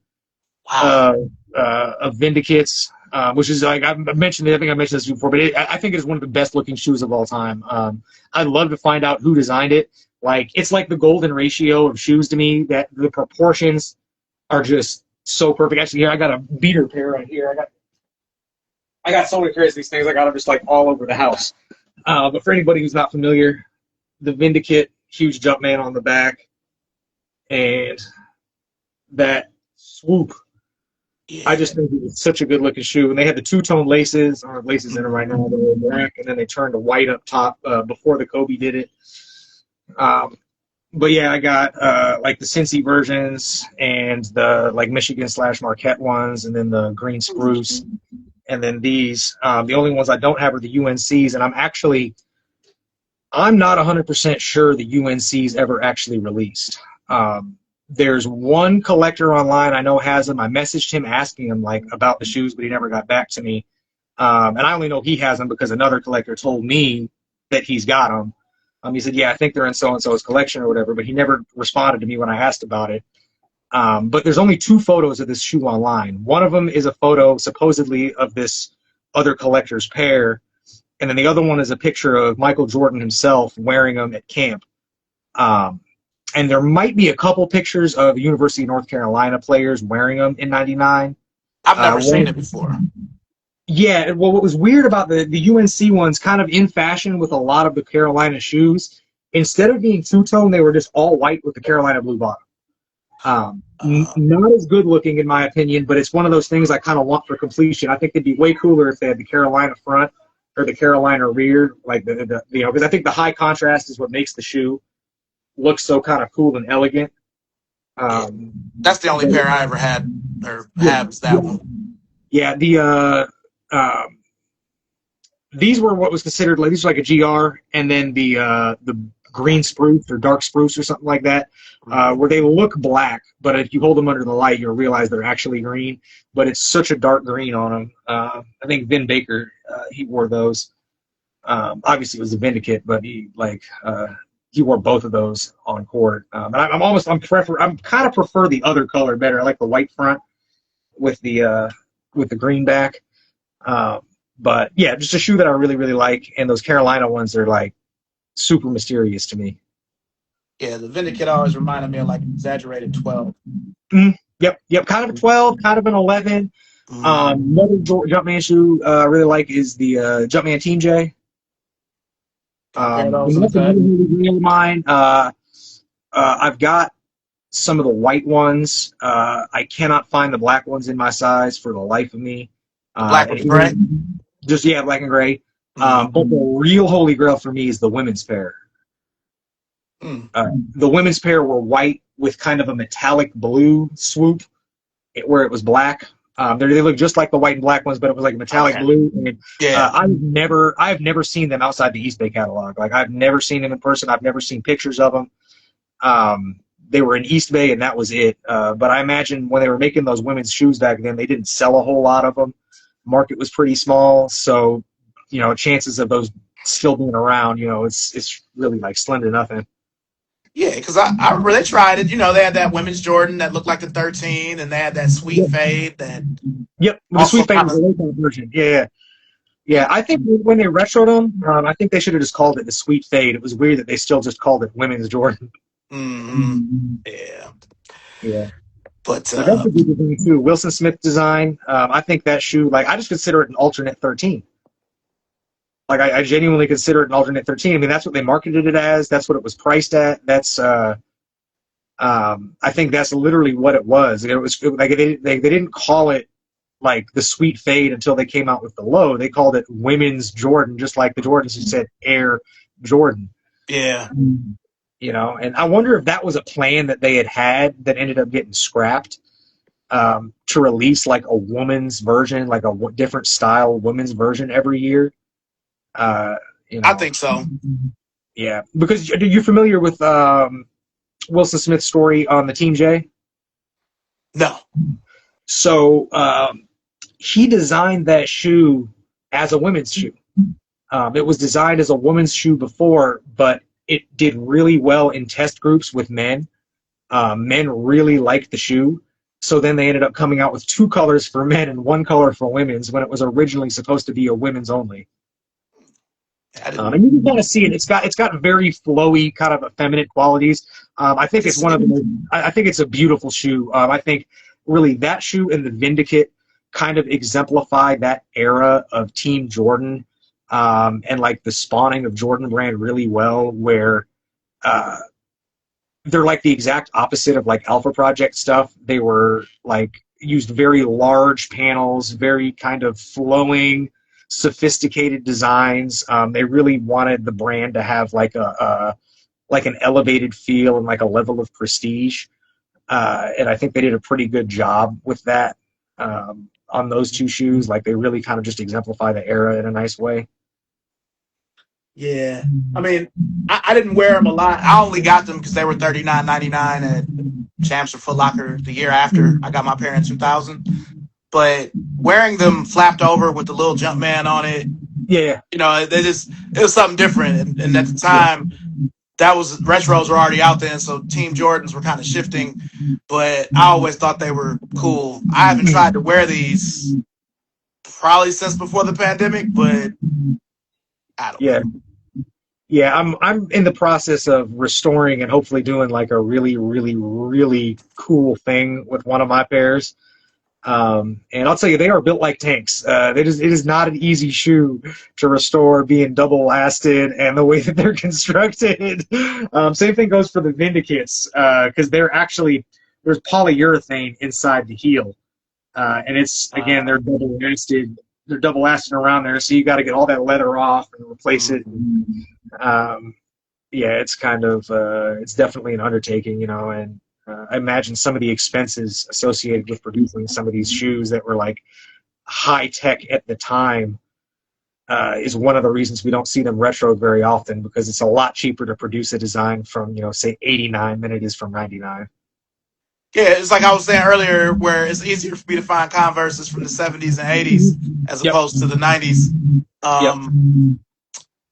Wow. uh, of Vindicates, which is like I've mentioned it. I think I mentioned this before, but I think it's one of the best looking shoes of all time. I'd love to find out who designed it. Like it's like the golden ratio of shoes to me. That the proportions are just so perfect. Actually, here I got a beater pair right here. I got so many pairs of these things. I got them just like all over the house. But for anybody who's not familiar, the Vindicate, huge jump man on the back, and that swoop. I Yeah. just think it's such a good looking shoe. And they had the two-tone laces, or laces in it right now, they're black, and then they turned to white up top before the Kobe did it. Um, but yeah, I got like the Cincy versions and the like Michigan/Marquette ones, and then the green spruce, and then these. The only ones I don't have are the UNCs, and I'm not 100% sure the UNC's ever actually released. There's one collector online I know has them. I messaged him asking him like about the shoes, but he never got back to me. And I only know he has them because another collector told me that he's got them. He said, "Yeah, I think they're in so and so's collection or whatever," but he never responded to me when I asked about it. But there's only two photos of this shoe online. One of them is a photo supposedly of this other collector's pair, and then the other one is a picture of Michael Jordan himself wearing them at camp. Um, and there might be a couple pictures of University of North Carolina players wearing them in '99. I've never seen it One, before. yeah, well, what was weird about the UNC ones, kind of in fashion with a lot of the Carolina shoes, instead of being two-tone, they were just all white with the Carolina blue bottom. Not as good looking in my opinion, but it's one of those things I kind of want for completion. I think it'd be way cooler if they had the Carolina front or the Carolina rear, like because I think the high contrast is what makes the shoe look so kind of cool and elegant. Yeah. Um, That's the only pair I ever had or have is that one. yeah, these were what was considered like these were like a GR, and then the green spruce or dark spruce or something like that, where they look black, but if you hold them under the light, you'll realize they're actually green. But it's such a dark green on them. I think Vin Baker he wore those. Obviously, it was a Vindicate, but he wore both of those on court. And I'm kind of prefer the other color better. I like the white front with the green back. But yeah, just a shoe that I really, really like. And those Carolina ones are like super mysterious to me. Yeah, the Vindicate always reminded me of like exaggerated 12. Yep. Kind of a 12, kind of an 11. Another Jumpman shoe I really like is the Jumpman Team J. That's a really real of mine. I've got some of the white ones. I cannot find the black ones in my size for the life of me. Black and gray. Just yeah, black and gray. But the real holy grail for me is the women's pair. The women's pair were white with kind of a metallic blue swoop. where it was black. They look just like the white and black ones, but it was like metallic Okay. blue. And Yeah. I've never seen them outside the East Bay catalog. Like I've never seen them in person. I've never seen pictures of them. They were in East Bay, and that was it. But I imagine when they were making those women's shoes back then, they didn't sell a whole lot of them. Market was pretty small, so chances of those still being around, it's really like slim to nothing. Yeah, because I remember they tried it. They had that women's Jordan that looked like the 13, and they had that sweet Yep, fade that yep. The also Sweet Fade kind was the of. low version. Yeah, yeah. Yeah, I think when they retroed them, I think they should have just called it the Sweet Fade. It was weird that they still just called it Women's Jordan. Mm-hmm. Yeah. Yeah, But but that's a good design too. Wilson Smith design. I think that shoe, like I just consider it an alternate 13. Like I genuinely consider it an alternate 13. I mean, that's what they marketed it as. That's what it was priced at. I think that's literally what it was. Like they didn't call it like the Sweet Fade until they came out with the low. They called it Women's Jordan, just like the Jordans who said Air Jordan. yeah, And I wonder if that was a plan that they had that ended up getting scrapped, to release like a woman's version, like a different style women's version every year. Uh, you I know, think so. yeah, because you're familiar with Wilson Smith's story on the Team J. No. So he designed that shoe as a women's shoe. It was designed as a woman's shoe before, but it did really well in test groups with men. Men really liked the shoe. So then they ended up coming out with 2 colors for men and 1 color for women's when it was originally supposed to be a women's only. I didn't. And you can kind of see it. It's got very flowy, kind of effeminate qualities. I think it's one of the most, I think it's a beautiful shoe. I think really that shoe and the Vindicate kind of exemplify that era of Team Jordan, and like the spawning of Jordan Brand really well, where they're like the exact opposite of like Alpha Project stuff. They were like used very large panels, very kind of flowing, sophisticated designs. They really wanted the brand to have like like an elevated feel and like a level of prestige. And I think they did a pretty good job with that, on those 2 shoes. Like they really kind of just exemplify the era in a nice way. Yeah. I mean, I didn't wear them a lot. I only got them because they were $39.99 at Champs or Foot Locker the year after I got my pair in 2000. But wearing them flapped over with the little Jumpman on it, Yeah, it was something different. And at the time, that was retros were already out there, so Team Jordans were kind of shifting. But I always thought they were cool. I haven't tried to wear these probably since before the pandemic, but I don't yeah. know. Yeah, I'm in the process of restoring and hopefully doing like a really, really, really cool thing with one of my pairs. And I'll tell you, they are built like tanks. It is not an easy shoe to restore, being double lasted and the way that they're constructed. Same thing goes for the Vindicates, because there's polyurethane inside the heel, and it's again they're double lasted. They're double lasted around there, so you got to get all that leather off and replace it. Yeah, it's kind of it's definitely an undertaking, and I imagine some of the expenses associated with producing some of these shoes that were like high tech at the time, is one of the reasons we don't see them retroed very often, because it's a lot cheaper to produce a design from say 89 than it is from 99. Yeah, it's like I was saying earlier, where it's easier for me to find Converses from the 70s and 80s as Yep. opposed to the 90s. Yep.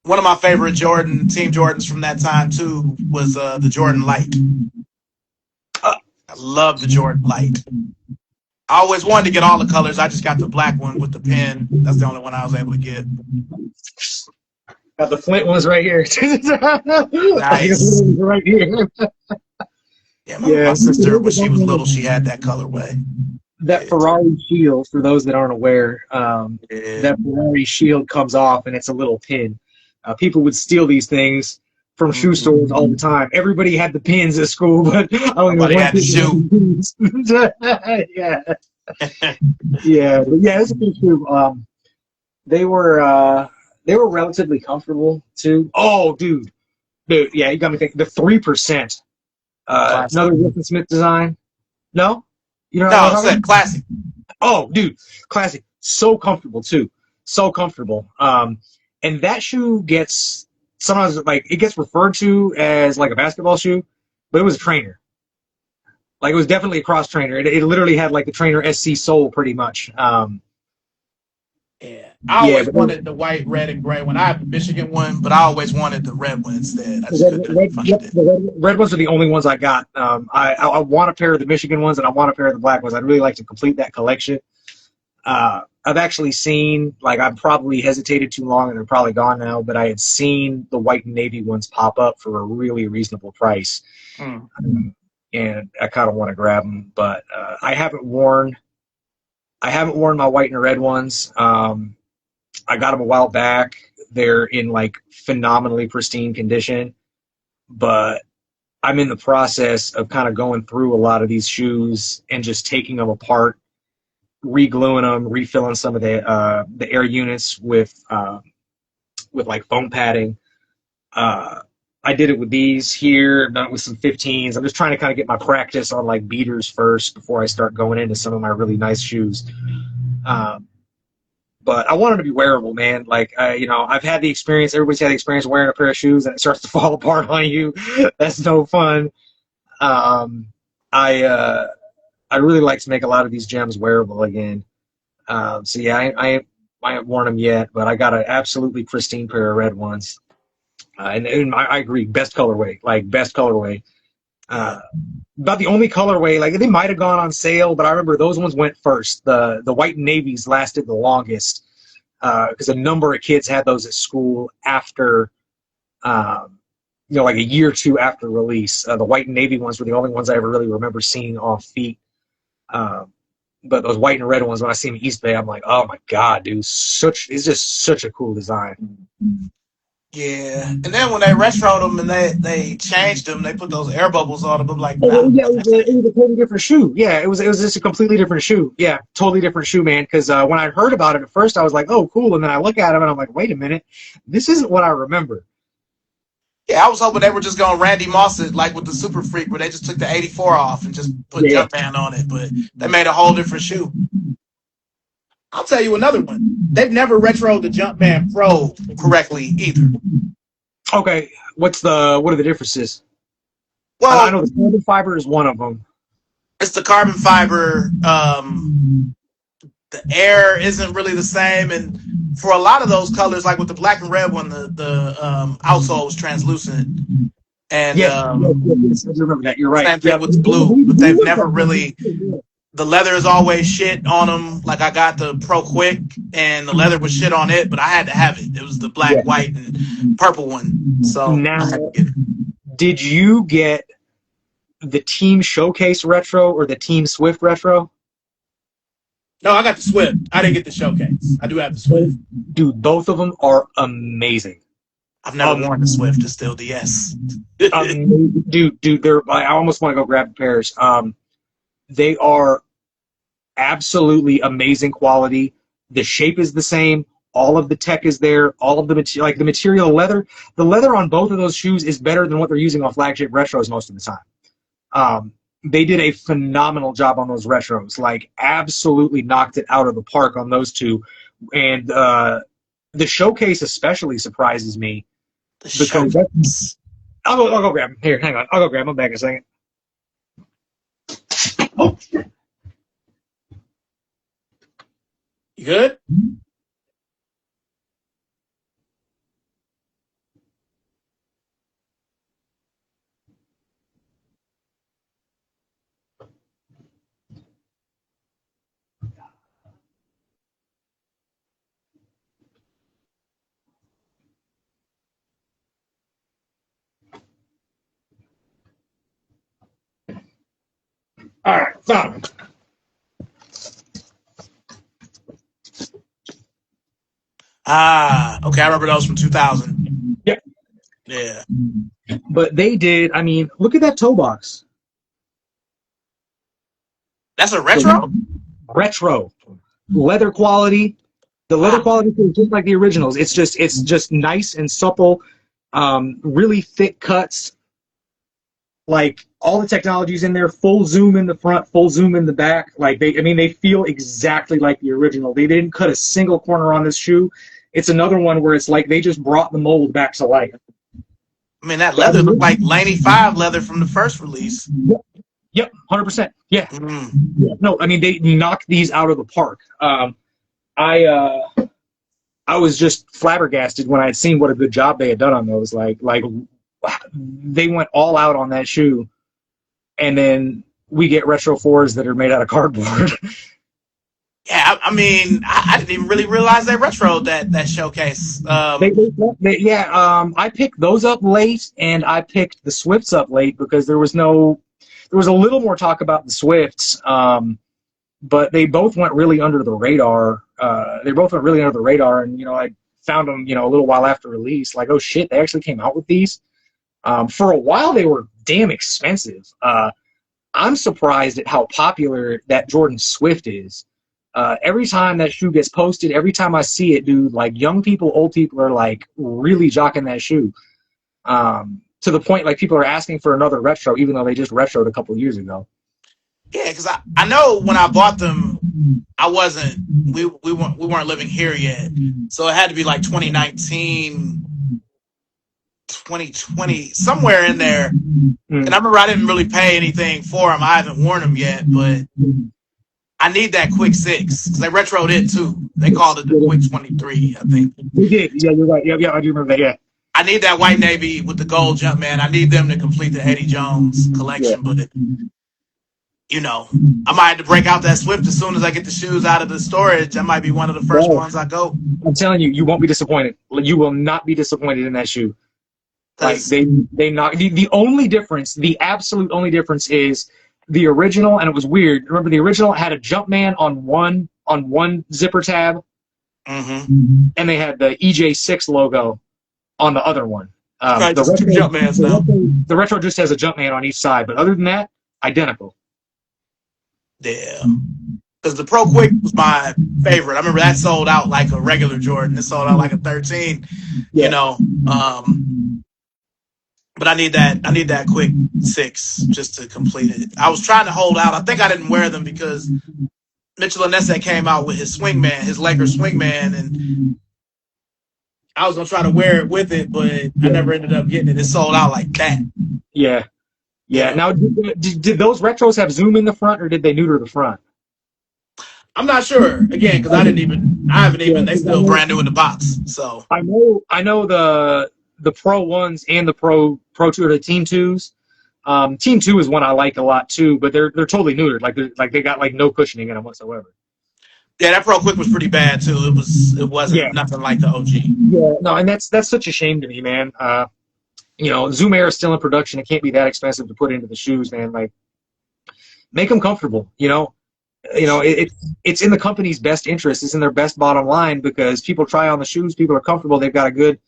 One of my favorite Team Jordans from that time, too, was the Jordan Light. I love the Jordan Light. I always wanted to get all the colors. I just got the black one with the pin. That's the only one I was able to get. Got the Flint ones right here. Nice. Right here. Yeah, my sister, when she was little, she had that colorway. That Ferrari shield, for those that aren't aware, that Ferrari shield comes off and it's a little pin. People would steal these things from shoe stores all the time. Everybody had the pins at school, but Nobody had the shoe. Yeah. Yeah, but yeah, it's a good shoe. They were relatively comfortable too. Oh, dude, yeah, you got me thinking. The 3%, another Wilson Smith design. No, You know what No, I'm it's talking that about? classic. Oh, dude, classic. So comfortable too. So comfortable. And that shoe gets sometimes like it gets referred to as like a basketball shoe, but it was a trainer. Like it was definitely a cross trainer. It literally had like the trainer SC sole pretty much. Yeah, I Yeah, always but wanted the white, red, and gray one. I have the Michigan one, but I always wanted the red one instead. I the just couldn't find yep, it. the red ones are the only ones I got. I want a pair of the Michigan ones and I want a pair of the black ones. I'd really like to complete that collection. I've actually seen, like, I've probably hesitated too long and they're probably gone now, but I had seen the white and navy ones pop up for a really reasonable price. Mm. And I kind of want to grab them, but I haven't worn my white and red ones. I got them a while back. They're in like phenomenally pristine condition, but I'm in the process of kind of going through a lot of these shoes and just taking them apart, re-gluing them, refilling some of the air units with like foam padding. Uh, I did it with these here. I've done it with some 15s. I'm just trying to kind of get my practice on like beaters first before I start going into some of my really nice shoes. Um, but I want them to be wearable, man. Like, I've had the experience. Everybody's had the experience wearing a pair of shoes and it starts to fall apart on you. That's no fun. Um, I uh, I really like to make a lot of these gems wearable again. So yeah, I haven't worn them yet, but I got an absolutely pristine pair of red ones. And I agree, best colorway, like best colorway. Yeah. Uh, about the only colorway, like they might have gone on sale, but I remember those ones went first. The white and navies lasted the longest because a number of kids had those at school after, um, like a year or two after release. The white and navy ones were the only ones I ever really remember seeing off feet. Um, but those white and red ones, when I see them in East Bay, I'm like, oh my god, dude, it's just such a cool design. Yeah. And then when they retroed them and they changed them, they put those air bubbles on them. I'm like, Oh, nah. well, yeah, it was a totally different shoe. Yeah, it was just a completely different shoe. Yeah, totally different shoe, man. Because when I heard about it at first, I was like, oh, cool. And then I look at him and I'm like, wait a minute, this isn't what I remember. Yeah, I was hoping they were just going Randy Moss it like with the Super Freak, where they just took the 84 off and just put Yeah. Jumpman on it, but they made a whole different shoe. I'll tell you another one. They've never retroed the Jumpman Pro correctly either. Okay. What are the differences? I Well, know the carbon fiber is one of them. it's the carbon fiber. The air isn't really the same, and for a lot of those colors, like with the black and red one, the outsole was translucent, and Yes, yes, I do remember that. You're right. same thing Yep. with the blue. But they've never really. The leather is always shit on them. Like I got the Pro Quick, and the leather was shit on it, but I had to have it. It was the black, Yeah. white, and purple one, so Now, I had to get it. did you get the Team Showcase retro or the Team Swift retro? No, I got the Swift. I didn't get the Showcase. I do have the Swift. Dude, both of them are amazing. I've never worn the Swift. It's still DS. Dude, I almost want to go grab the pairs. They are absolutely amazing quality. The shape is the same. All of the tech is there. All of the material, like the material the leather on both of those shoes is better than what they're using on flagship retros most of the time. They did a phenomenal job on those retros. Like, absolutely knocked it out of the park on those two. And the Showcase especially surprises me The because Showcase. I'll go grab them. Here, hang on. I'll go grab them. I'm back in a second. Oh. You good? All right, found them. Ah, okay. I remember those from 2000. Yep. Yeah. But they did. I mean, look at that toe box. That's a retro? Retro leather quality. The leather quality is just like the originals. It's just nice and supple. Really thick cuts. Like all the technology's in there, full zoom in the front, full zoom in the back. Like they feel exactly like the original. They didn't cut a single corner on this shoe. It's another one where it's like they just brought the mold back to life. I mean, that But leather looked like Laney 5 leather from the first release. yep, 100%. Yeah. Mm. No, I mean they knocked these out of the park. I I was just flabbergasted when I had seen what a good job they had done on those. Like they went all out on that shoe, and then we get Retro 4s that are made out of cardboard. Yeah, I mean, I didn't even really realize they retroed that showcase. I picked those up late, and I picked the Swifts up late because there was a little more talk about the Swifts, but they both went really under the radar. And I found them, a little while after release. Like, oh shit, they actually came out with these. For a while, they were damn expensive. I'm surprised at how popular that Jordan Swift is. Every time that shoe gets posted, every time I see it, dude, like young people, old people are like really jocking that shoe. To the point like people are asking for another retro, even though they just retroed a couple years ago. Yeah, because I know when I bought them, we weren't living here yet, so it had to be like 2019, 2020, somewhere in there. And I remember I didn't really pay anything for them. I haven't worn them yet, but I need that Quick 6 because they retroed it too. They called it the Quick 23, I think. We did. Yeah, you're right. Yeah, I do remember that. Yeah. I need that white navy with the gold Jumpman. I need them to complete the Eddie Jones collection, but I might have to break out that Swift as soon as I get the shoes out of the storage. That might be one of the first ones I go. I'm telling you, you won't be disappointed. You will not be disappointed in that shoe. Like they knock the only difference, the absolute only difference is the original, and it was weird. Remember, the original had a Jumpman on one zipper tab, and they had the EJ6 logo on the other one. Right, the retro, two Jumpmans now. The retro just has a Jumpman on each side, but other than that, identical. Yeah, because the Pro Quick was my favorite. I remember that sold out like a regular Jordan. It sold out like a 13. But I need that Quick 6 just to complete it. I was trying to hold out. I think I didn't wear them because Mitchell Anese came out with his swingman, his Lakers swingman, and I was gonna try to wear it with it, but I never ended up getting it. It sold out like that. Yeah. Now, did those retros have zoom in the front, or did they neuter the front? I'm not sure. Again, because I haven't even. They still brand new in the box. So I know the Pro 1s and the Pro 2 or the Team 2s. Team 2 is one I like a lot too, but they're totally neutered. Like they got like no cushioning in them whatsoever. Yeah, that Pro Quick was pretty bad too. It wasn't nothing like the OG. Yeah, no, and that's such a shame to me, man. Zoom Air is still in production. It can't be that expensive to put into the shoes, man. Like, make them comfortable. It's in the company's best interest. It's in their best bottom line because people try on the shoes. People are comfortable. They've got a good,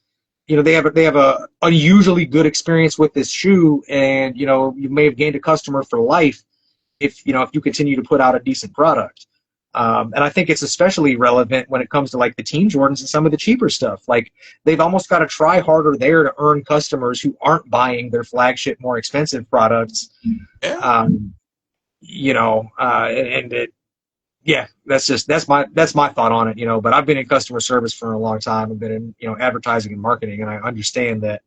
they have a unusually good experience with this shoe, and you may have gained a customer for life if you continue to put out a decent product. And I think it's especially relevant when it comes to like the Team Jordans and some of the cheaper stuff. Like they've almost got to try harder there to earn customers who aren't buying their flagship, more expensive products. Yeah. That's my thought on it. But I've been in customer service for a long time. I've been in advertising and marketing, and I understand that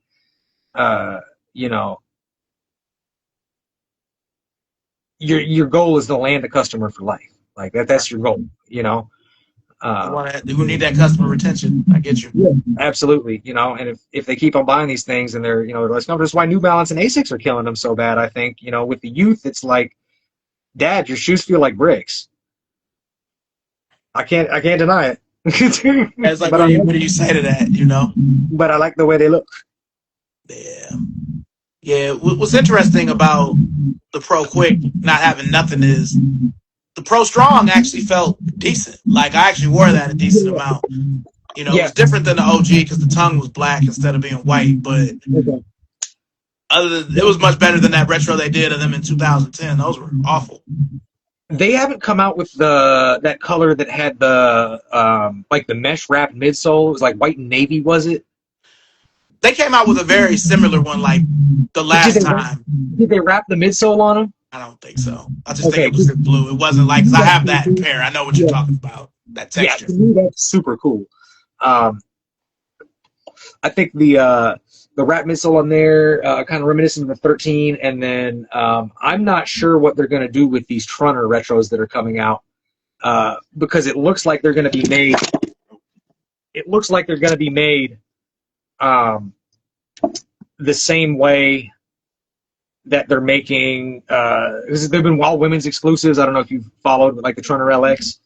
your goal is to land a customer for life. Like that's your goal, You need that customer retention. I get you. Yeah, absolutely. And if they keep on buying these things and they're, that's why New Balance and Asics are killing them so bad. I think, with the youth, it's like, Dad, your shoes feel like bricks. I can't deny it. It's like, what do you say to that? But I like the way they look. Yeah. Yeah. What's interesting about the Pro Quick not having nothing is the Pro Strong actually felt decent. Like I actually wore that a decent amount. It was different than the OG because the tongue was black instead of being white. But it was much better than that retro they did of them in 2010. Those were awful. They haven't come out with that color that had the like the mesh wrapped midsole. It was like white and navy, was it? They came out with a very similar one like the Did last they time. did they wrap the midsole on them? I don't think so. I just think Okay, it was just blue. It wasn't like, because I have that in pair. I know what you're yeah, talking about. That yeah. texture. To me, that's super cool. Um, I think the wrap midsole on there, kind of reminiscent of the 13, and then I'm not sure what they're going to do with these Trunner retros that are coming out, because it looks like they're going to be made. It looks like they're going to be made um, the same way that they're making. They've been all women's exclusives. I don't know if you've followed, like the Trunner LX.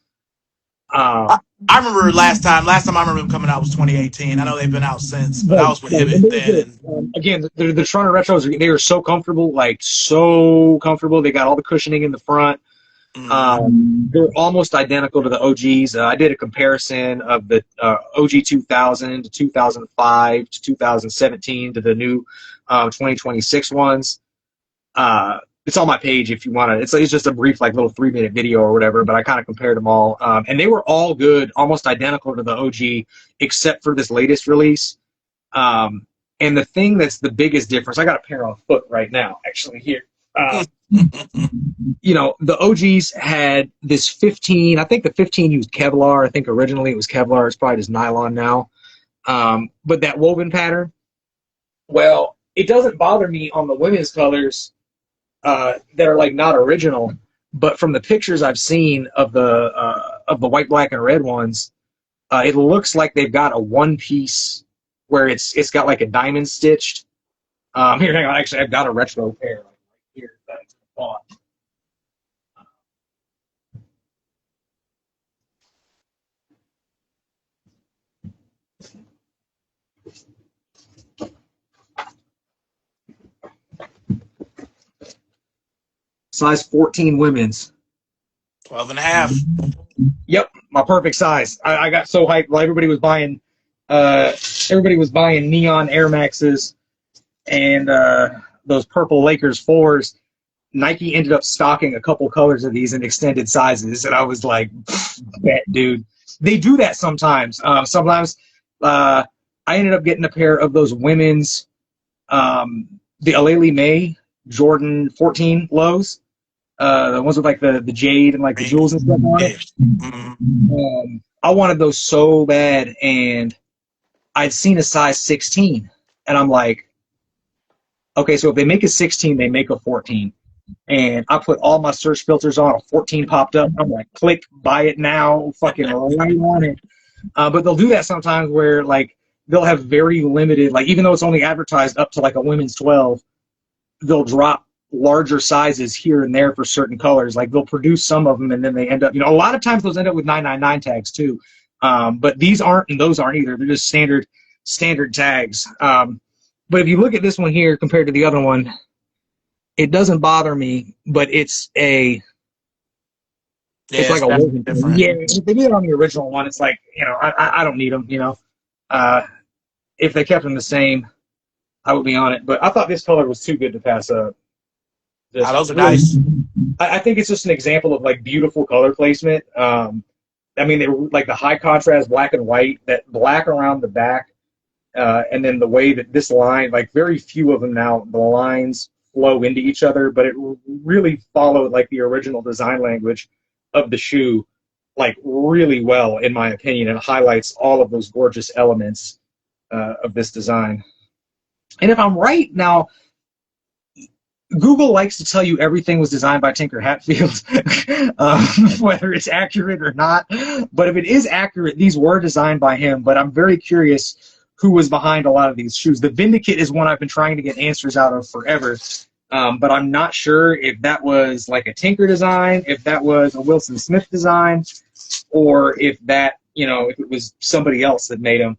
I, Um, I remember last time I remember them coming out was 2018. I know they've been out since, but I Right, was with right. And Hibbit they were then. good. And Again, the Toronto Retros, they are so comfortable, like so comfortable. They got all the cushioning in the front. mm, They're almost identical to the OGs. I did a comparison of the OG 2000 to 2005 to 2017 to the new 2026 ones. It's on my page if you want to. It's just a brief, like, little 3-minute video or whatever. But I kind of compared them all, and they were all good, almost identical to the OG, except for this latest release. Um, and the thing that's the biggest difference, I got a pair on foot right now, actually, here. Uh, the OGs had this 15. I think the 15 used Kevlar. I think originally it was Kevlar. It's probably just nylon now. But that woven pattern, well, it doesn't bother me on the women's colors that are like not original. But from the pictures I've seen of the white, black, and red ones, it looks like they've got a one piece where it's got like a diamond stitched. Here, hang on. Actually, I've got a retro pair right here that I bought. Size 14 women's. 12 and a half. Yep, my perfect size. I got so hyped while everybody was buying neon Air Maxes and those purple Lakers 4s. Nike ended up stocking a couple colors of these in extended sizes, and I was like, bet, dude. They do that sometimes. Sometimes I ended up getting a pair of those women's, the Aleli May Jordan 14 lows, the ones with like the jade and like the jewels and stuff on it. I wanted those so bad, and I'd seen a size 16, and I'm like, okay, so if they make a 16, they make a 14. And I put all my search filters on. A 14 popped up. I'm like, click, buy it now, fucking right on it. But they'll do that sometimes where, like, they'll have very limited, like, even though it's only advertised up to like a women's 12, they'll drop larger sizes here and there for certain colors. Like, they'll produce some of them, and then they end up, a lot of times those end up with 999 tags too. But these aren't, and those aren't either. They're just standard tags. But if you look at this one here compared to the other one, it doesn't bother me, but it's like a woven different. Yeah, if they did it on the original one, it's like, I don't need them, If they kept them the same, I would be on it. But I thought this color was too good to pass up. Those are nice. I think it's just an example of, like, beautiful color placement. I mean, they were like the high contrast black and white, that black around the back, and then the way that this line, like, very few of them now, the lines flow into each other, but it really followed like the original design language of the shoe, like, really well, in my opinion. It highlights all of those gorgeous elements of this design. And if I'm right now, Google likes to tell you everything was designed by Tinker Hatfield, whether it's accurate or not. But if it is accurate, these were designed by him. But I'm very curious who was behind a lot of these shoes. The Vindicate is one I've been trying to get answers out of forever. But I'm not sure if that was like a Tinker design, if that was a Wilson Smith design, or if that, if it was somebody else that made them.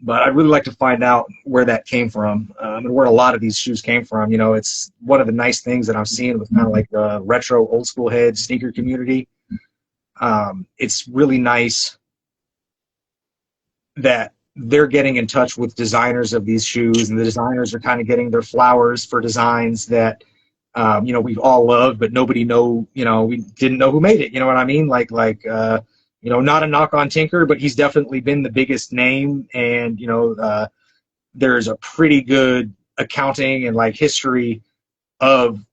But I'd really like to find out where that came from, and where a lot of these shoes came from. It's one of the nice things that I'm seeing with kind of like the retro old school head sneaker community. It's really nice that they're getting in touch with designers of these shoes, and the designers are kind of getting their flowers for designs that, we've all loved, but nobody we didn't know who made it. You know what I mean? Like Not a knock on Tinker, but he's definitely been the biggest name, and there's a pretty good accounting and like history of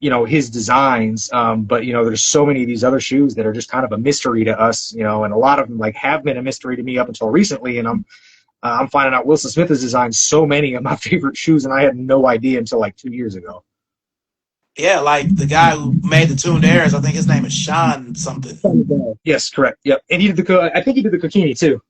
his designs. But there's so many of these other shoes that are just kind of a mystery to us, and a lot of them like have been a mystery to me up until recently. And I'm finding out Wilson Smith has designed so many of my favorite shoes, and I had no idea until like 2 years ago. Yeah, like the guy who made the Tuned Airs, I think his name is Sean something. Yes, correct. Yep, and he did I think he did the Kokini too.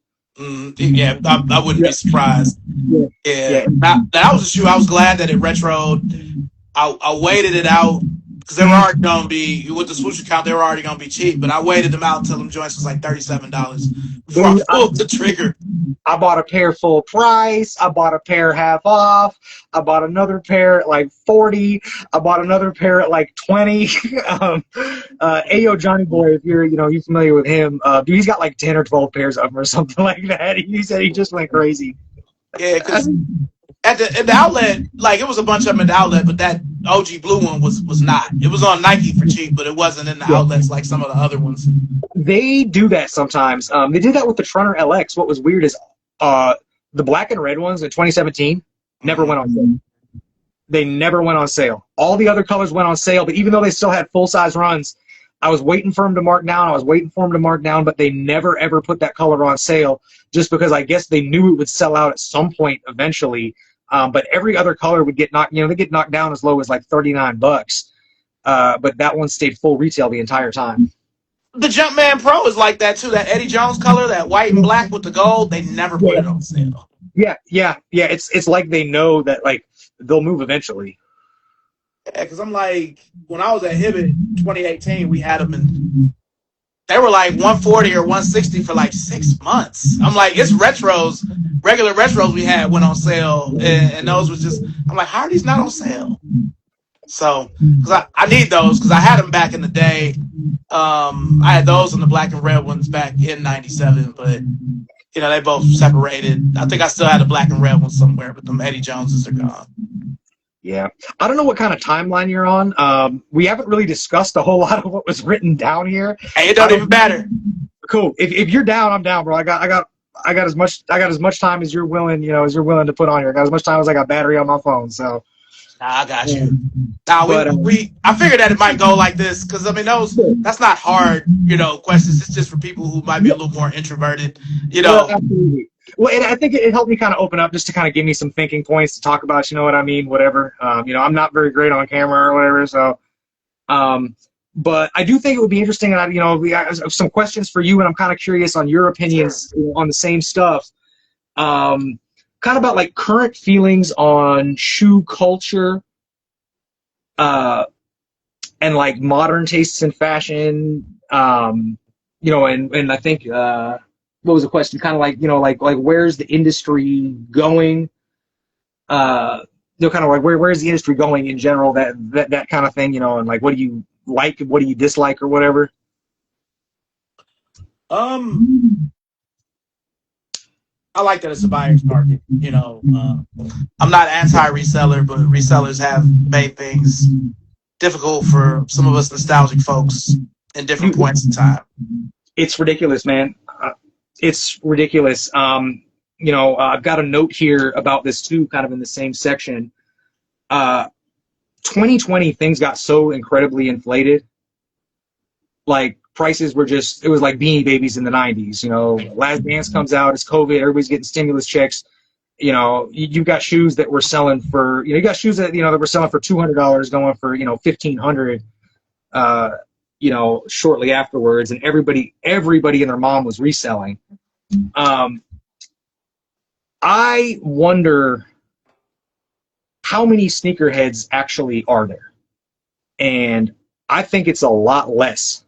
Yeah, I wouldn't be surprised. Yeah. Yeah, Yeah. that was a shoe. I was glad that it retroed. I waited it out because they were already going to be, with the swoosh account, they were already going to be cheap, but I waited them out until them joints was like $37 before I Dude, pulled the trigger. I bought a pair full price. I bought a pair half off. I bought another pair at like 40. I bought another pair at like 20. Ayo Johnny Boy, if you're familiar with him, dude, he's got like 10 or 12 pairs of them or something like that. He said he just went crazy. Yeah, because at the outlet, like it was a bunch of them in the outlet, but that OG blue one was not. It was on Nike for cheap, but it wasn't in the outlets like some of the other ones. They do that sometimes. They did that with the Trunner LX. What was weird is the black and red ones in 2017 never went on sale. They never went on sale. All the other colors went on sale, but even though they still had full-size runs, I was waiting for them to mark down. But they never, ever put that color on sale just because I guess they knew it would sell out at some point eventually. But every other color would get knocked, they get knocked down as low as like $39. But that one stayed full retail the entire time. The Jumpman Pro is like that too. That Eddie Jones color, that white and black with the gold, they never put it on sale. Yeah. It's like they know that like they'll move eventually. Yeah, because I'm like, when I was at Hibbett 2018, we had them in. They were like 140 or 160 for like 6 months. I'm like, it's retros, regular retros we had went on sale, and those was just. I'm like, how are these not on sale? So, because I need those because I had them back in the day. I had those and the black and red ones back in '97, but they both separated. I think I still had the black and red ones somewhere, but them Eddie Joneses are gone. Yeah, I don't know what kind of timeline you're on. We haven't really discussed a whole lot of what was written down here. Hey, it don't even matter. Cool. If you're down, I'm down, bro. I got as much time as you're willing, as you're willing to put on here. I got as much time as I got battery on my phone. So. I got you. Now I figured that it might go like this because that's not hard, questions. It's just for people who might be a little more introverted, Well, absolutely. Well, and I think it helped me kind of open up just to kind of give me some thinking points to talk about. You know what I mean? Whatever. I'm not very great on camera or whatever. So, but I do think it would be interesting. And we have some questions for you, and I'm kind of curious on your opinions on the same stuff. Kind of about like current feelings on shoe culture, and like modern tastes in fashion, and I think what was the question? Kind of like like where's the industry going? Kind of like where's the industry going in general? That kind of thing, and like what do you like, what do you dislike, or whatever. I like that it's a buyer's market. I'm not anti-reseller, but resellers have made things difficult for some of us nostalgic folks in different points in time. It's ridiculous, man. It's ridiculous. I've got a note here about this too, kind of in the same section. 2020, things got so incredibly inflated. Like, prices were it was like Beanie Babies in the 90s. Last Dance comes out, it's COVID, everybody's getting stimulus checks. You've got shoes that were selling for, you got shoes that, that were selling for $200 going for, $1,500, shortly afterwards. And everybody and their mom was reselling. I wonder how many sneakerheads actually are there. And I think it's a lot less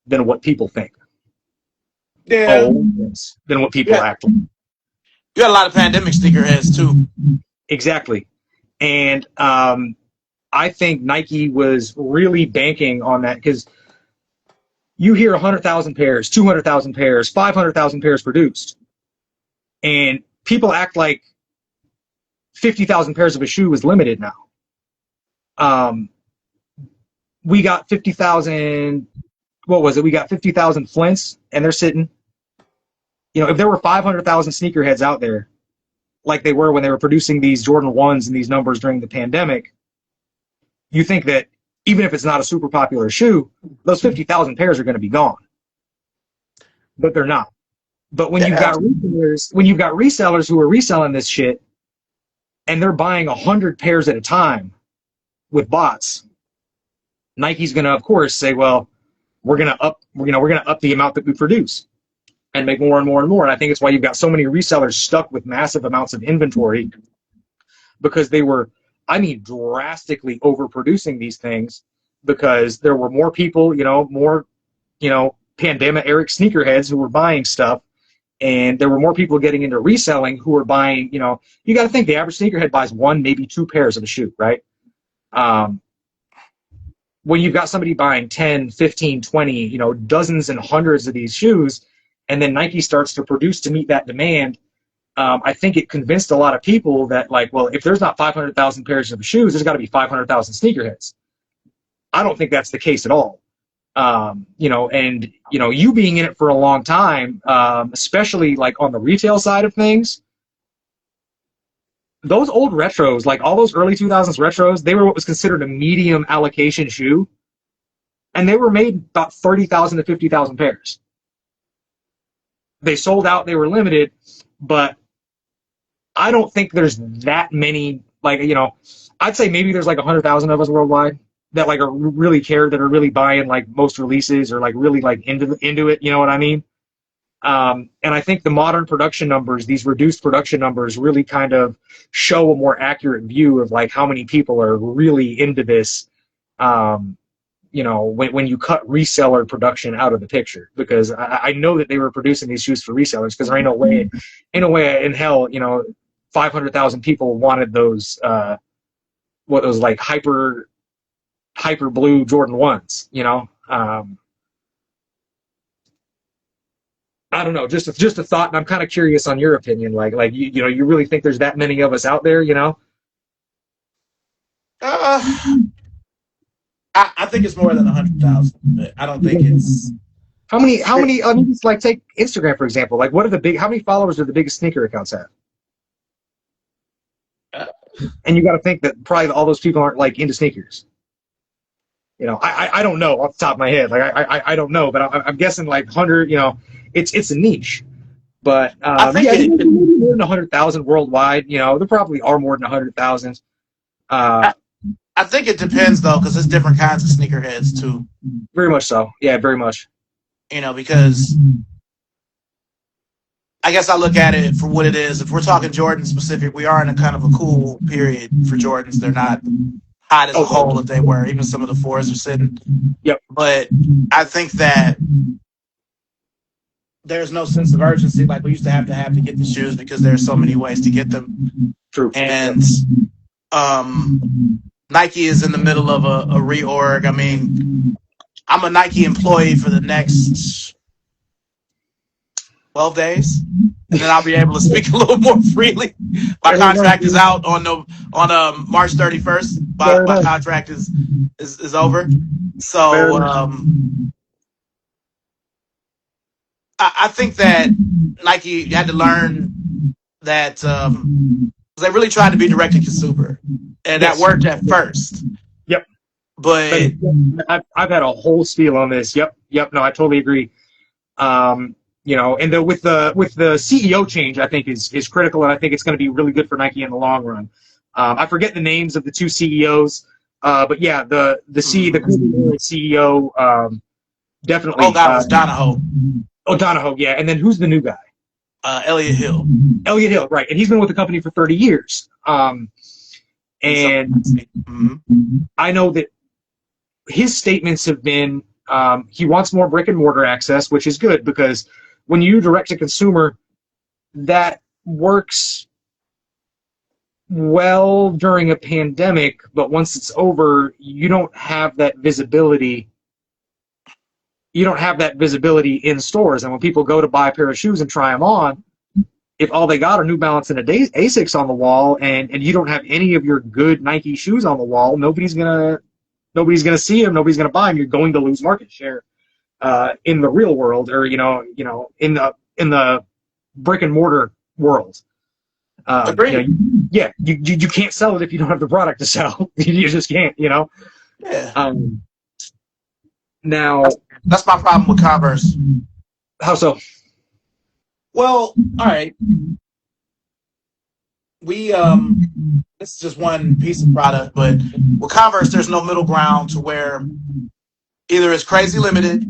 than what people think. Yeah. Than what people act like. You got a lot of pandemic sneakerheads too. Exactly. And I think Nike was really banking on that because you hear 100,000 pairs, 200,000 pairs, 500,000 pairs produced. And people act like 50,000 pairs of a shoe is limited now. We got 50,000. what was it? We got 50,000 Flints, and they're sitting. You know, if there were 500,000 sneakerheads out there, like they were when they were producing these Jordan 1s and these numbers during the pandemic, you think that even if it's not a super popular shoe, those 50,000 pairs are going to be gone. But they're not. But when Yeah. you've got resellers who are reselling this shit and they're buying 100 pairs at a time with bots, Nike's going to, of course, say, well, we're going to up the amount that we produce and make more and more and more. And I think it's why you've got so many resellers stuck with massive amounts of inventory, because they were, I mean, drastically overproducing these things, because there were more people, more, pandemic Eric sneakerheads who were buying stuff. And there were more people getting into reselling who were buying, you got to think the average sneakerhead buys 1, maybe 2 pairs of a shoe, right? When you've got somebody buying 10, 15, 20, dozens and hundreds of these shoes, and then Nike starts to produce to meet that demand, I think it convinced a lot of people that, like, well, if there's not 500,000 pairs of shoes, there's got to be 500,000 sneakerheads. I don't think that's the case at all. You being in it for a long time, especially like on the retail side of things, those old retros, like all those early 2000s retros, they were what was considered a medium allocation shoe, and they were made about 30,000 to 50,000 pairs. They sold out, they were limited, but I don't think there's that many, I'd say maybe there's like 100,000 of us worldwide that like are really care, that are really buying like most releases, or like really like into it, you know what I mean? And I think the modern production numbers, these reduced production numbers, really kind of show a more accurate view of like how many people are really into this, when you cut reseller production out of the picture. Because I know that they were producing these shoes for resellers, because there ain't no way in hell, 500,000 people wanted those, those like hyper blue Jordan 1s, I don't know, just a thought, and I'm kind of curious on your opinion. You really think there's that many of us out there, I think it's more than 100,000, but I don't think it's. How many, I mean, it's like, take Instagram, for example. Like, how many followers do the biggest sneaker accounts have? And you got to think that probably all those people aren't like into sneakers. I don't know off the top of my head. Like, I don't know, but I'm guessing like 100, it's a niche. But I think more than 100,000 worldwide. There probably are more than 100,000. I think it depends though, because there's different kinds of sneakerheads too. Very much so. Yeah, very much. Because I guess I look at it for what it is. If we're talking Jordan specific, we are in a kind of a cool period for Jordans. They're not hot as a whole that they were. Even some of the 4s are sitting. Yep. But I think that there's no sense of urgency like we used to have to get the shoes, because there's so many ways to get them. True. And Nike is in the middle of a reorg. I mean, I'm a Nike employee for the next 12 days, and then I'll be able to speak a little more freely. My contract is out on March 31st. My contract is over. So I think that Nike had to learn that they really tried to be direct to consumer, and that worked at first. Yep. But I've had a whole spiel on this. Yep. No, I totally agree. And with the CEO change, I think is critical, and I think it's going to be really good for Nike in the long run. I forget the names of the two CEOs, but yeah, the CEO definitely. Oh, God, it was Donahoe. Oh, Donahoe, yeah. And then who's the new guy? Elliot Hill. Elliot Hill, right. And he's been with the company for 30 years. And I know that his statements have been, he wants more brick and mortar access, which is good, because when you direct to consumer, that works well during a pandemic, but once it's over, you don't have that visibility. You don't have that visibility in stores. And when people go to buy a pair of shoes and try them on, if all they got are New Balance and Asics on the wall, and you don't have any of your good Nike shoes on the wall, nobody's gonna see them. Nobody's gonna buy them. You're going to lose market share. in the real world, or in the brick and mortar world. Agreed. Yeah, you can't sell it if you don't have the product to sell. You just can't, Yeah. Um, now, That's my problem with Converse. how so? Well, all right. We this is just one piece of product, but with Converse, there's no middle ground to where either it's crazy limited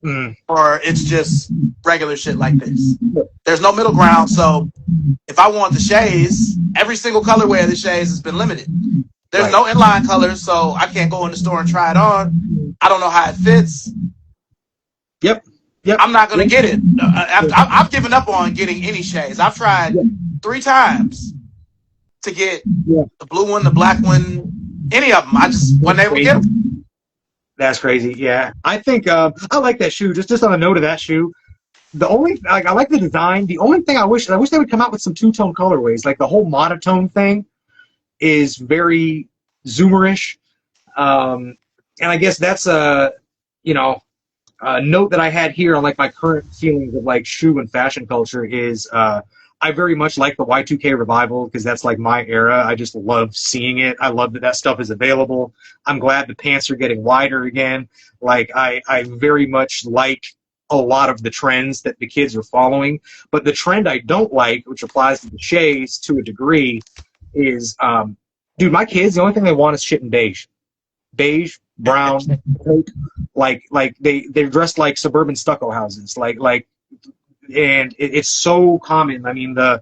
Mm, or it's just regular shit like this. There's no middle ground. So if I want the shades, every single colorway of the shades has been limited. There's right. no inline colors, so I can't go in the store and try it on. I don't know how it fits. Yep. Yep. I'm not gonna Yep. get it. I've given up on getting any shades. I've tried 3 times to get Yeah. the blue one, the black one, any of them. I just wasn't That's able to crazy. get them. That's crazy. Yeah, I think I like that shoe. Just on a note of that shoe, the only like I like the design. The only thing I wish they would come out with some two-tone colorways. Like the whole monotone thing is very Zoomerish, and I guess that's you know a note that I had here on like my current feelings of like shoe and fashion culture is I very much like the Y2K revival because that's like my era. I just love seeing it. I love that stuff is available. I'm glad the pants are getting wider again. Like I very much like a lot of the trends that the kids are following. But the trend I don't like, which applies to the Shays to a degree, is dude, my kids, the only thing they want is shit in beige, brown, like they're dressed like suburban stucco houses, and it's so common. I mean the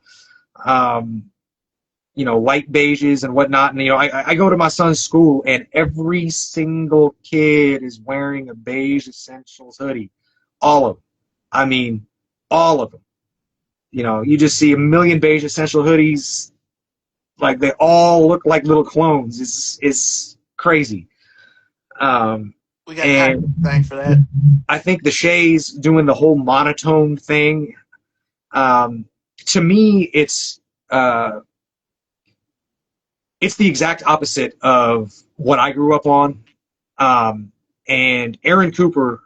light beiges and whatnot, and I go to my son's school and every single kid is wearing a beige essentials hoodie, all of them. I mean, all of them. You just see a million beige essential hoodies, like they all look like little clones. It's crazy. We got time And to thank for that. I think the Shays doing the whole monotone thing, to me, it's the exact opposite of what I grew up on. And Aaron Cooper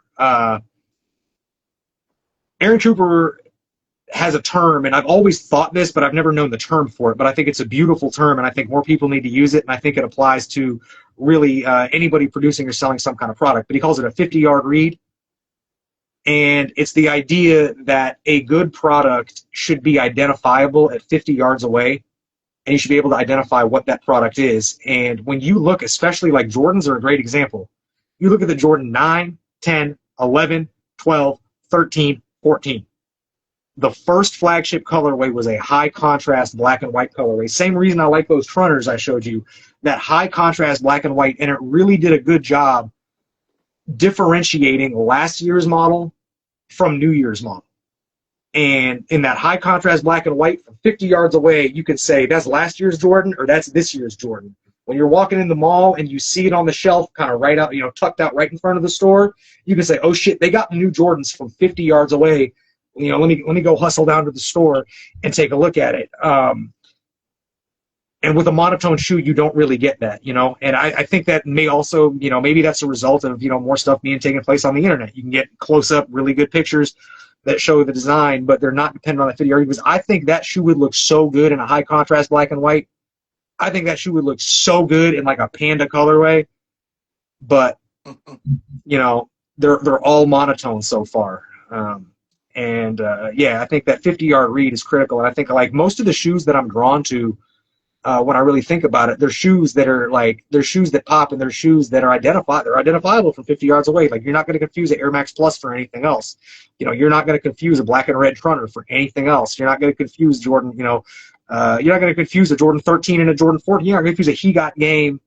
has a term, and I've always thought this, but I've never known the term for it. But I think it's a beautiful term, and I think more people need to use it. And I think it applies to really anybody producing or selling some kind of product. But he calls it a 50-yard read. And it's the idea that a good product should be identifiable at 50 yards away, and you should be able to identify what that product is. And when you look, especially like Jordans are a great example. You look at the Jordan 9, 10, 11, 12, 13, 14. The first flagship colorway was a high contrast black and white colorway. Same reason I like those Trunners I showed you, that high contrast black and white, and it really did a good job differentiating last year's model from New Year's model. And in that high contrast black and white, from 50 yards away, you can say that's last year's Jordan or that's this year's Jordan. When you're walking in the mall and you see it on the shelf, kind of right out, tucked out right in front of the store, you can say, "Oh shit, they got the new Jordans from 50 yards away. Let me go hustle down to the store and take a look at it." And with a monotone shoe, you don't really get that, And I think that may also, maybe that's a result of, more stuff being taking place on the internet. You can get close-up, really good pictures that show the design, but they're not dependent on the 50 yard. Because I think that shoe would look so good in a high contrast black and white. I think that shoe would look so good in like a panda colorway, but they're all monotone so far. I think that 50-yard read is critical. And I think like most of the shoes that I'm drawn to, when I really think about it, they're shoes that pop, and they're shoes that are they're identifiable from 50 yards away. Like you're not going to confuse an Air Max Plus for anything else. You're not going to confuse a black and red Trunner for anything else. You're not going to confuse Jordan, you're not going to confuse a Jordan 13 and a Jordan 14. You're not going to confuse a He Got Game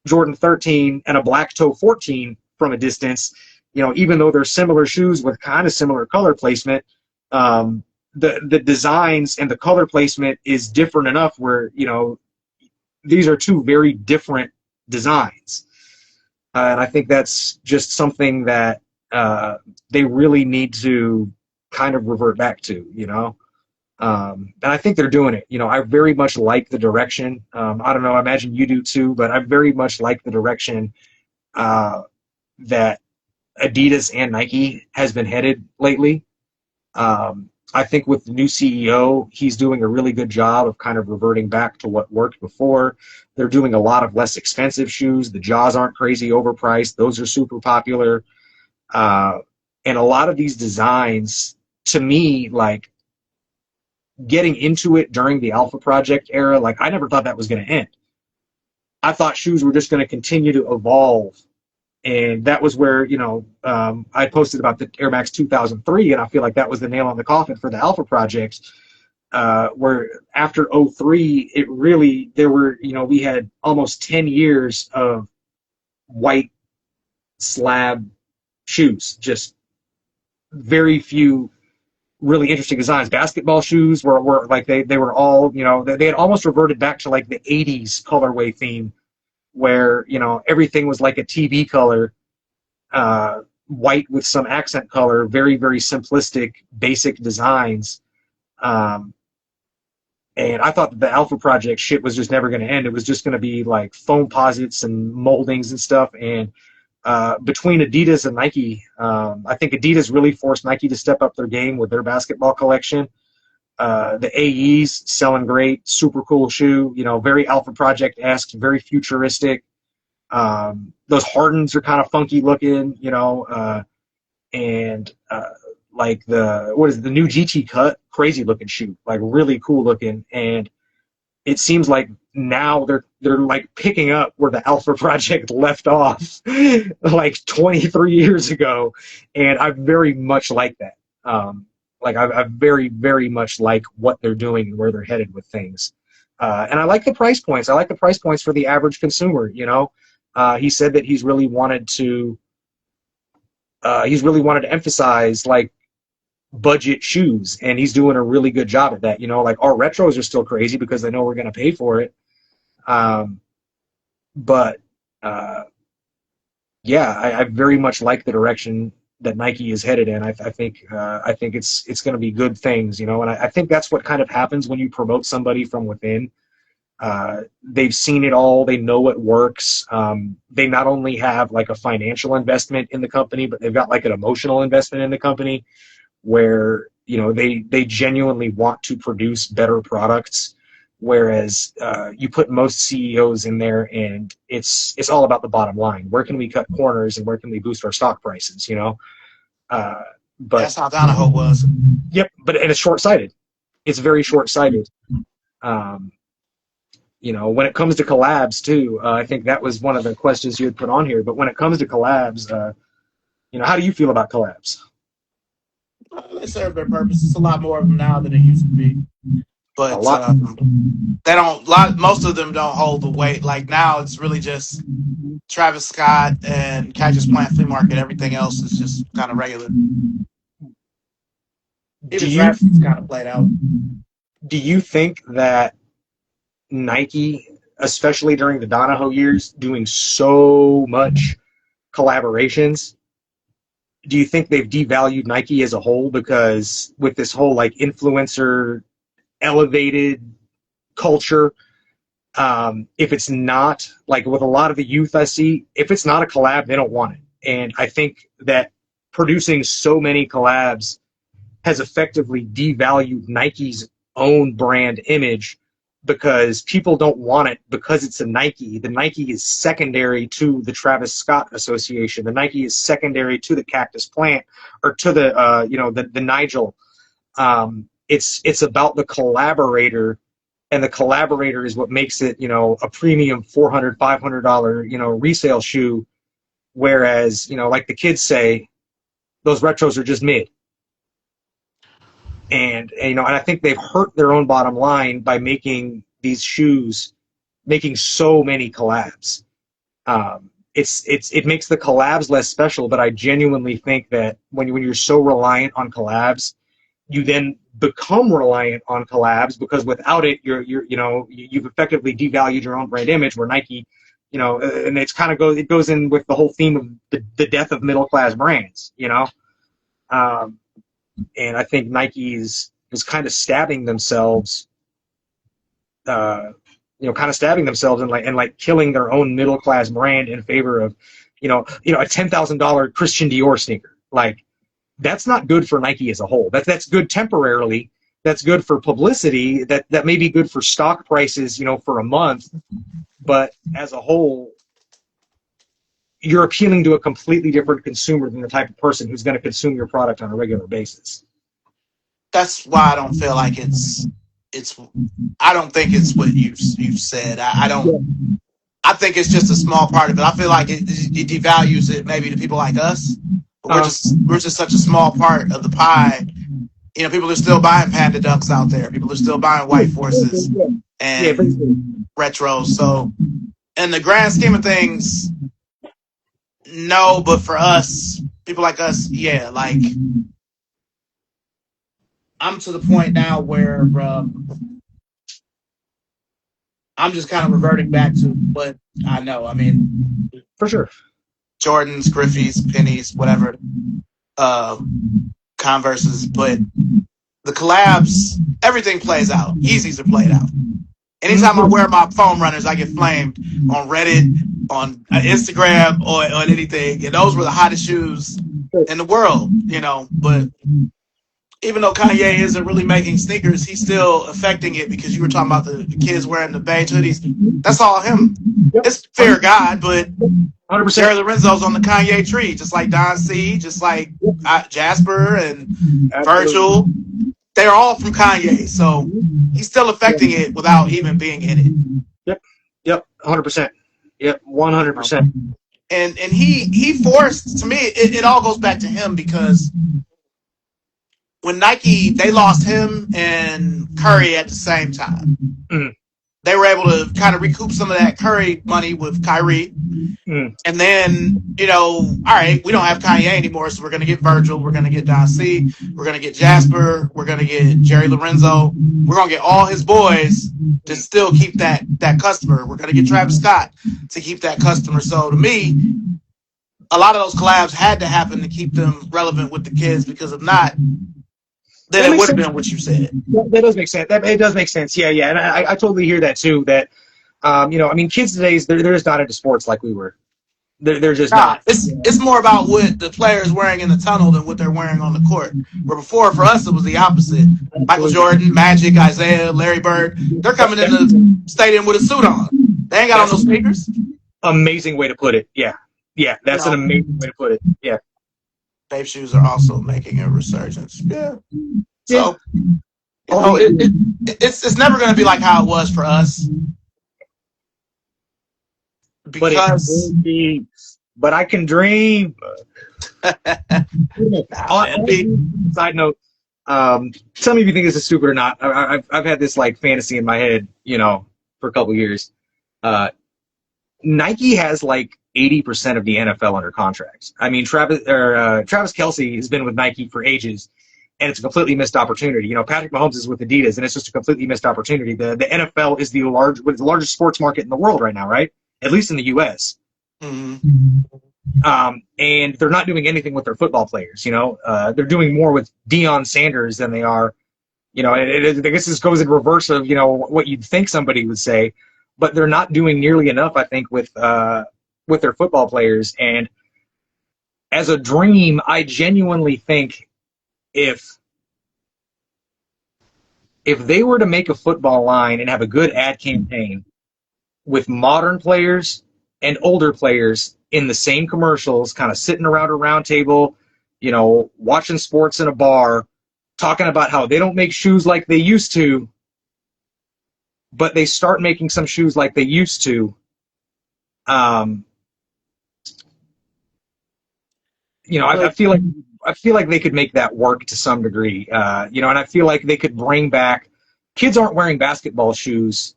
Jordan 13 and a Black Toe 14 from a distance. Even though they're similar shoes with kind of similar color placement, the designs and the color placement is different enough where these are two very different designs, and I think that's just something that they really need to kind of revert back to, and I think they're doing it. I very much like the direction. I don't know, I imagine you do too, but I very much like the direction that Adidas and Nike has been headed lately. I think with the new CEO, he's doing a really good job of kind of reverting back to what worked before. They're doing a lot of less expensive shoes. The Jaws aren't crazy overpriced. Those are super popular. Uh, and a lot of these designs, to me, like getting into it during the Alpha Project era, like I never thought that was going to end. I thought shoes were just going to continue to evolve. And that was where, I posted about the Air Max 2003, and I feel like that was the nail on the coffin for the Alpha Project, where after '03, it really, we had almost 10 years of white slab shoes, just very few really interesting designs. Basketball shoes were like, they were all, they had almost reverted back to like the 80s colorway theme where, everything was like a TV color, white with some accent color, very, very simplistic, basic designs. Um, and I thought that the Alpha Project shit was just never going to end. It was just going to be like foam posits and moldings and stuff. And between Adidas and Nike, I think Adidas really forced Nike to step up their game with their basketball collection. The AEs selling great, super cool shoe, very Alpha Project-esque, very futuristic. Those Hardens are kind of funky looking, and like the new GT Cut, crazy looking shoe, like really cool looking. And it seems like now they're like picking up where the Alpha Project left off like 23 years ago, and I very much like that. Like I very, very much like what they're doing and where they're headed with things. And I like the price points. I like the price points for the average consumer. He said that he's really wanted to emphasize like budget shoes, and he's doing a really good job at that. Like our retros are still crazy because they know we're going to pay for it. Um, but yeah, I very much like the direction that Nike is headed in. I think it's going to be good things, and I think that's what kind of happens when you promote somebody from within. They've seen it all. They know what works. They not only have like a financial investment in the company, but they've got like an emotional investment in the company where, they genuinely want to produce better products. Whereas you put most CEOs in there and it's all about the bottom line. Where can we cut corners and where can we boost our stock prices, Uh, but That's how Donahoe was. yep, and it's short-sighted. It's very short-sighted. Um, when it comes to collabs too, I think that was one of the questions you had put on here. But when it comes to collabs, how do you feel about collabs? They serve their purpose. It's a lot more of them now than it used to be. A But lot. they don't. Most of them don't hold the weight. Like now, it's really just Travis Scott and Cactus Plant Flea Market. Everything else is just kind of regular. Do Even you Travis is kind of played out. do you think that Nike, especially during the Donahoe years, doing so much collaborations, do you think they've devalued Nike as a whole because with this whole like influencer elevated culture, if it's not like with a lot of the youth I see, if it's not a collab, they don't want it. And I think that producing so many collabs has effectively devalued Nike's own brand image because people don't want it because it's a Nike. The Nike is secondary to the Travis Scott Association. The Nike is secondary to the Cactus Plant or to the Nigel. It's about the collaborator, and the collaborator is what makes it, a premium $400, $500, resale shoe. Whereas, like the kids say, those retros are just mid. And I think they've hurt their own bottom line by making these shoes, making so many collabs. It makes the collabs less special, but I genuinely think that when you're so reliant on collabs, you then become reliant on collabs because without it, you've effectively devalued your own brand image. Where Nike, and it goes in with the whole theme of the death of middle class brands. Um, and I think Nike is kind of stabbing themselves, kind of stabbing themselves and like killing their own middle class brand in favor of a $10,000 Christian Dior sneaker. Like, that's not good for Nike as a whole. That's good temporarily. That's good for publicity. That may be good for stock prices, for a month. But as a whole, you're appealing to a completely different consumer than the type of person who's going to consume your product on a regular basis. That's why I don't feel like it's. I don't think it's what you said. I don't. I think it's just a small part of it. I feel like it devalues it maybe to people like us, but we're just such a small part of the pie. People are still buying Panda Ducks out there. People are still buying White Forces and retros. So, in the grand scheme of things, no. But for us, people like us, yeah. Like, I'm to the point now where I'm just kind of reverting back to what I know. I mean, for sure, Jordans, Griffeys, Pennies, whatever, Converses, but the collabs, everything plays out. Yeezys are played out. Anytime I wear my foam runners, I get flamed on Reddit, on Instagram, or on anything. And those were the hottest shoes in the world, But even though Kanye isn't really making sneakers, he's still affecting it because you were talking about the kids wearing the beige hoodies. That's all him. It's fair God, but 100%. Jerry Lorenzo's on the Kanye tree, just like Don C, just like Jasper and Virgil. They're all from Kanye, so he's still affecting it without even being in it. Yep, 100%. Yep, 100%. And he forced, to me, it all goes back to him because when Nike, they lost him and Curry at the same time. Mm-hmm. They were able to kind of recoup some of that Curry money with Kyrie. Mm. And then, all right, we don't have Kanye anymore, so we're going to get Virgil, we're going to get Don C, we're going to get Jasper, we're going to get Jerry Lorenzo. We're going to get all his boys to still keep that customer. We're going to get Travis Scott to keep that customer. So to me, a lot of those collabs had to happen to keep them relevant with the kids, because if not, then it would have been what you said. That does make sense. It does make sense. Yeah. And I totally hear that too. That, kids today, they're just not into sports like we were. They're just not. It's more about what the players wearing in the tunnel than what they're wearing on the court. Where before, for us, it was the opposite. Michael Jordan, Magic, Isaiah, Larry Bird, they're coming in the stadium with a suit on. They ain't got on those sneakers. Amazing way to put it. Yeah. That's an amazing way to put it. Yeah. Babe shoes are also making a resurgence. Yeah. So, it's never going to be like how it was for us. Because, but I can dream. Side note, tell me if you think this is stupid or not. I've had this like fantasy in my head, for a couple of years. Nike has like 80% of the NFL under contracts. I mean, Travis Kelce has been with Nike for ages, and it's a completely missed opportunity. Patrick Mahomes is with Adidas, and it's just a completely missed opportunity. The NFL is the largest sports market in the world right now, right? At least in the U.S. Mm-hmm. And they're not doing anything with their football players. They're doing more with Deion Sanders than they are. I guess this goes in reverse of what you'd think somebody would say, but they're not doing nearly enough, I think, with their football players. And as a dream, I genuinely think if they were to make a football line and have a good ad campaign with modern players and older players in the same commercials, kind of sitting around a round table, watching sports in a bar, talking about how they don't make shoes like they used to, but they start making some shoes like they used to. I feel like they could make that work to some degree. And I feel like they could bring back. Kids aren't wearing basketball shoes,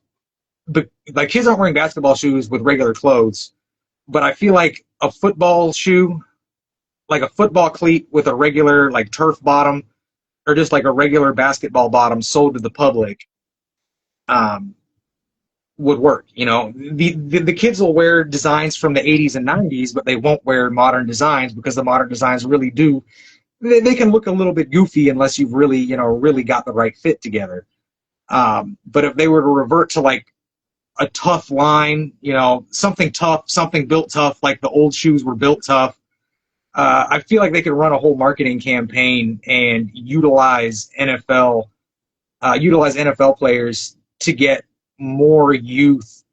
but like kids aren't wearing basketball shoes with regular clothes. But I feel like a football shoe, like a football cleat with a regular like turf bottom, or just like a regular basketball bottom sold to the public, would work. The kids will wear designs from the 80s and 90s, but they won't wear modern designs because the modern designs really do. They can look a little bit goofy unless you've really, really got the right fit together. But if they were to revert to like a tough line, something tough, something built tough, like the old shoes were built tough. I feel like they could run a whole marketing campaign and utilize NFL players to get more youth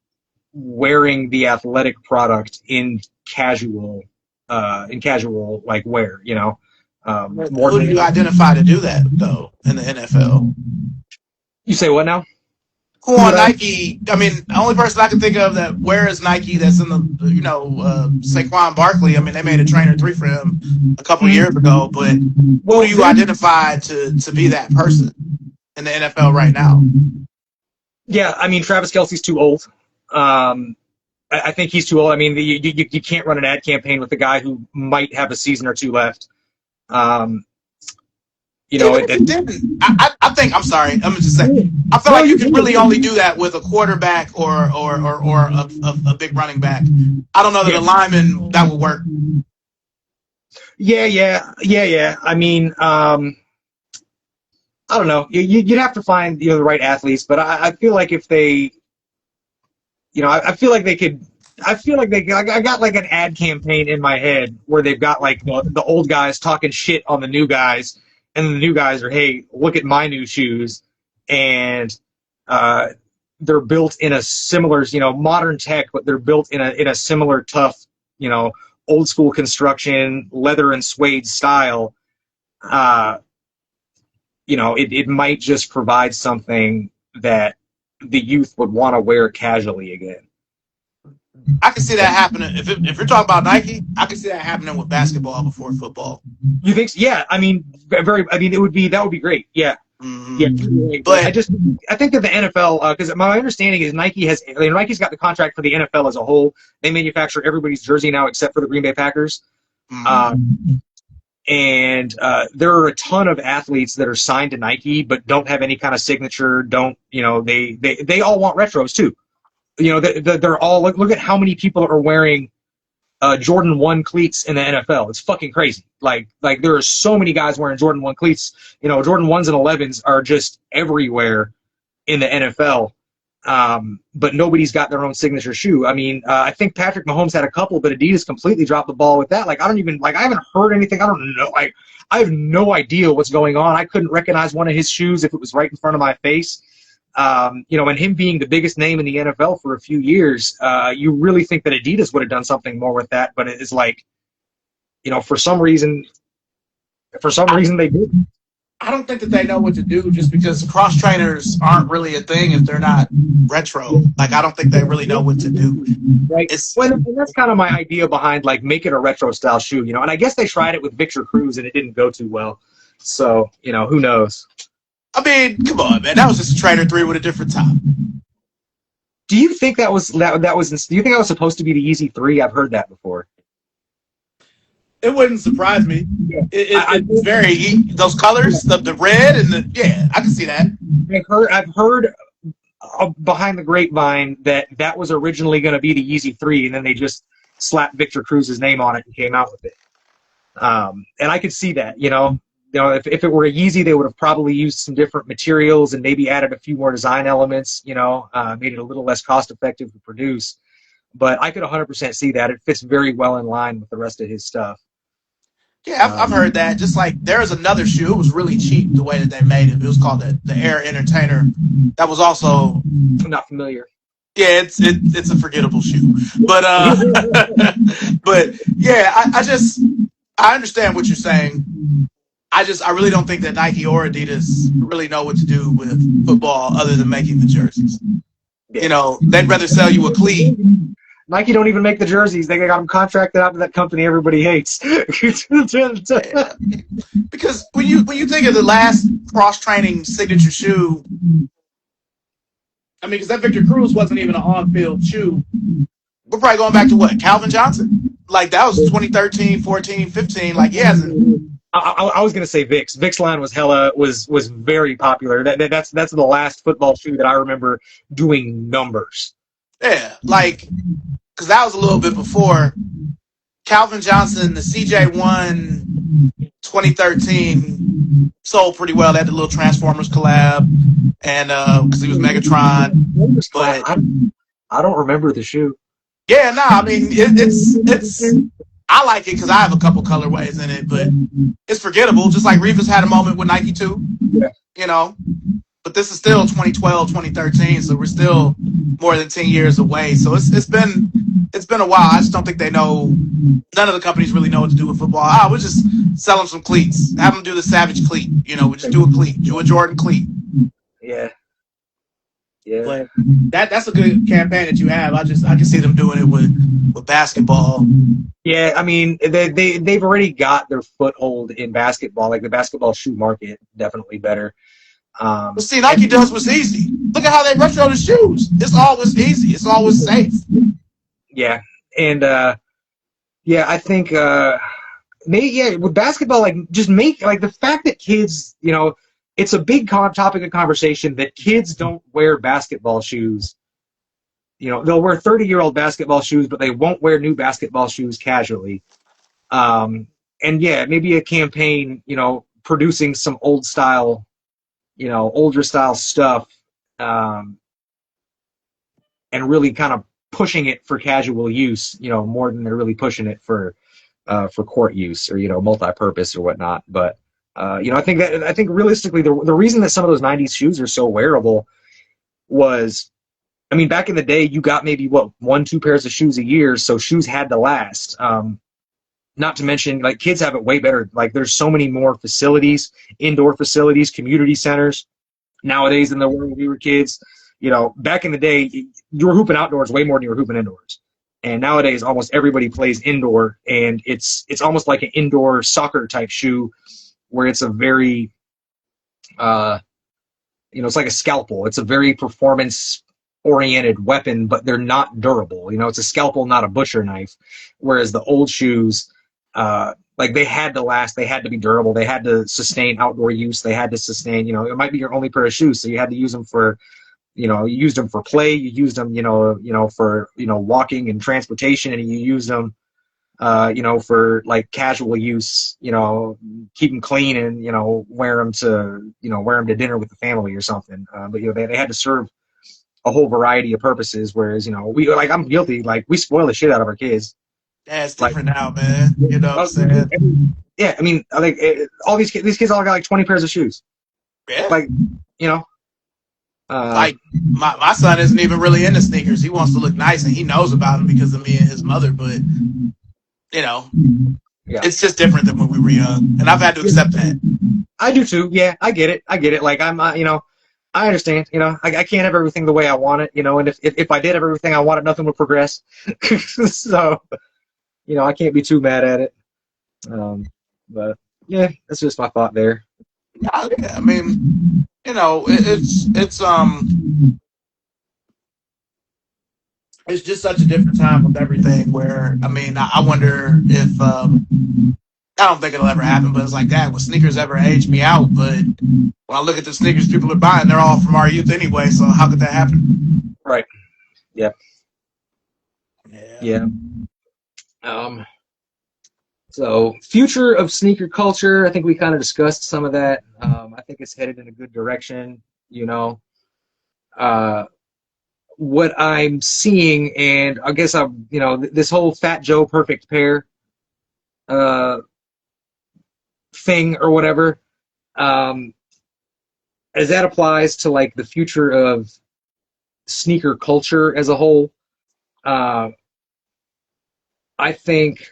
wearing the athletic product in casual like wear, more Who do than you identify to do that though in the NFL? you say what now? Who Who on would I? Nike? I mean, the only person I can think of that wears Nike that's in the Saquon Barkley. I mean, they made a trainer 3 for him a couple of years ago. But who do Well, you identify to be that person in the NFL right now? yeah, I mean Travis Kelce's too old. I think he's too old. I mean, you can't run an ad campaign with a guy who might have a season or two left. Um, Even if you didn't, I think I'm sorry. I'm just saying. I feel no, like you can really only do that with a quarterback or a big running back. I don't know that yeah, a lineman that would work. yeah. I mean, I don't know. You'd have to find the right athletes, but I feel like if they, I feel like they could. I feel like I got like an ad campaign in my head where they've got like the old guys talking shit on the new guys, and the new guys are, hey, look at my new shoes, and uh, they're built in a similar, modern tech, but they're built in a similar tough, old school construction, leather and suede style. Uh, it might just provide something that the youth would want to wear casually again. I can see that happening. If you're talking about Nike, I can see that happening with basketball before football. You think? So? Yeah, I mean, very. I mean, that would be great. Yeah, yeah. Mm-hmm. But I think that the NFL, because my understanding is Nike's got the contract for the NFL as a whole. They manufacture everybody's jersey now except for the Green Bay Packers. Mm-hmm. And there are a ton of athletes that are signed to Nike but don't have any kind of signature. They all want retros too. They're all look at how many people are wearing Jordan 1 cleats in the NFL. It's fucking crazy. Like there are so many guys wearing Jordan 1 cleats. Jordan 1s and 11s are just everywhere in the NFL. But nobody's got their own signature shoe. I mean, I think Patrick Mahomes had a couple, but Adidas completely dropped the ball with that. Like, I haven't heard anything. I don't know. I have no idea what's going on. I couldn't recognize one of his shoes if it was right in front of my face. And him being the biggest name in the NFL for a few years, you really think that Adidas would have done something more with that, but it's like, for some reason they didn't. I don't think that they know what to do just because cross trainers aren't really a thing if they're not retro. Like, I don't think they really know what to do. Right. And that's kind of my idea behind like make it a retro style shoe, and I guess they tried it with Victor Cruz and it didn't go too well. So, who knows? I mean, come on, man. That was just a Trainer 3 with a different top. Do you think do you think that was supposed to be the Yeezy 3? I've heard that before. It wouldn't surprise me. Yeah. It's very those colors, the red and I can see that. I've heard behind the grapevine that was originally going to be the Yeezy 3, and then they just slapped Victor Cruz's name on it and came out with it. And I could see that, if it were a Yeezy, they would have probably used some different materials and maybe added a few more design elements, made it a little less cost effective to produce. But I could 100% see that. It fits very well in line with the rest of his stuff. Yeah, I've heard that. Just like there's another shoe. It was really cheap the way that they made it. It was called the Air Entertainer. That was also I'm not familiar. Yeah, it's a forgettable shoe. But but yeah, I understand what you're saying. I really don't think that Nike or Adidas really know what to do with football other than making the jerseys. They'd rather sell you a cleat. Nike don't even make the jerseys. They got them contracted out to that company everybody hates. Because when you think of the last cross-training signature shoe, I mean, because that Victor Cruz wasn't even an on-field shoe. We're probably going back to what? Calvin Johnson? Like, that was 2013, 14, 15. Like, yeah. I was gonna say Vicks. Vicks line was very popular. That's the last football shoe that I remember doing numbers. Yeah, like, because that was a little bit before Calvin Johnson, the CJ1 2013 sold pretty well. They had the little Transformers collab, and because he was Megatron. I don't remember the shoe. Yeah, no, I mean it's. I like it because I have a couple colorways in it, but it's forgettable. Just like Revis had a moment with Nike too, Yeah. you know. But this is still 2012, 2013, so we're still more than 10 years away. So it's been a while. I just don't think they know. None of the companies really know what to do with football. We'll just sell them some cleats. Have them do the Savage cleat. We just do a cleat, do a Jordan cleat. Yeah. Yeah. But that's a good campaign that you have. I can see them doing it with basketball. Yeah, I mean they've already got their foothold in basketball. Like the basketball shoe market, definitely better. But see, Nike And does what's easy. Look at how they retro the shoes. It's always easy. It's always safe. yeah, and yeah, I think maybe yeah with basketball, like just make like the fact that kids, it's a big topic of conversation that kids don't wear basketball shoes. They'll wear 30-year-old basketball shoes, but they won't wear new basketball shoes casually. Um, and yeah, maybe a campaign, producing some older style stuff, um, and really kind of pushing it for casual use, more than they're really pushing it for court use or multi-purpose or whatnot. But I think realistically, the reason that some of those '90s shoes are so wearable was, I mean, back in the day, you got maybe what 1-2 pairs of shoes a year, so shoes had to last. Not to mention, like kids have it way better. Like there's so many more facilities, indoor facilities, community centers nowadays than there were when we were kids. Back in the day, you were hooping outdoors way more than you were hooping indoors. And nowadays, almost everybody plays indoor, and it's almost like an indoor soccer type shoe, where it's a very, it's like a scalpel. It's a very performance oriented weapon, but they're not durable. It's a scalpel, not a butcher knife. Whereas the old shoes, like they had to last, they had to be durable, they had to sustain outdoor use, they had to sustain, it might be your only pair of shoes, so you had to use them for, you used them for play, you used them, for, walking and transportation, and you used them, for like casual use, keep them clean and, wear them to dinner with the family or something. But, they had to serve a whole variety of purposes. Whereas, I'm guilty, like we spoil the shit out of our kids. Yeah, it's Like, different now, man. You know what I'm saying? yeah, I mean, like all these kids all got like 20 pairs of shoes. Yeah. Like, you know, uh, Like my son isn't even really into sneakers. He wants to look nice, and he knows about them because of me and his mother. But you know, yeah, it's just different than when we were young, and I've had to accept that. I do too. Yeah, I get it. I get it. Like I understand. I can't have everything the way I want it. And if I did have everything I wanted, nothing would progress. So, I can't be too mad at it. But yeah, that's just my thought there. Yeah, I mean, it's just such a different time with everything. Where I mean, I wonder if I don't think it'll ever happen, but it's like that. Will sneakers ever age me out? But when I look at the sneakers people are buying, they're all from our youth anyway. So how could that happen? Right. Yep. Yeah. Yeah. So future of sneaker culture, I think we kind of discussed some of that. I think it's headed in a good direction. Uh, what I'm seeing, and I guess this whole Fat Joe Perfect Pair uh, thing or whatever, as that applies to like the future of sneaker culture as a whole, uh, I think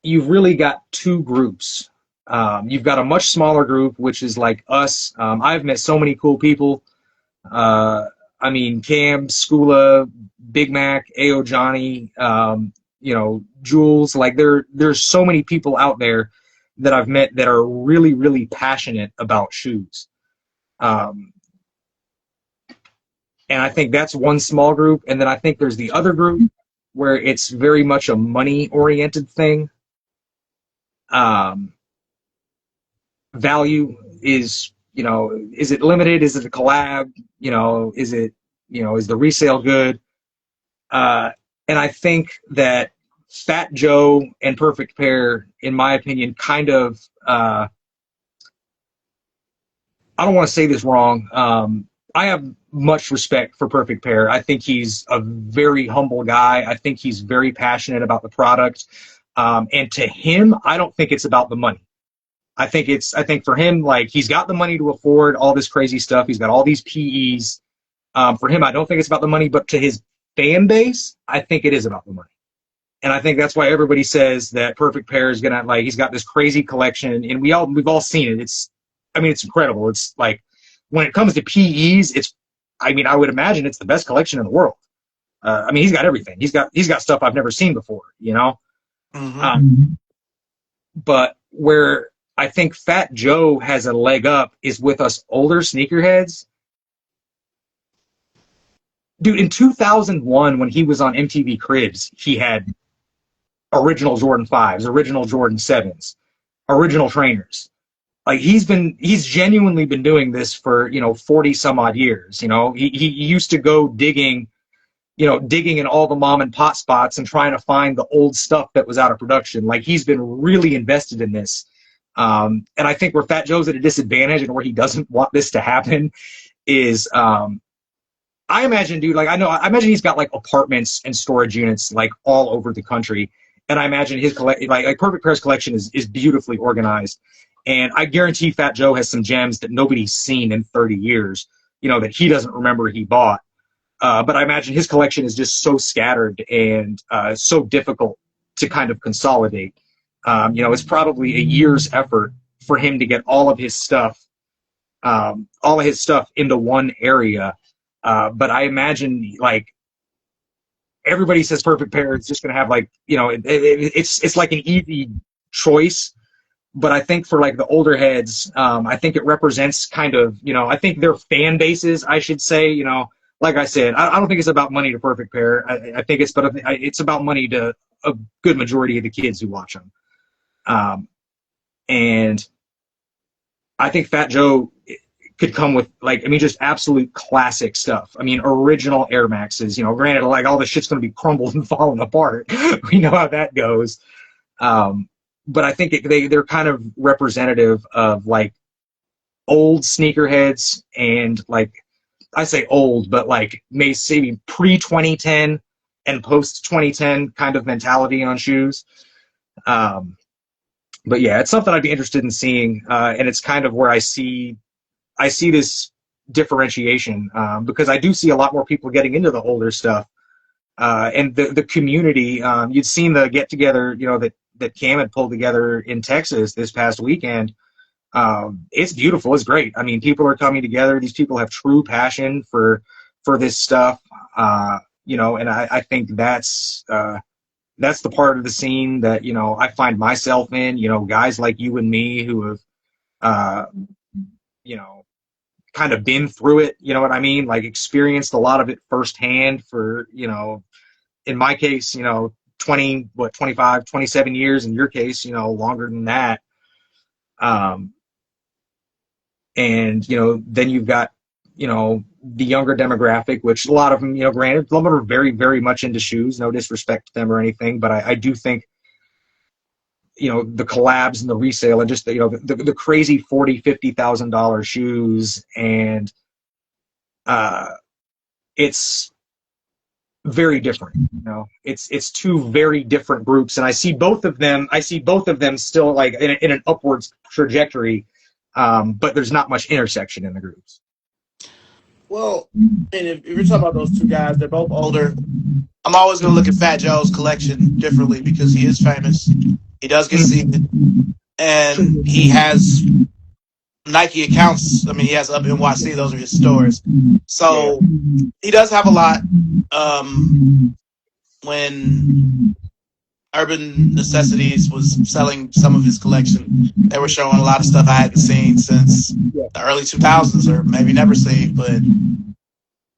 you've really got two groups. You've got a much smaller group, which is like us. I've met so many cool people. I mean, Cam, Skula, Big Mac, AO Johnny, Jules. Like there's so many people out there that I've met that are really, really passionate about shoes. And I think that's one small group. And then I think there's the other group where it's very much a money-oriented thing. Value is, is it limited? Is it a collab? Is the resale good? And I think that Fat Joe and Perfect Pair, in my opinion, kind of, I don't want to say this wrong. I have much respect for Perfect Pair. I think he's a very humble guy. I think he's very passionate about the product. And to him, I don't think it's about the money. I think for him, like, he's got the money to afford all this crazy stuff. He's got all these PEs. For him, I don't think it's about the money, but to his fan base, I think it is about the money. And I think that's why everybody says that Perfect Pair is gonna, like, he's got this crazy collection, and we've all seen it. I mean, it's incredible. It's like, when it comes to PEs, I mean, I would imagine it's the best collection in the world. I mean, he's got everything. He's got stuff I've never seen before, you know. Mm-hmm. But where I think Fat Joe has a leg up is with us older sneakerheads. Dude, in 2001, when he was on MTV Cribs, he had original Jordan 5s, original Jordan 7s, original trainers. Like, he's genuinely been doing this for, 40 some odd years. He used to go digging in all the mom and pop spots and trying to find the old stuff that was out of production. Like, he's been really invested in this. And I think where Fat Joe's at a disadvantage and where he doesn't want this to happen is, I imagine, dude, like, I imagine he's got like apartments and storage units like all over the country. And I imagine his like Perfect Pair's collection is beautifully organized. And I guarantee Fat Joe has some gems that nobody's seen in 30 years, that he doesn't remember he bought. But I imagine his collection is just so scattered and so difficult to kind of consolidate. It's probably a year's effort for him to get all of his stuff into one area. But I imagine, like, everybody says Perfect Pair is just going to have, like, it's like an easy choice. But I think for, like, the older heads, I think it represents kind of, I think their fan bases, I should say, like I said, I don't think it's about money to Perfect Pair. I think it's about money to a good majority of the kids who watch them. And I think Fat Joe could come with, like, I mean, just absolute classic stuff. I mean, original Air Maxes, granted, like, all the shit's going to be crumbled and falling apart. We know how that goes. But I think they're kind of representative of, like, old sneakerheads and, like, I say old, but, like, maybe pre-2010 and post-2010 kind of mentality on shoes. But yeah, it's something I'd be interested in seeing, and it's kind of where I see this differentiation, because I do see a lot more people getting into the older stuff, and the community. You'd seen the get together, that Cam had pulled together in Texas this past weekend. It's beautiful. It's great. I mean, people are coming together. These people have true passion for this stuff, and I think that's the part of the scene that, I find myself in, guys like you and me who have, kind of been through it, you know what I mean? Like, experienced a lot of it firsthand for, in my case, 25, 27 years. In your case, longer than that. And, then you've got, the younger demographic, which a lot of them, granted, some of them are very, very much into shoes. No disrespect to them or anything, but I do think, the collabs and the resale and just the crazy $40,000-$50,000 shoes, and it's very different. It's two very different groups, and I see both of them still, like, in an upwards trajectory, but there's not much intersection in the groups. Well, and if you're talking about those two guys, they're both older. I'm always going to look at Fat Joe's collection differently because he is famous. He does get seated, and he has Nike accounts. I mean, he has up NYC. Those are his stores. So he does have a lot. When Urban Necessities was selling some of his collection, they were showing a lot of stuff I hadn't seen since the early 2000s, or maybe never seen. But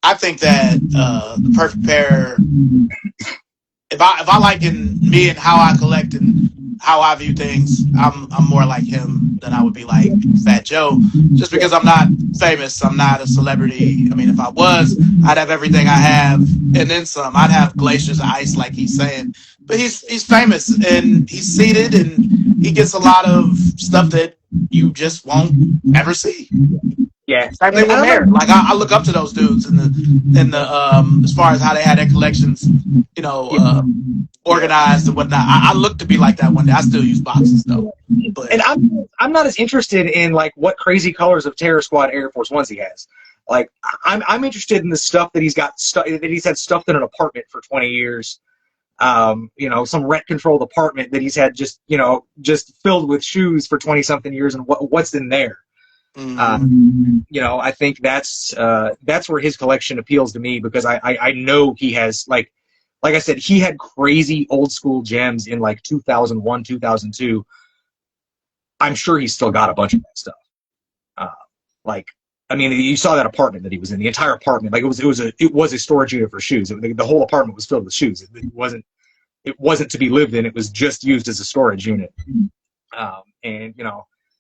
I think that the Perfect Pair, if I liken me and how I collect and how I view things, I'm more like him than I would be like Fat Joe, just because I'm not famous. I'm not a celebrity. I mean, if I was, I'd have everything I have and then some. I'd have glaciers of ice, like he's saying. But he's famous, and he's seated, and he gets a lot of stuff that you just won't ever see. Yeah, Same thing and with I'm not. Merritt. Like I look up to those dudes in the as far as how they had their collections, you know, Yeah, yeah. organized and whatnot. I look to be like that one day. I still use boxes though, but And I'm not as interested in like what crazy colors of Terror Squad Air Force Ones he has. Like I'm interested in the stuff that that he's had stuffed in an apartment for 20 years. Some rent controlled apartment that he's had just filled with shoes for 20 something years, and what's in there. mm-hmm. I think that's where his collection appeals to me, because I know he has like I said, he had crazy old school gems in like 2001, 2002. I'm sure he's still got a bunch of that stuff. Uh, like, I mean, you saw that apartment that he was in. The entire apartment, like it was a storage unit for shoes. The whole apartment was filled with shoes. It wasn't to be lived in. It was just used as a storage unit. And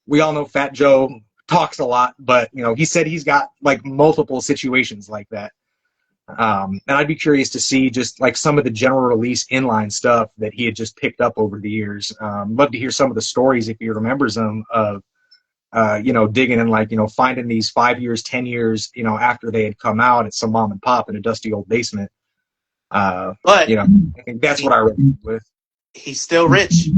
we all know Fat Joe talks a lot, but he said he's got like multiple situations like that. And I'd be curious to see just like some of the general release inline stuff that he had just picked up over the years. Love to hear some of the stories, if he remembers them, of digging and finding these 5 years, 10 years, after they had come out at some mom and pop in a dusty old basement. But I think that's what I read with. he's still rich.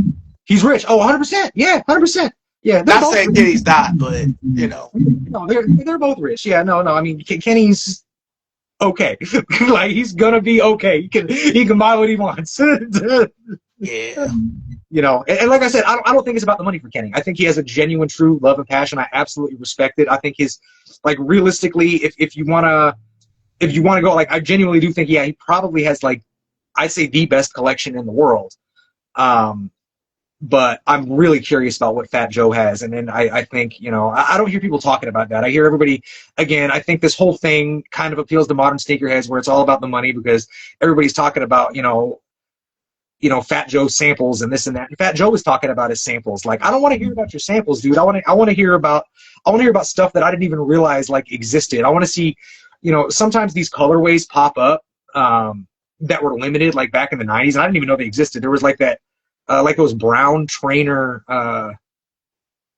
He's rich. Oh, 100%. Yeah, 100%. Yeah, they're Not both saying rich. Kenny's not, but No, they're both rich. Yeah, no. I mean, Kenny's okay. Like, he's gonna be okay. He can buy what he wants. yeah. And like I said, I don't think it's about the money for Kenny. I think he has a genuine, true love and passion. I absolutely respect it. I think realistically, if you wanna go, like, I genuinely do think, yeah, he probably has, like, I'd say the best collection in the world. But I'm really curious about what Fat Joe has. And then I think, I don't hear people talking about that. I hear everybody, again, I think this whole thing kind of appeals to modern sneakerheads, where it's all about the money, because everybody's talking about, Fat Joe samples and this and that. And Fat Joe was talking about his samples. Like, I don't want to hear about your samples, dude. I want to hear about stuff that I didn't even realize like existed. I want to see, sometimes these colorways pop up that were limited, like back in the 90s, and I didn't even know they existed. There was like that, like those brown trainer, it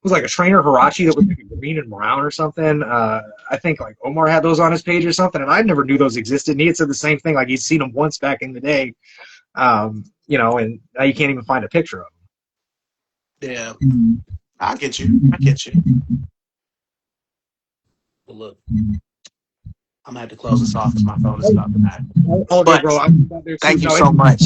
was like a trainer Hirachi that was like green and brown or something. I think like Omar had those on his page or something, and I never knew those existed. And he had said the same thing, like he'd seen them once back in the day, and now you can't even find a picture of them. Yeah. I get you. But look, I'm gonna have to close this off because my phone is about to die. Okay, bro. Thank you so much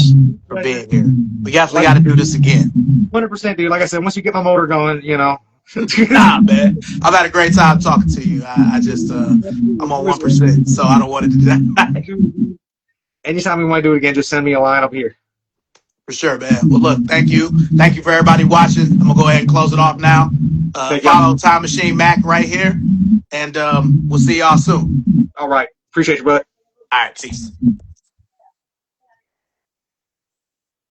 for being here. We definitely got to do this again. 100%, dude. Like I said, once you get my motor going, Nah, man. I've had a great time talking to you. I just, I'm on 1%, so I don't want it to die. Anytime we want to do it again, just send me a line up here. For sure, man. Well, look, thank you. Thank you for everybody watching. I'm going to go ahead and close it off now. Follow Time Machine Mac right here, and we'll see y'all soon. All right. Appreciate you, bud. All right, peace.